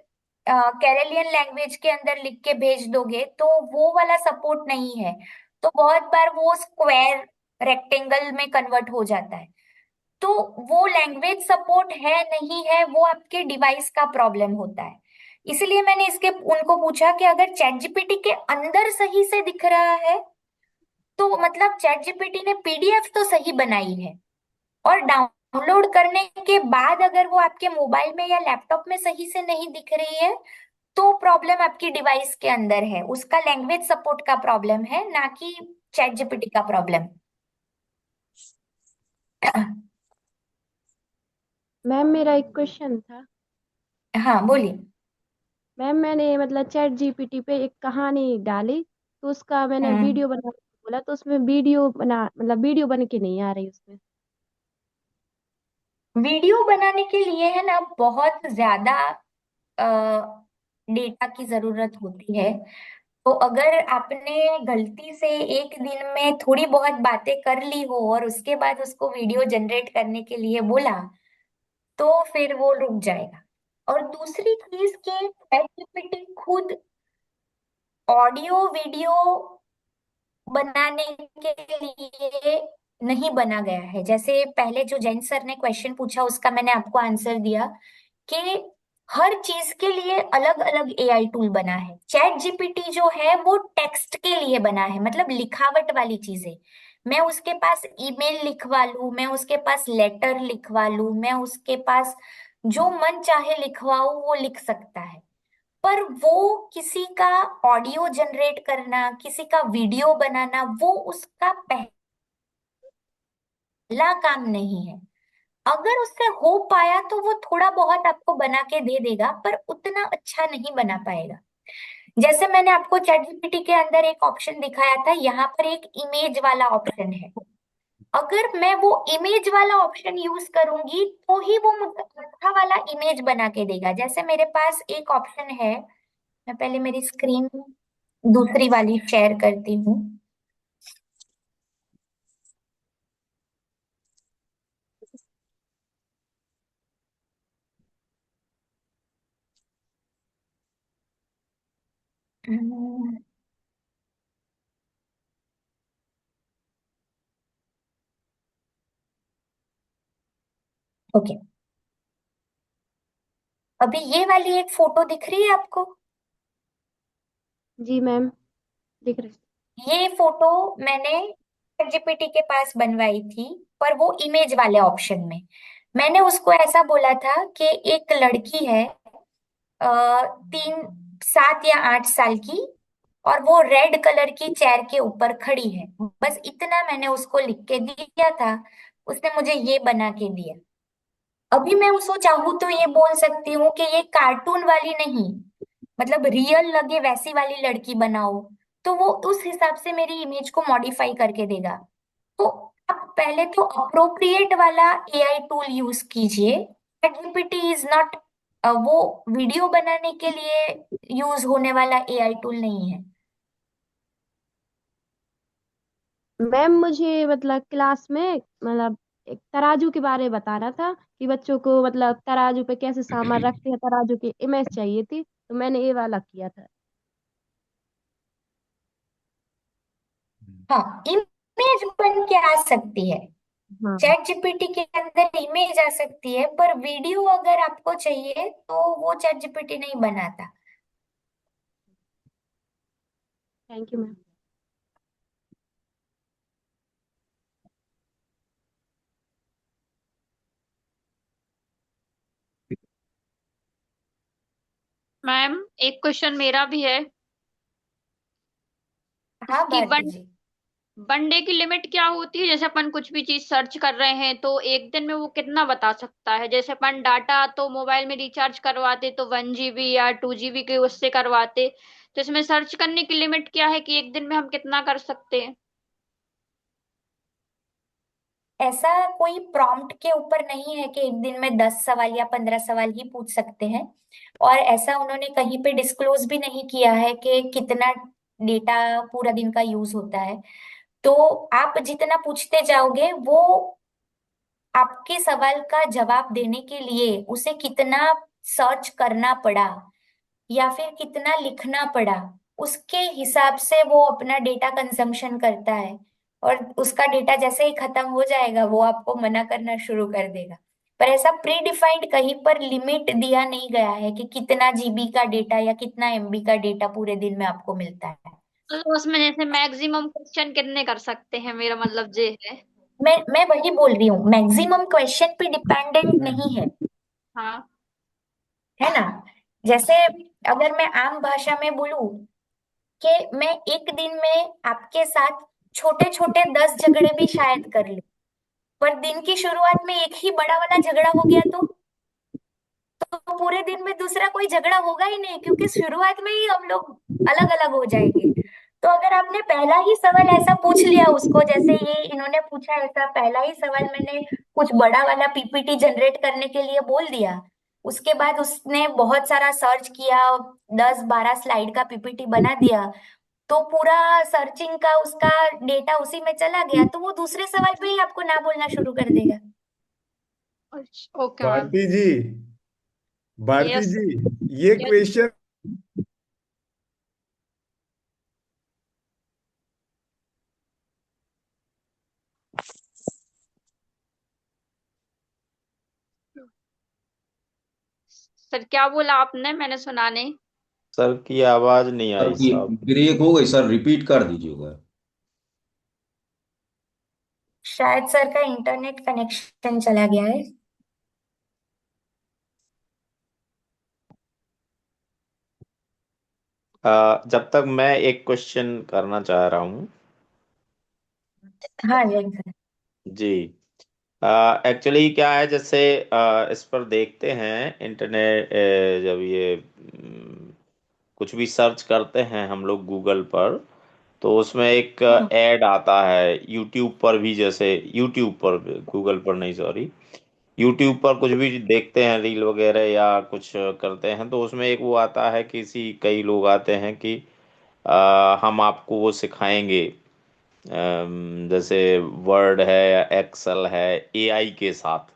कैरेलियन लैंग्वेज के अंदर लिख के भेज दोगे तो वो वाला सपोर्ट नहीं है, तो बहुत बार वो स्क्वायर रेक्टेंगल में कन्वर्ट हो जाता है। तो वो लैंग्वेज सपोर्ट है नहीं है, वो आपके डिवाइस का प्रॉब्लम होता है। इसलिए मैंने इसके उनको पूछा कि अगर चैट जीपीटी के अंदर सही से दिख रहा है तो मतलब चैट जीपीटी ने पीडीएफ तो सही बनाई है, और डाउनलोड करने के बाद अगर वो आपके मोबाइल में या लैपटॉप में सही से नहीं दिख रही है, तो प्रॉब्लम आपकी डिवाइस के अंदर है, उसका लैंग्वेज सपोर्ट का प्रॉब्लम है, ना कि चैट जीपीटी का प्रॉब्लम। मैम मेरा एक क्वेश्चन था। हाँ बोलिए। मैम मैंने मतलब चैट जीपीटी पे एक कहानी डाली, तो उसका मैंने हम्म। वीडियो बना के बोला, तो उसमें वीडियो बना मतलब वीडियो बन के नहीं आ रही उसमें। वीडियो बनाने के लिए है ना बहुत ज्यादा डेटा की जरूरत होती है। तो अगर आपने गलती से एक दिन में थोड़ी बहुत बातें कर ली हो और उसके बाद उसको वीडियो जनरेट करने के लिए बोला, तो फिर वो रुक जाएगा। और दूसरी चीज कि ChatGPT खुद ऑडियो वीडियो बनाने के लिए नहीं बना गया है। जैसे पहले जो जैन सर ने क्वेश्चन पूछा उसका मैंने आपको आंसर दिया कि हर चीज के लिए अलग अलग एआई टूल बना है। चैट जीपीटी जो है वो टेक्स्ट के लिए बना है, मतलब लिखावट वाली चीजें। मैं उसके पास ईमेल लिखवा लूं, मैं उसके पास लेटर लिखवा लूं, मैं उसके पास जो मन चाहे लिखवाऊं, वो लिख सकता है। पर वो किसी का ऑडियो जनरेट करना, किसी का वीडियो बनाना, वो उसका पहला काम नहीं है। अगर उससे हो पाया तो वो थोड़ा बहुत आपको बना के दे देगा, पर उतना अच्छा नहीं बना पाएगा। जैसे मैंने आपको चैट जीपीटी के अंदर एक ऑप्शन दिखाया था, यहाँ पर एक इमेज वाला ऑप्शन है। अगर मैं वो इमेज वाला ऑप्शन यूज करूंगी तो ही वो मुझे अच्छा वाला इमेज बना के देगा। जैसे मेरे पास एक ऑप्शन है, मैं पहले मेरी स्क्रीन दूसरी वाली शेयर करती हूँ। ओके, अभी ये वाली एक फोटो दिख रही है आपको? जी मैम, दिख रहा है। ये फोटो मैंने जीपीटी के पास बनवाई थी, पर वो इमेज वाले ऑप्शन में। मैंने उसको ऐसा बोला था कि एक लड़की है, 7 या 8 साल की, और वो रेड कलर की चेयर के ऊपर खड़ी है। बस इतना मैंने उसको लिख के दिया था, उसने मुझे ये बना के दिया। अभी मैं उसको चाहूँ तो ये बोल सकती हूँ कि ये कार्टून वाली नहीं, मतलब रियल लगे वैसी वाली लड़की बनाओ, तो वो उस हिसाब से मेरी इमेज को मॉडिफाई करके देगा। तो आप पहले तो अप्रोप्रिएट वाला एआई टूल यूज कीजिए। ChatGPT इज नॉट, वो वीडियो बनाने के लिए यूज होने वाला एआई टूल नहीं है। मैम मुझे मतलब क्लास में मतलब एक तराजू के बारे में बता रहा था कि बच्चों को मतलब तराजू पे कैसे सामान रखते हैं, तराजू की इमेज चाहिए थी, तो मैंने ये वाला किया था। हाँ, इमेज बन के आ सकती है, हाँ, चैट जीपीटी के अंदर इमेज आ सकती है, पर वीडियो अगर आपको चाहिए तो वो चैट जीपीटी नहीं बनाता। Thank you ma'am. मैम एक क्वेश्चन मेरा भी है हाँ कि भारती जी। वनडे की लिमिट क्या होती है? जैसे अपन कुछ भी चीज सर्च कर रहे हैं तो एक दिन में वो कितना बता सकता है? जैसे अपन डाटा तो मोबाइल में रिचार्ज करवाते तो 1 GB या 2 GB के उससे करवाते, तो इसमें सर्च करने की लिमिट क्या है कि एक दिन में हम कितना कर सकते हैं? ऐसा कोई प्रॉम्प्ट के ऊपर नहीं है कि एक दिन में 10 सवाल या 15 सवाल ही पूछ सकते हैं। और ऐसा उन्होंने कहीं पे डिस्क्लोज भी नहीं किया है कि कितना डेटा पूरा दिन का यूज होता है। तो आप जितना पूछते जाओगे, वो आपके सवाल का जवाब देने के लिए उसे कितना सर्च करना पड़ा या फिर कितना लिखना पड़ा, उसके हिसाब से वो अपना डेटा कंजम्पशन करता है। और उसका डेटा जैसे ही खत्म हो जाएगा, वो आपको मना करना शुरू कर देगा। पर ऐसा प्री डिफाइंड कहीं पर लिमिट दिया नहीं गया है कि कितना जीबी का डेटा या कितना एमबी का डेटा पूरे दिन में आपको मिलता है। तो उसमें जैसे मैक्सिमम क्वेश्चन कितने कर सकते हैं, मेरा मतलब ये है। मैं वही बोल रही हूँ, मैक्सिमम क्वेश्चन पे डिपेंडेंट नहीं है, हाँ। है ना। जैसे अगर मैं आम भाषा में बोलूं कि मैं एक दिन में आपके साथ छोटे छोटे 10 झगड़े भी शायद कर लूं, पर दिन की शुरुआत में एक ही बड़ा वाला झगड़ा हो गया तो पूरे दिन में दूसरा कोई झगड़ा होगा ही नहीं, क्योंकि शुरुआत में ही हम लोग अलग अलग हो जाएंगे। तो अगर आपने पहला ही सवाल ऐसा पूछ लिया उसको, जैसे ये इन्होंने पूछा ऐसा, पहला ही सवाल मैंने कुछ बड़ा वाला पीपीटी जनरेट करने के लिए बोल दिया, उसके बाद उसने बहुत सारा सर्च किया, 10-12 स्लाइड का पीपीटी बना दिया, तो पूरा सर्चिंग का उसका डेटा उसी में चला गया, तो वो दूसरे सवाल पे ही आपको ना बोलना शुरू कर देगा। Okay ma'am. Bharti ji, Bharti yes. जी, ये यस। क्वेश्चन सर क्या बोला आपने, मैंने सुना नहीं। सर की आवाज नहीं सर आई ये साहब। ब्रेक हो गई सर, रिपीट कर दीजिएगा। शायद सर का इंटरनेट कनेक्शन चला गया है। जब तक मैं एक क्वेश्चन करना चाह रहा हूँ। हाँ जय सर। जी। एक्चुअली क्या है, जैसे इस पर देखते हैं इंटरनेट, जब ये कुछ भी सर्च करते हैं हम लोग गूगल पर, तो उसमें एक ऐड आता है यूट्यूब पर भी, जैसे यूट्यूब पर, गूगल पर नहीं सॉरी, यूट्यूब पर कुछ भी देखते हैं रील वगैरह या कुछ करते हैं, तो उसमें एक वो आता है, कई लोग आते हैं कि हम आपको वो सिखाएंगे, जैसे वर्ड है या एक्सेल है एआई के साथ।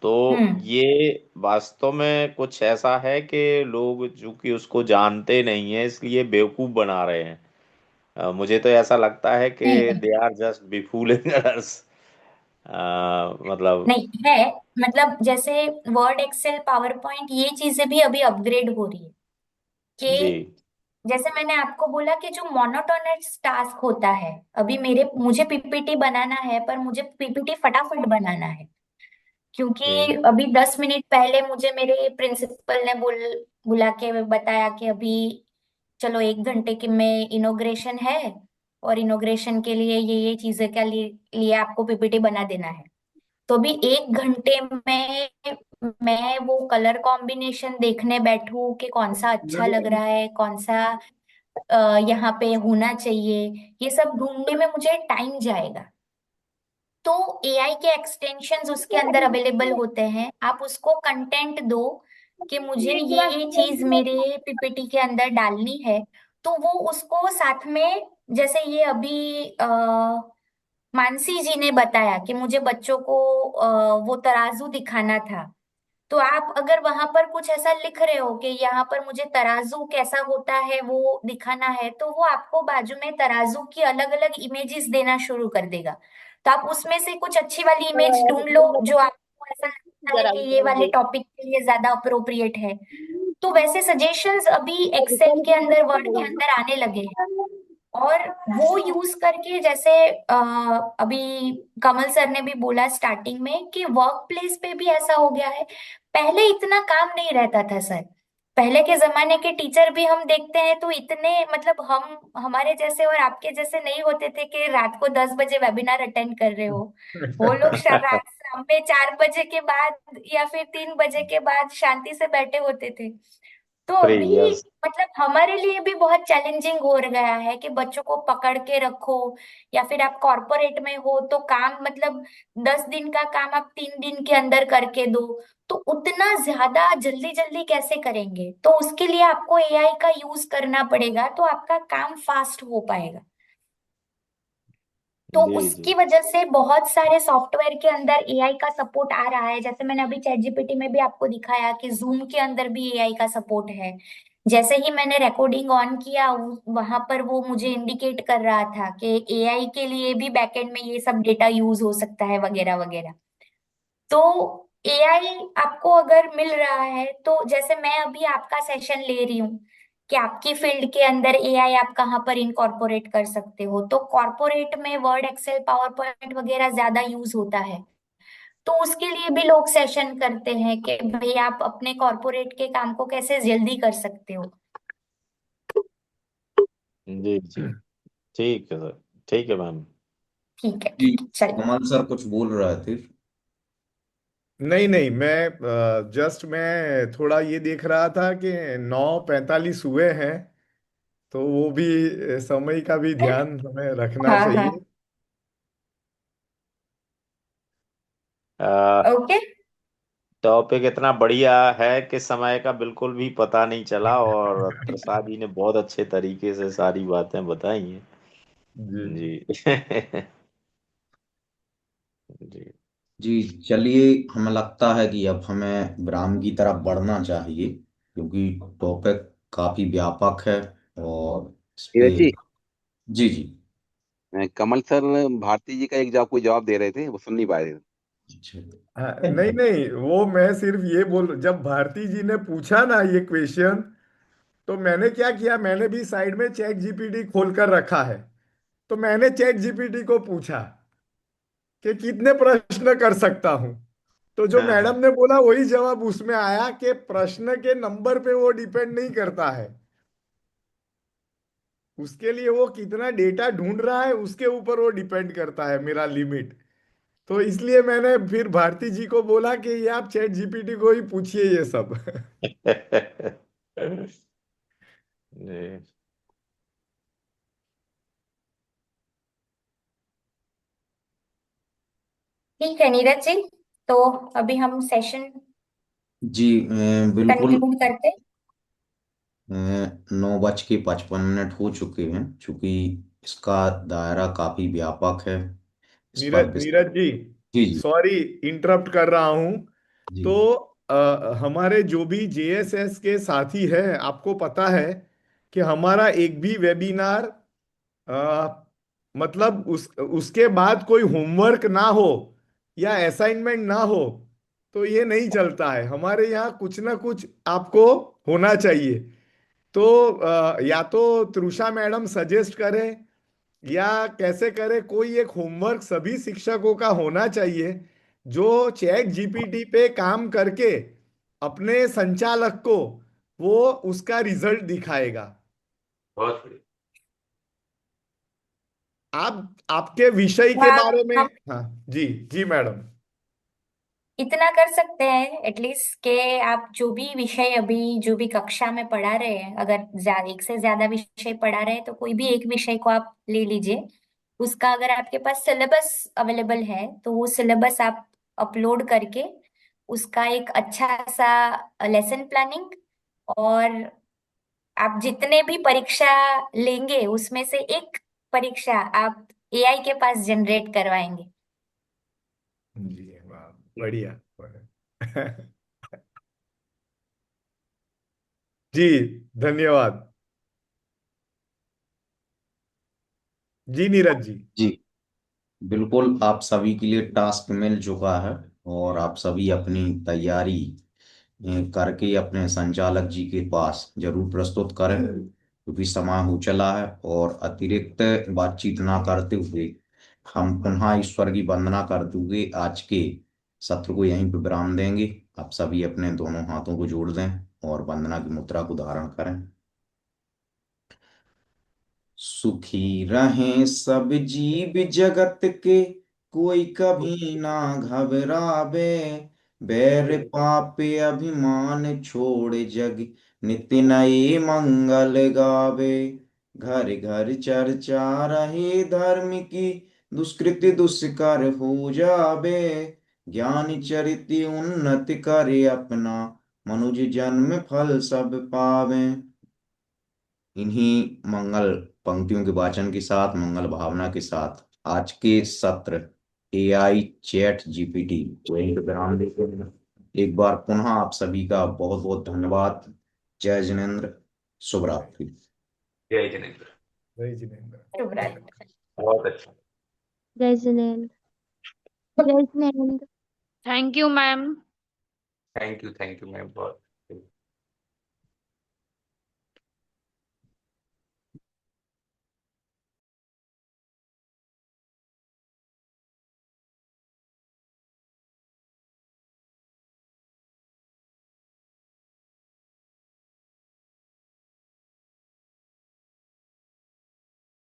तो ये वास्तव में कुछ ऐसा है कि लोग चूंकि उसको जानते नहीं है इसलिए बेवकूफ बना रहे हैं। मुझे तो ऐसा लगता है कि नहीं नहीं दे आर जस्ट बिफूलिंग अस। मतलब। नहीं है, मतलब जैसे वर्ड एक्सेल पावर पॉइंट ये चीजें भी अभी अपग्रेड हो रही है, जी। कि जैसे मैंने आपको बोला कि जो मोनोटोनस टास्क होता है, अभी मुझे पीपीटी बनाना है, पर मुझे पीपीटी फटाफट बनाना है, क्योंकि अभी 10 मिनट पहले मुझे मेरे प्रिंसिपल ने बुला के बताया कि अभी चलो 1 घंटे के में इनॉग्रेशन है, और इनॉग्रेशन के लिए ये चीजें क्या लिए आपको पीपीटी बना देना है। तो भी 1 घंटे में मैं वो कलर कॉम्बिनेशन देखने बैठूं कि कौन सा अच्छा लग रहा है, कौन सा यहाँ पे होना चाहिए, ये सब ढूंढने में मुझे टाइम जाएगा। तो एआई के एक्सटेंशंस उसके अंदर अवेलेबल होते हैं, आप उसको कंटेंट दो कि मुझे ये चीज मेरे पीपीटी के अंदर डालनी है, तो वो उसको साथ में, जैसे ये अभी मानसी जी ने बताया कि मुझे बच्चों को वो तराजू दिखाना था, तो आप अगर वहां पर कुछ ऐसा लिख रहे हो कि यहाँ पर मुझे तराजू कैसा होता है वो दिखाना है, तो वो आपको बाजू में तराजू की अलग अलग इमेजेस देना शुरू कर देगा। तो आप उसमें से कुछ अच्छी वाली इमेज ढूंढ लो जो आपको ऐसा लगता है कि ये वाले टॉपिक के लिए ज्यादा अप्रोप्रिएट है। तो वैसे सजेशंस अभी एक्सेल के अंदर, वर्ड के अंदर आने लगे हैं, और वो यूज करके, जैसे अभी कमल सर ने भी बोला स्टार्टिंग में कि वर्क प्लेस पे भी ऐसा हो गया है। पहले इतना काम नहीं रहता था सर, पहले के जमाने के टीचर भी हम देखते हैं तो इतने, मतलब हम हमारे जैसे और आपके जैसे नहीं होते थे कि रात को 10 बजे वेबिनार अटेंड कर रहे हो। वो लोग रात शाम में 4 बजे के बाद या फिर 3 बजे के बाद शांति से बैठे होते थे। तो फ्री, अभी यस। मतलब हमारे लिए भी बहुत चैलेंजिंग हो गया है कि बच्चों को पकड़ के रखो, या फिर आप कॉर्पोरेट में हो तो काम, मतलब 10 दिन का काम आप 3 दिन के अंदर करके दो, तो उतना ज्यादा जल्दी जल्दी कैसे करेंगे, तो उसके लिए आपको एआई का यूज करना पड़ेगा, तो आपका काम फास्ट हो पाएगा। तो जी जी। उसकी वजह से बहुत सारे सॉफ्टवेयर के अंदर एआई का सपोर्ट आ रहा है, जैसे मैंने अभी चैट जीपीटी में भी आपको दिखाया कि जूम के अंदर भी एआई का सपोर्ट है। जैसे ही मैंने रिकॉर्डिंग ऑन किया, वहां पर वो मुझे इंडिकेट कर रहा था कि एआई के लिए भी बैकएंड में ये सब डेटा यूज हो सकता है वगैरह वगैरह। तो एआई आपको अगर मिल रहा है, तो जैसे मैं अभी आपका सेशन ले रही हूँ कि आपकी फील्ड के अंदर एआई आप कहाँ पर इनकॉर्पोरेट कर सकते हो, तो कॉर्पोरेट में वर्ड एक्सेल पावर पॉइंट वगैरह ज्यादा यूज होता है, तो उसके लिए भी लोग सेशन करते हैं कि भाई आप अपने कॉर्पोरेट के काम को कैसे जल्दी कर सकते हो। जी जी। ठीक है सर। ठीक है मैम। ठीक है जी, ठीक है, चलिए। कमल सर कुछ बोल रहे थे। नहीं नहीं, मैं थोड़ा ये देख रहा था कि 9:45 हुए हैं, तो वो भी समय का भी ध्यान हमें रखना हाँ हाँ। चाहिए। ओके। टॉपिक इतना बढ़िया है कि समय का बिल्कुल भी पता नहीं चला, और प्रसाद जी ने बहुत अच्छे तरीके से सारी बातें बताई हैं। जी जी। जी। जी चलिए, हमें लगता है कि अब हमें विराम की तरफ बढ़ना चाहिए, क्योंकि टॉपिक काफी व्यापक है और इस पे। नीरज जी, जी जी। कमल सर भारती जी का एक जवाब कोई जवाब दे रहे थे, वो सुन नहीं पाए थे। अच्छा। हाँ, नहीं नहीं, वो मैं सिर्फ ये बोल, जब भारती जी ने पूछा ना ये क्वेश्चन, तो मैंने क्या किया, मैंने भी साइड में चैट जीपीटी खोल कर रखा है। तो मैंने चैट जीपीटी को पूछा कि कितने प्रश्न कर सकता हूं। तो जो हाँ मैडम हाँ। ने बोला वही जवाब उसमें आया कि प्रश्न के नंबर पे वो डिपेंड नहीं करता है। उसके लिए वो कितना डेटा ढूंढ रहा है उसके ऊपर वो डिपेंड करता है मेरा लिमिट। तो इसलिए मैंने फिर भारती जी को बोला कि ये आप चैट जीपीटी को ही पूछिए ये सब। जी। ठीक है नीरज जी, तो अभी हम सेशन जी बिल्कुल। कंक्लूड करते हैं। 9:55 हो चुके हैं, चूंकि इसका दायरा काफी व्यापक है। इस पर नीरज नीरज जी, जी जी। सॉरी इंटरप्ट कर रहा हूं। जी तो हमारे जो भी जेएसएस के साथी हैं, आपको पता है कि हमारा एक भी वेबिनार मतलब उसके बाद कोई होमवर्क ना हो या असाइनमेंट ना हो तो ये नहीं चलता है। हमारे यहाँ कुछ ना कुछ आपको होना चाहिए। तो या तो तृषा मैडम सजेस्ट करें या कैसे करें, कोई एक होमवर्क सभी शिक्षकों का होना चाहिए जो चैट जीपीटी पे काम करके अपने संचालक को वो उसका रिजल्ट दिखाएगा। बहुत बढ़िया। आप आपके विषय के हाँ, बारे में। हम हाँ जी, जी मैडम। इतना कर सकते हैं एटलीस्ट कि आप जो भी विषय अभी जो भी कक्षा में पढ़ा रहे हैं, अगर एक से ज्यादा विषय पढ़ा रहे हैं तो कोई भी एक विषय को आप ले लीजिए। उसका अगर आपके पास सिलेबस अवेलेबल है तो वो सिलेबस आप अपलोड करके उसका एक अच्छा सा लेसन प्लानिंग, और आप जितने भी परीक्षा लेंगे उसमें से एक परीक्षा आप एआई के पास जनरेट करवाएंगे। जी वाह, बढ़िया। जी, धन्यवाद। जी नीरज जी। जी। बिल्कुल, आप सभी के लिए टास्क मिल चुका है, और आप सभी अपनी तैयारी करके अपने संचालक जी के पास जरूर प्रस्तुत करें, क्योंकि समय हो चला है। और अतिरिक्त बातचीत ना करते हुए हम पुनः ईश्वर की वंदना करते हुए आज के सत्र को यहीं पर विराम देंगे। आप सभी अपने दोनों हाथों को जोड़ दें और वंदना की मुद्रा को धारण करें। सुखी रहें सब जीव जगत के, कोई कभी ना घबरावे। बैर पापे अभिमान छोड़ जग, नित्य नए मंगल गावे। घर घर चर्चा रहे धर्म की, दुष्कृति दुष्कर हो जावे। ज्ञान चरित उन्नति करे अपना, मनुज जन्म फल सब पावे। इन्हीं मंगल पंक्तियों के वाचन के साथ, मंगल भावना के साथ आज के सत्र एआई चैट जीपीटी को यहीं पे विराम देते हैं। एक बार पुनः आप सभी का बहुत बहुत धन्यवाद। जय जिनेन्द्र। शुभ रात्रि। जय जिनेन्द्र। जय जिनेन्द्र। शुभ रात्रि। बहुत अच्छा। जय जिनेन्द्र। जय Jinendra. Thank you ma'am. Thank you ma'am, बहुत